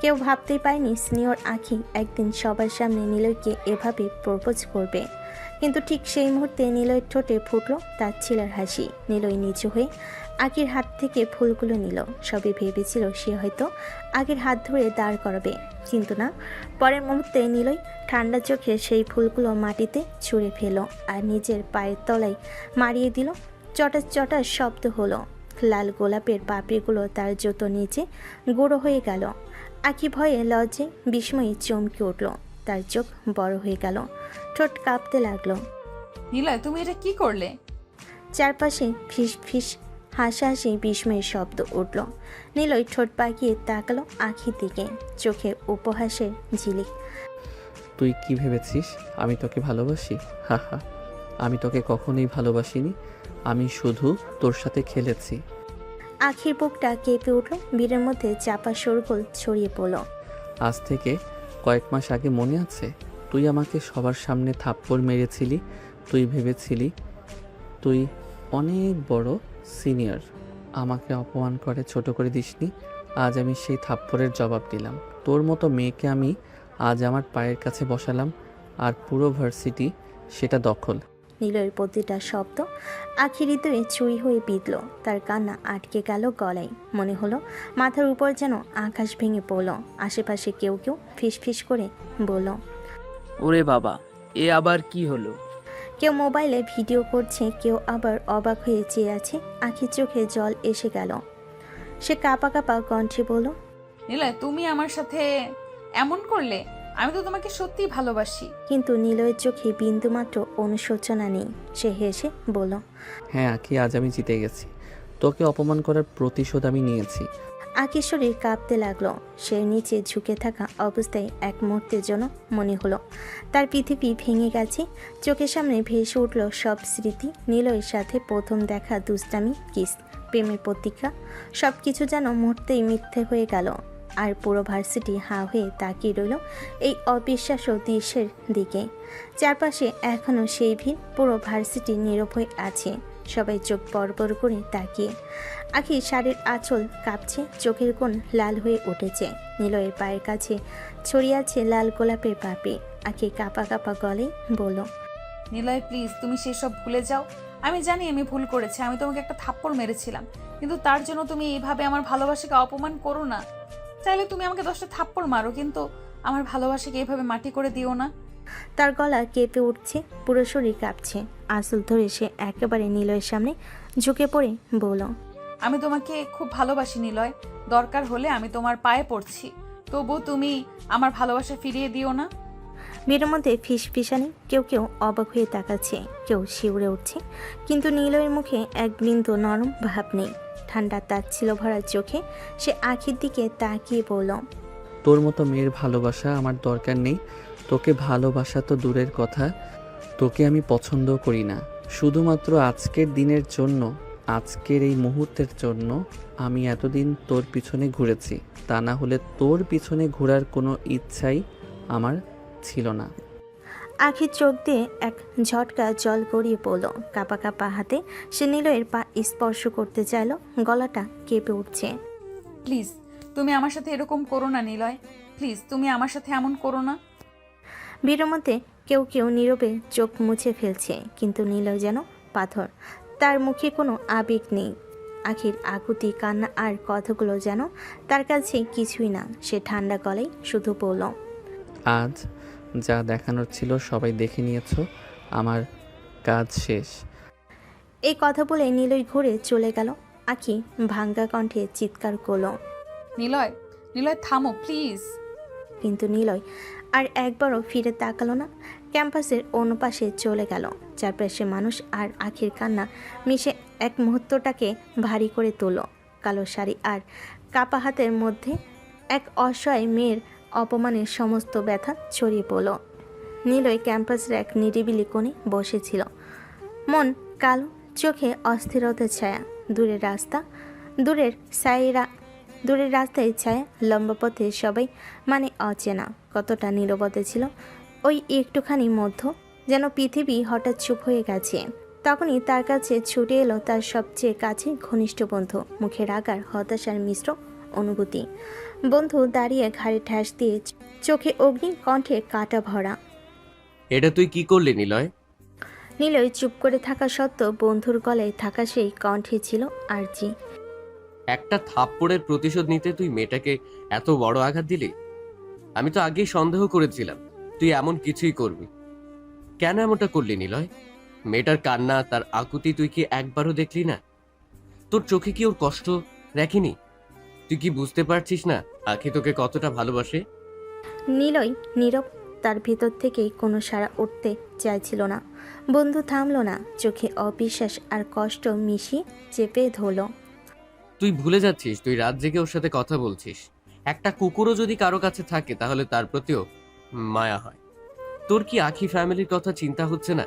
কেউ ভাবতেই পারেনি সিনিয়র আখি একদিন সবার সামনে নিলয়কে এভাবে প্রপোজ করবে। কিন্তু ঠিক সেই মুহূর্তে নিলয়ের ঠোঁটে ফুটল তার ছেলের হাসি। নিলয় নিচু হয়ে আখির হাত থেকে ফুলগুলো নিল। সবই ভেবেছিল সে হয়তো আগের হাত ধরে দাঁড় করাবে, কিন্তু না। পরের মুহূর্তে নিলয় ঠান্ডা চোখে সেই ফুলগুলো মাটিতে ছুঁড়ে ফেলো আর নিজের পায়ের তলায় মারিয়ে দিল। চটাস চটাস শব্দ হলো। লাল গোলাপের পাপড়িগুলো তার জুতো নিচে গুঁড়ো হয়ে গেল। আখি ভয়ে লজ্জায় বিস্ময়ে চমকে উঠল। তার চোখ বড় হয়ে গেল, ঠোঁট কাঁপতে লাগলো। নিলয় তুমি এটা কি করলে? চারপাশে ফিস ফিস হাসাহাসি বিস্ময়ের শব্দ উঠল। নিলয় ঠোঁট পাকিয়ে তাকালো আখির দিকে, চোখে উপহাসের ঝিলিক। তুই কি ভেবেছিস আমি তোকে ভালোবাসি? হা হা, আমি তোকে কখনোই ভালোবাসিনি। আমি শুধু তোর সাথে খেলেছি। আখির বুকটা কেঁপে উঠল, ভিড়ের মধ্যে চাপা শোরগোল ছড়িয়ে পড়ল। আজ থেকে কয়েক মাস আগে মনে আছে তুই আমাকে সবার সামনে থাপ্পড় মেরেছিলি? তুই ভেবেছিলি তুই অনেক বড় সিনিয়র, আমাকে অপমান করে ছোট করে দিসনি। আজ আমি সেই থাপ্পড়ের জবাব দিলাম। তোর মতো মেয়েকে আমি আজ আমার পায়ের কাছে বসালাম, আর পুরো ভার্সিটি সেটা দখল। নিলয়ের প্রতিটা শব্দ আখির হৃদয়ে ছুরি হয়ে বিঁধল। তার কান্না আটকে গেল গলায়। মনে হলো মাথার উপর যেন আকাশ ভেঙে পড়ল। আশেপাশে কেউ কেউ ফিসফিস করে বলল, ওরে বাবা, এ আবার কি হলো? কেউ মোবাইলে ভিডিও করছে, কেউ আবার অবাক হয়ে চেয়ে আছে। আখির চোখে জল এসে গেল। সে কাঁপা কাঁপা কণ্ঠে বলল, নিলয় তুমি আমার সাথে এমন করলে? আমি তো তোমাকে সত্যিই ভালোবাসি। কিন্তু নিলয়ের চোখে বিন্দুমাত্র অনুশোচনা নেই। সে হেসে বলল, হ্যাঁ আখি, আজ আমি জিতে গেছি। তোকে অপমান করার প্রতিশোধ আমি নিয়েছি। আখির শরীর কাঁপতে লাগলো। সে নিচে ঝুঁকে থাকা অবস্থায় এক মুহূর্তের জন্য মনে হলো তার পৃথিবী ভেঙে গেছে। চোখের সামনে ভেসে উঠল সব স্মৃতি। নিলয়ের সাথে প্রথম দেখা, দুষ্টামি, কিস, প্রেমের প্রতিজ্ঞা, সব কিছু যেন মুহূর্তেই মিথ্যে হয়ে গেল। আর পুরো ভার্সিটি হাঁ হয়ে তাকিয়ে রইল এই অবিশ্বাস্য দৃশ্যের দিকে। চারপাশে এখনও সেই ভিড়, পুরো ভার্সিটি নীরব হয়ে আছে, সবাই চোখ বড় করে তাকিয়ে। আখি শাড়ির আঁচল কাঁপছে, চোখের কোণ লাল হয়ে উঠেছে। নিলয়ের পায়ের কাছে ছড়িয়ে আছে লাল গোলাপের পাপড়ি। আখি কাঁপা কাঁপা গলে বলল, নিলয় প্লিজ তুমি সেসব ভুলে যাও। আমি জানি আমি ভুল করেছি, আমি তোমাকে একটা থাপ্পড় মেরেছিলাম, কিন্তু তার জন্য তুমি এইভাবে আমার ভালোবাসাকে অপমান করো না। চাইলে তুমি আমাকে 10টা থাপ্পড় মারো, কিন্তু আমার ভালোবাসাকে এইভাবে মাটি করে দিও না। তার গলা কেঁপে উঠছে, পুরো শরীর কাঁপছে। আঁচল ধরে সে একেবারে নিলয়ের সামনে ঝুঁকে পড়ে বলল, আমি তোমাকে খুব ভালোবাসি নিলয়, দরকার হলে আমি তোমার পায়ে পড়ছি, তবু তুমি আমার ভালোবাসা ফিরিয়ে দিও না। ভিড়ের মধ্যে ফিসফিসানি, কেউ কেউ অবাক হয়ে তাকাচ্ছে, কেউ শিউরে উঠছে, কিন্তু নিলয়ের মুখে এক বিন্দু নরম ভাব নেই। ঠান্ডা তাচ্ছিল ভরা চোখে সে আখির দিকে তাকিয়ে বলল, তোর মতো মেয়ের ভালোবাসা আমার দরকার নেই। তোকে ভালোবাসা তো দূরের কথা, তোকে আমি পছন্দ করি না। শুধুমাত্র আজকের দিনের জন্য, আজকের এই মুহূর্তের জন্য আমি এতদিন তোর পিছনে ঘুরেছি, তা না হলে তোর পিছনে ঘোরার কোনো ইচ্ছাই আমার ছিল না। আখির চোখ দিয়ে এক ঝটকা জল গড়িয়ে পড়ল। কাঁপা কাঁপা হাতে সে নিলয়ের পা স্পর্শ করতে চাইল, গলাটা কেঁপে উঠছে। প্লিজ তুমি আমার সাথে এরকম করো না নিলয়, প্লিজ তুমি আমার সাথে এমন করো না। ভিড়ের মধ্যে কেউ কেউ নীরবে চোখ মুছে ফেলছে, কিন্তু নিলয় যেন পাথর, তার মুখে কোনো আবেগ নেই। আখির আকুতি, কান্না আর কথাগুলো যেন তার কাছে কিছুই না। সে ঠান্ডা গলায় শুধু বলল, আজ যা দেখানোর ছিল সবাই দেখে নিয়েছো, আমার কাজ শেষ। এই কথা বলে নিলয় ঘুরে চলে গেল। আখি ভাঙ্গা কণ্ঠে চিৎকার করল, নিলয়, নিলয় থামো প্লিজ। কিন্তু নিলয় আর একবারও ফিরে তাকালো না। ক্যাম্পাসের অন্য পাশে চলে গেল। চারপাশে মানুষ আর আখির কান্না মিশে এক মুহূর্তটাকে ভারী করে তুলল। কালো শাড়ি আর কাপা হাতের মধ্যে এক অসহায় মেয়ের অপমানের সমস্ত ব্যথা ছড়িয়ে পড়ল। নিলয় ক্যাম্পাসের এক নিরিবিলি কোণে বসেছিল, মন কালো, চোখে অস্থিরতার ছায়া। দূরের রাস্তায় ছায়া, লম্বা পথে সবাই মানে অচেনা। কতটা নীরবতা ছিল ওই একটুখানি মধ্য, যেন পৃথিবী হঠাৎ চুপ হয়ে গেছে। তখনই তার কাছে ছুটে এলো তার সবচেয়ে কাছে ঘনিষ্ঠ বন্ধু, মুখে রাগ আর হতাশার মিশ্র অনুভূতি। বন্ধু দাঁড়িয়ে ঘাড়ে ঠ্যাস দিয়ে, চোখে অগ্নি, কণ্ঠে কাটা ভরা। এটা তুই কি করলি নিলয়? নিলয় চুপ করে থাকা সত্ত্বেও বন্ধুর গলায় থাকা সেই কণ্ঠে ছিল আরজি। একটা থাপ্পড়ের প্রতিশোধ নিতে তুই মেয়েটাকে এত বড় আঘাত দিলি? আমি তো আগেই সন্দেহ করেছিলাম তুই এমন কিছুই করবি। কেন এমনটা করলি নিলয়? মেয়েটার কান্না, তার আকুতি তুই কি একবারও দেখলি না? তোর চোখে কি ওর কষ্ট দেখেনি? তুই কি বুঝতে পারছিস না আখি তোকে কতটা ভালোবাসে? নিলয় নীরব, তার ভিতর থেকেই কোনো সাড়া উঠতে চাইছিল না। বন্ধু থামল না, চোখে অবিশ্বাস আর কষ্ট মিশিয়ে চেপে ধরল। তুই ভুলে যাচ্ছিস তুই রাত জেগে ওর সাথে কথা বলছিস। একটা কুকুরও যদি কারো কাছে থাকে তাহলে তার প্রতিও মায়া হয়। তোর কি আখি ফ্যামিলির কথা চিন্তা হচ্ছে না?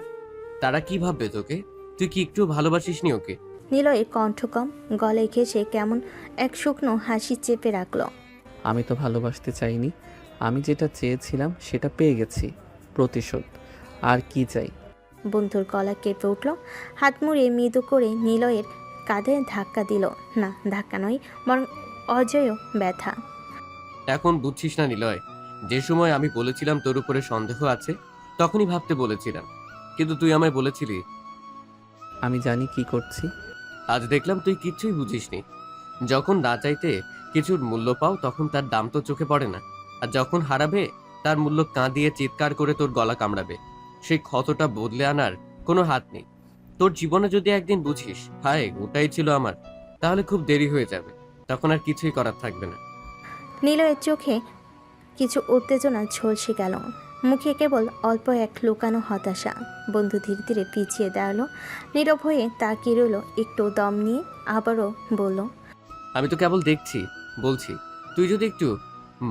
তারা কি ভাববে তোকে? তুই কি একটু ভালোবাসিস নি ওকে? নিলয়ের কণ্ঠ কম, গলায় ঘেঁষে কেমন এক শুকনো হাসি চেপে রাখল। আমি তো ভালোবাসতে চাইনি, আমি যেটা চেয়েছিলাম সেটা পেয়ে গেছি, প্রতিশোধ। আর কি চাই? বন্ধুর গলা কেঁপে উঠল, হাত মুড়ে মৃদু করে নিলয়ের কাঁধে ধাক্কা দিল। না, ধাক্কা নয়, বরং অজেয় ব্যথা। এখন বুঝছিস না নিলয়? যে সময় আমি বলেছিলাম তোর উপরে সন্দেহ আছে, তখনই ভাবতে বলেছিলাম, কিন্তু তুই আমায় বলেছিলি। আমি জানি কি করছি। আজ দেখলাম তুই কিচ্ছুই বুঝিসনি। যখন না চাইতে কিছুর মূল্য পাও তখন তার দাম তো চোখে পড়ে না, আর যখন হারাবে তার মূল্য কাঁদিয়ে চিৎকার করে তোর গলা কামড়াবে। সেই ক্ষতটা বদলে আনার কোনো হাত নেই। তোর জীবনে যদি একদিন বুঝিস হায় ওটাই ছিল আমার, তাহলে খুব দেরি হয়ে যাবে, তখন আর কিছুই করার থাকবে না। নিলয়ের চোখে কিছু উত্তেজনা ঝলসে গেল, মুখে কেবল অল্প এক লুকানো হতাশা। বন্ধু ধীরে ধীরে পিছিয়ে দাঁড়ালো, নীরব হয়ে তাকিয়ে রইল, একটু দম নিয়ে আবারও বলল, আমি তো কেবল দেখছি, বলছি তুই যদি একটু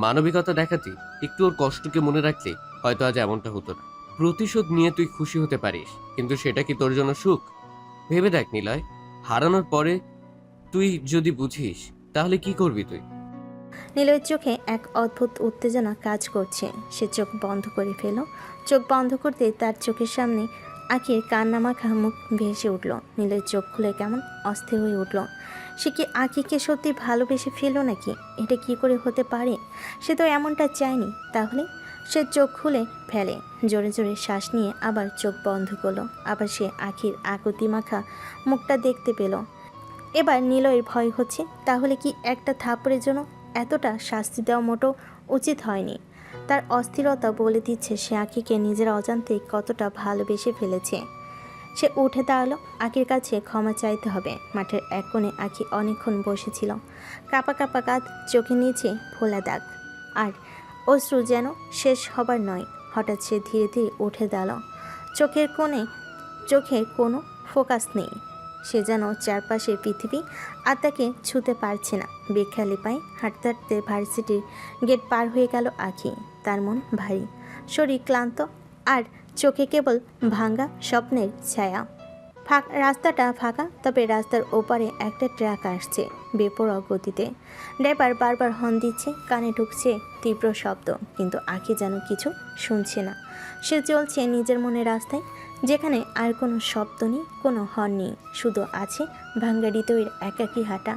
মানবিকতা দেখাতি, একটু ওর কষ্টকে মনে রাখলি, হয়তো আজ এমনটা হতো না। প্রতিশোধ নিয়ে তুই খুশি হতে পারিস, কিন্তু সেটা কি তোর জন্য সুখ? ভেবে দেখ নিলয়, হারানোর পরে তুই যদি বুঝিস তাহলে কি করবি তুই? নিলয়ের চোখে এক অদ্ভুত উত্তেজনা কাজ করছে। সে চোখ বন্ধ করে ফেল। চোখ বন্ধ করতে তার চোখের সামনে আখির কান্না মাখা মুখ ভেসে উঠল। নিলয়ের চোখ খুলে কেমন অস্থির হয়ে উঠল। সে কি আখিকে সত্যি ভালোবেসে ফেললো নাকি? এটা কি করে হতে পারে? সে তো এমনটা চায়নি। তাহলে সে চোখ খুলে ফেলে, জোরে জোরে শ্বাস নিয়ে আবার চোখ বন্ধ করলো। আবার সে আখির আকুতি মাখা মুখটা দেখতে পেল। এবার নিলয়ের ভয় হচ্ছে, তাহলে কি একটা থাপ্পড়ের জন্য এতটা শাস্তি দেওয়া মোটেও উচিত হয়নি। তার অস্থিরতা বলে দিচ্ছে সে আখিকে নিজের অজান্তে কতটা ভালোবেসে ফেলেছে। সে উঠে দাঁড়ালো। আখির কাছে ক্ষমা চাইতে হবে। মাঠের এক কোণে আখি অনেকক্ষণ বসেছিল। কাপা কাপা কাঁধ, চোখের নিচে ফোলা দাগ, আর অশ্রু যেন শেষ হবার নয়। হঠাৎ সে ধীরে ধীরে উঠে দাঁড়ালো। চোখের কোনো ফোকাস নেই। সে যেন চারপাশের পৃথিবী আর তাকে ছুঁতে পারছে না। বেখালি পায়ে হাঁটতে হাঁটতে ভার্সিটির গেট পার হয়ে গেল আখি। তার মন ভারী, শরীর ক্লান্ত, আর চোখে কেবল ভাঙা স্বপ্নের ছায়া। রাস্তাটা ফাঁকা, তবে রাস্তার ওপারে একটা ট্রাক আসছে বেপরোয়া গতিতে। ড্রাইভার বারবার হর্ন দিচ্ছে, কানে ঢুকছে তীব্র শব্দ, কিন্তু আখি যেন কিছু শুনছে না। সে চলছে নিজের মনে রাস্তায়, যেখানে আর কোনো শব্দ নেই, কোনো হর্ন নেই, শুধু আছে ভাঙ্গা হৃদয়ের একাকী হাঁটা।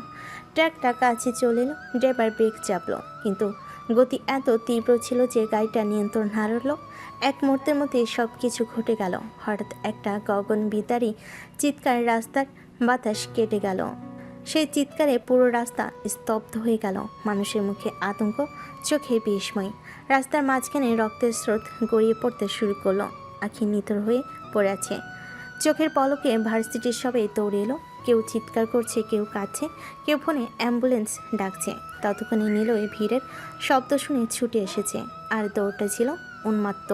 ট্রাকটা কাছে চলে এলো। ড্রাইভার ব্রেক চাপলো, কিন্তু গতি এত তীব্র ছিল যে গাড়িটা নিয়ন্ত্রণ হারালো। এক মুহূর্তের মধ্যে সব কিছু ঘটে গেল। হঠাৎ একটা গগনবিদারী চিৎকার, রাস্তার বাতাস কেটে গেল। সেই চিৎকারে পুরো রাস্তা স্তব্ধ হয়ে গেল। মানুষের মুখে আতঙ্ক, চোখে বিস্ময়। রাস্তার মাঝখানে রক্তের স্রোত গড়িয়ে পড়তে শুরু করলো। আখি নিথর হয়ে পড়ে আছে। চোখের পলকে ভার্সিটির সবাই দৌড়ে এলো। কেউ চিৎকার করছে, কেউ কাঁদছে, কেউ ফোনে অ্যাম্বুলেন্স ডাকছে। ততক্ষণে নিলয় ভিড়ের শব্দ শুনে ছুটে এসেছে, আর দৌড়টা ছিল উন্মাত্ত।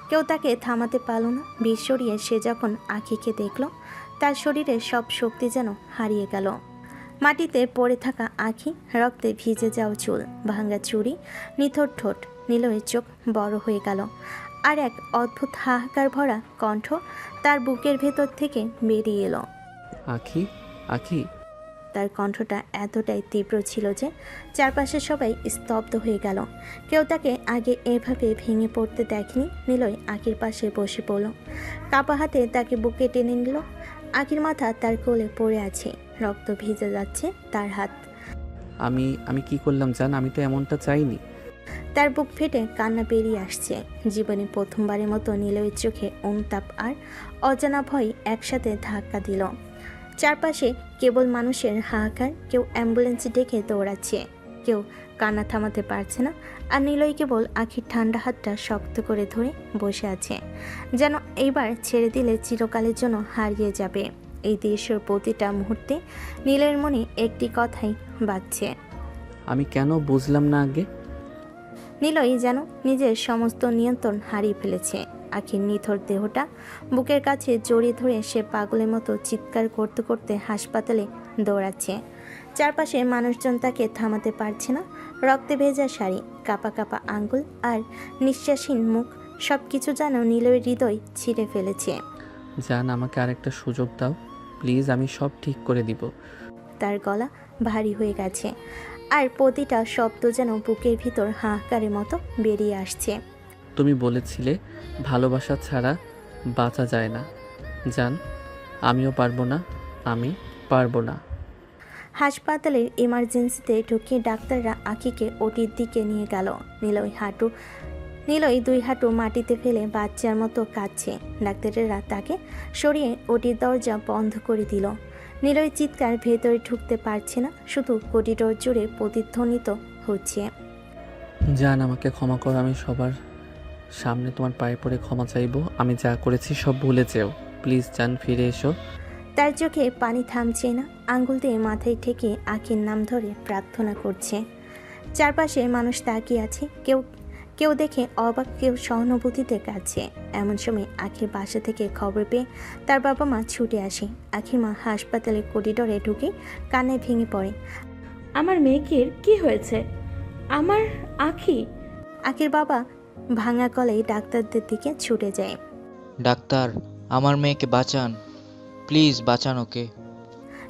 কেউ তাকে থামাতে পারল না। বিষ সরিয়ে সে যখন আখিকে দেখল, তার শরীরের সব শক্তি যেন হারিয়ে গেল। মাটিতে পড়ে থাকা আখি, রক্তে ভিজে যাওয়া চুল, ভাঙা চুড়ি, নিথর ঠোঁট। নিলয়ের চোখ বড় হয়ে গেল, আর এক অদ্ভুত হাহাকার ভরা কণ্ঠ তার বুকের ভেতর থেকে বেরিয়ে এলো। আখি, আখি। তার কণ্ঠটা এতটাই তীব্র ছিল যে চারপাশে সবাই স্তব্ধ হয়ে গেল। কেউ তাকে আগে এভাবে ভেঙে পড়তে দেখেনি। নিলয় আখির পাশে বসে পড়ল, কাপা হাতে তাকে বুকে টেনে নিল। আখির মাথা তার কোলে পড়ে আছে, রক্ত ভিজে যাচ্ছে তার হাত। আমি কি করলাম জান? আমি তো এমনটা চাইনি। তার বুক ফেটে কান্না বেরিয়ে আসছে। জীবনে প্রথমবারের মতো নিলয়ের চোখে অনুতাপ আর অজানা ভয় একসাথে ধাক্কা দিল। চারপাশে কেবল মানুষের হাহাকার। কেউ অ্যাম্বুলেন্স ডেকে দৌড়াচ্ছে, কেউ কান্না থামাতে পারছে না। আর নিলয় কেবল আখির ঠান্ডা হাতটা শক্ত করে ধরে বসে আছে, যেন এইবার ছেড়ে দিলে চিরকালের জন্য হারিয়ে যাবে। এই দৃশ্যের প্রতিটা মুহূর্তে নীলের মনে একটি কথাই বাজছে, আমি কেন বুঝলাম না আগে? নিলয় যেন নিজের সমস্ত নিয়ন্ত্রণ হারিয়ে ফেলেছে। আখির নিথর দেহটা বুকের কাছে জড়িয়ে ধরে সে পাগলের মতো চিৎকার করতে করতে হাসপাতালে দৌড়াচ্ছে। চারপাশে মানুষজন তাকে থামাতে পারছে না। রক্তে ভেজা শাড়ি, কাপা কাপা আঙ্গুল, আর নিঃশ্বাসহীন মুখ, সব কিছু যেন নিলয়ের হৃদয় ছিঁড়ে ফেলেছে। জান, আমাকে আরেকটা সুযোগ দাও প্লিজ, আমি সব ঠিক করে দিব। তার গলা ভারী হয়ে গেছে, আর প্রতিটা শব্দ যেন বুকের ভিতর হাহাকারের মতো বেরিয়ে আসছে। তুমি বলেছিলে ভালোবাসা ছাড়া বাঁচা যায় না। জান, আমিও পারবো না, আমি পারবো না। হাসপাতালের ইমার্জেন্সিতে ঢুকিয়ে ডাক্তাররা আখিকে ওটির দিকে নিয়ে গেল। নিলয় দুই হাঁটু মাটিতে ফেলে বাচ্চার মতো কাঁদছে। ডাক্তারেরা তাকে সরিয়ে ওটির দরজা বন্ধ করে দিল। নিলয় চিৎকার ভেতরে ঢুকতে পারছে না, শুধু করিডোর জুড়ে প্রতিধ্বনিত হচ্ছে। জান, আমাকে ক্ষমা করো, আমি সবার সামনে তোমার পায়ে পড়ে ক্ষমা চাইবো। আমি যা করেছি সব ভুলে যেও প্লিজ। জান, ফিরে এসো। তার চোখে পানি থামছে না। আঙ্গুল দিয়ে মাথায় ঠেকে আখির নাম ধরে প্রার্থনা করছে। চারপাশে মানুষ তাকিয়ে আছে, কেউ দেখে অবাক, কেউ সহানুভূতিতে কাঁদছে। এমন সময় আখির বাসা থেকে খবর পেয়ে তার বাবা মা ছুটে আসে। আখির মা হাসপাতালের করিডোরে ঢুকে কান্নায় ভেঙে পড়ে। আমার মেয়েকের কি হয়েছে? আমার আখি? আখির বাবা ভাঙা গলায় ডাক্তারদের দিকে ছুটে যায়। ডাক্তার, আমার মেয়েকে বাঁচান, প্লিজ বাঁচান ওকে।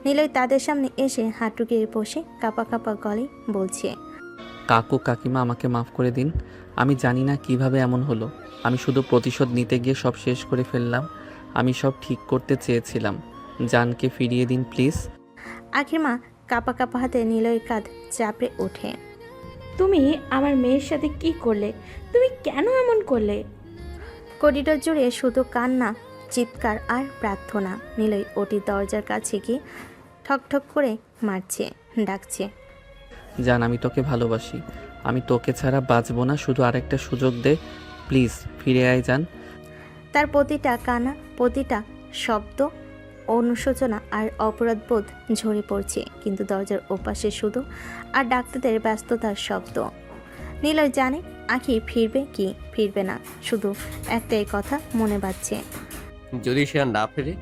নিলয় তাদের সামনে এসে হাঁটু গেড়ে বসে কাঁপা কাঁপা গলায় বলছে, কাকু কাকিমা আমাকে মাফ করে দিন। আমি জানি না কিভাবে এমন হলো। আমি শুধু প্রতিশোধ নিতে গিয়ে সব শেষ করে ফেললাম। আমি সব ঠিক করতে চেয়েছিলাম। জানকে ফিরিয়ে দিন প্লিজ। আখির মা কাপা কাপা হাতে নিলয়ের কাঁধ চাপড়ে ওঠে। তুমি আমার মেয়ের সাথে কি করলে? তুমি কেন এমন করলে? করিডোর জুড়ে শুধু কান্না, চিৎকার আর প্রার্থনা। নিলয় ওটির দরজার কাছে গিয়ে ঠক করে মারছে, ডাকছে। জান, আমি তোকে ভালোবাসি। আমি তোকে ছাড়া বাঁচবো না। শুধু আরেকটা সুযোগ দে প্লিজ। ফিরে আয় জান। তার প্রতিটা কান্না, প্রতিটা শব্দ অনুশোচনা আর অপরাধবোধ ঝরে পড়ছে, কিন্তু দরজার ওপাশে শুধু আর ডাক্তারদের ব্যস্ততার শব্দ। নিলয় জানে আখি ফিরবে কি ফিরবে না, শুধু একটাই কথা মনে বাজছে। যদি সে আর না ফেরে?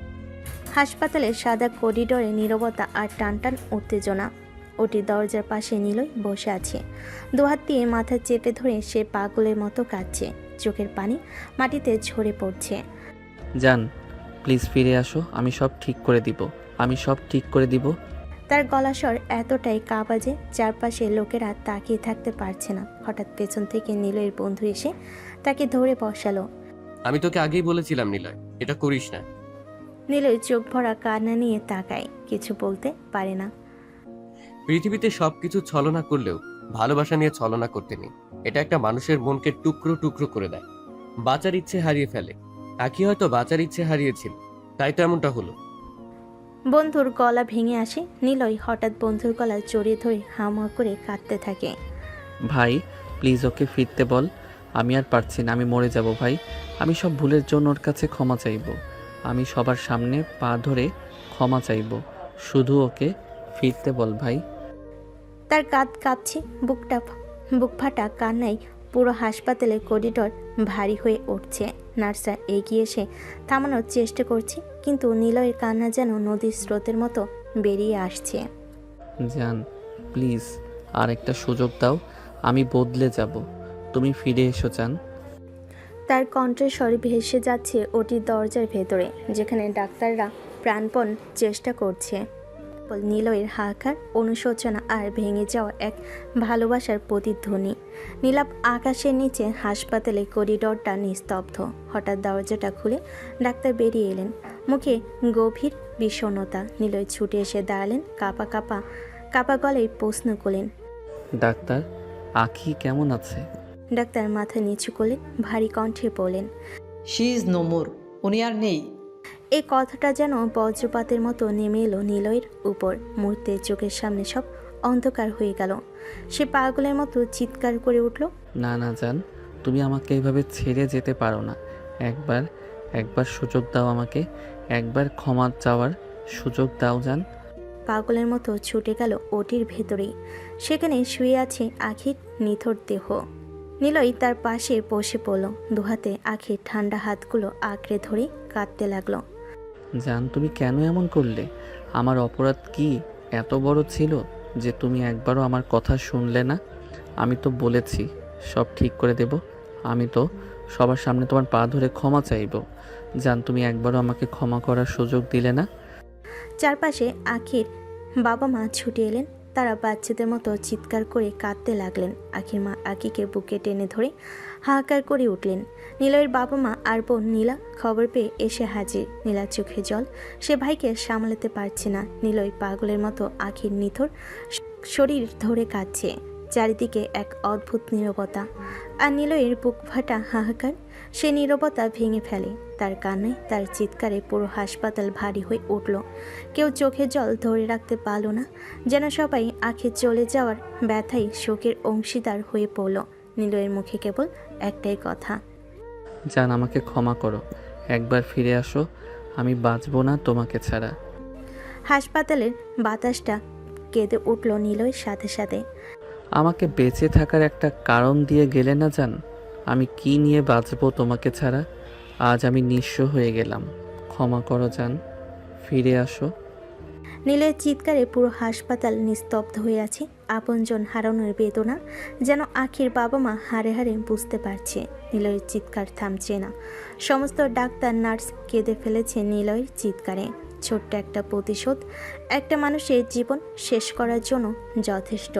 হাসপাতালের সাদা করিডোরে নীরবতা আর টানটান উত্তেজনা। ওটি দরজার পাশে নিলয় বসে আছে, দুহাত দিয়ে মাথা চেপে ধরে সে পাগলের মতো কাঁদছে, চোখের পানি মাটিতে ঝরে পড়ছে। জান প্লিজ ফিরে আসো। আমি সব ঠিক করে দিব। আমি সব ঠিক করে দিব। তার গলাস্বর এতটাই কাঁপা যে চারপাশে লোকেরা তাকিয়ে থাকতে পারছে না। হঠাৎ পেছন থেকে নিলয়ের বন্ধু এসে তাকে ধরে বসালো। আমি তোকে আগেই বলেছিলাম নিলয়, এটা করিস না। নিলয় চোখ ভরা কান্না নিয়ে তাকায়, কিছু বলতে পারে না। পৃথিবীতে সবকিছু ছলনা করলেও ভালোবাসা নিয়ে ছলনা করতে নেই। এটা একটা মানুষের মনকে টুকরো টুকরো করে দেয়, বাঁচার ইচ্ছে হারিয়ে ফেলে। আখি হয়তো বাঁচার ইচ্ছে হারিয়েছিল, তাই তো এমনটা হলো। বন্ধুর গলা ভেঙে আসে। নিলয় হঠাৎ বন্ধুর গলা জড়িয়ে ধরে হামা করে কাঁদতে থাকে। ভাই প্লিজ ওকে ফিরতে বল। আমি আর পারছি না। আমি মরে যাব ভাই। আমি সব ভুলের জন্য ওর কাছে ক্ষমা চাইব। আমি সবার সামনে পা ধরে ক্ষমা চাইব। শুধু ওকে ফিরতে বল ভাই। তার কাঁধ কাঁপছে, বুক ফাটা কান্নায় পুরো হাসপাতালের করিডোর ভারী হয়ে উঠছে। নার্সরা এগিয়ে এসে থামানোর চেষ্টা করছে, কিন্তু নিলয়ের কান্না যেন নদীর স্রোতের মতো বেরিয়ে আসছে। জান প্লিজ আর একটা সুযোগ দাও। আমি বদলে যাব। তুমি ফিরে এসো জান। তার কণ্ঠস্বর ভেসে যাচ্ছে ওটির দরজার ভেতরে, যেখানে ডাক্তাররা প্রাণপণ চেষ্টা করছে। নিলয়ের হাহাকার, অনুশোচনা আর ভেঙে যাওয়া এক ভালোবাসার প্রতিধ্বনি। নীলাপ আকাশের নিচে হাসপাতালে করিডোরটা নিস্তব্ধ। হঠাৎ দরজাটা খুলে ডাক্তার বেরিয়ে এলেন, মুখে গভীর বিষণ্ণতা। নিলয় ছুটে এসে দাঁড়ালেন, কাপা গলায় প্রশ্ন করলেন, ডাক্তার আখি কেমন আছে? ডাক্তার মাথা নিচু করলেন, ভারী কণ্ঠে বললেন, শি ইজ নো মোর। উনি আর নেই। এই কথাটা যেন বজ্রপাতের মতো নেমে এলো নিলয়ের উপর। মুহূর্তে চোখের সামনে সব অন্ধকার হয়ে গেল। সে পাগলের মতো চিৎকার করে উঠল, না না জান, তুমি আমাকে এইভাবে ছেড়ে যেতে পারো না। একবার সুযোগ দাও আমাকে। একবার ক্ষমা চাওয়ার সুযোগ দাও জান। পাগলের মতো ছুটে গেল ওটির ভেতরেই। সেখানে শুয়ে আছে আখির নিথর দেহ। নিলয় তার পাশে বসে পড়ল, দুহাতে আখির ঠান্ডা হাতগুলো আঁকড়ে ধরে কাঁদতে লাগলো। জান তুমি কেন এমন করলে? আমার অপরাধ কি এত বড় ছিল যে তুমি একবারও আমার কথা শুনলে না? আমি তো বলেছি সব ঠিক করে দেব। আমি তো সবার সামনে তোমার পা ধরে ক্ষমা চাইব। জান তুমি একবারও আমাকে ক্ষমা করার সুযোগ দিলে না। চারপাশে আখির বাবা মা ছুটে এলেন। তারা বাচ্চাদের মতো চিৎকার করে কাঁদতে লাগলেন। আখির মা আখিকে বুকে টেনে ধরে হাহাকার করে উঠলেন। নিলয়ের বাবা মা আর বোন নীলা খবর পেয়ে এসে হাজির। নীলার চোখে জল, সে ভাইকে সামলাতে পারছে না। নিলয় পাগলের মতো আখির নিথর শরীর ধরে কাঁদছে। চারিদিকে এক অদ্ভুত নীরবতা, আর নিলয়ের বুক ফাটা হাহাকার। সে নীরবতা ভেঙে ফেলে। তার কান্নায়, তার চিৎকারে পুরো হাসপাতাল ভারী হয়ে উঠল। কেউ চোখে জল ধরে রাখতে পারল না, যেন সবাই আখে চলে যাওয়ার ব্যথায় শোকের অংশীদার হয়ে পড়ল। নিলয়ের মুখে কেবল একটাই কথা, জান আমাকে ক্ষমা করো। একবার ফিরে আসো। আমি বাঁচব না তোমাকে ছাড়া। হাসপাতালের বাতাসটা কেঁদে উঠল নিলয়ের সাথে সাথে। আমাকে বেঁচে থাকার একটা কারণ দিয়ে গেলে না জান। আমি কি নিয়ে বাঁচবো তোমাকে ছাড়া? আজ আমি নিঃস্ব হয়ে গেলাম। ক্ষমা করো জান, ফিরে আসো। নীলের চিৎকারে পুরো হাসপাতাল নিস্তব্ধ হয়ে আছে। আপনজন হারানোর বেদনা যেন আখির বাবা মা হাড়ে হাড়ে বুঝতে পারছে। নিলয়ের চিৎকার থামছে না। সমস্ত ডাক্তার নার্স কেঁদে ফেলেছে নিলয়ের চিৎকারে। ছোট্ট একটা প্রতিশোধ একটা মানুষের জীবন শেষ করার জন্য যথেষ্ট।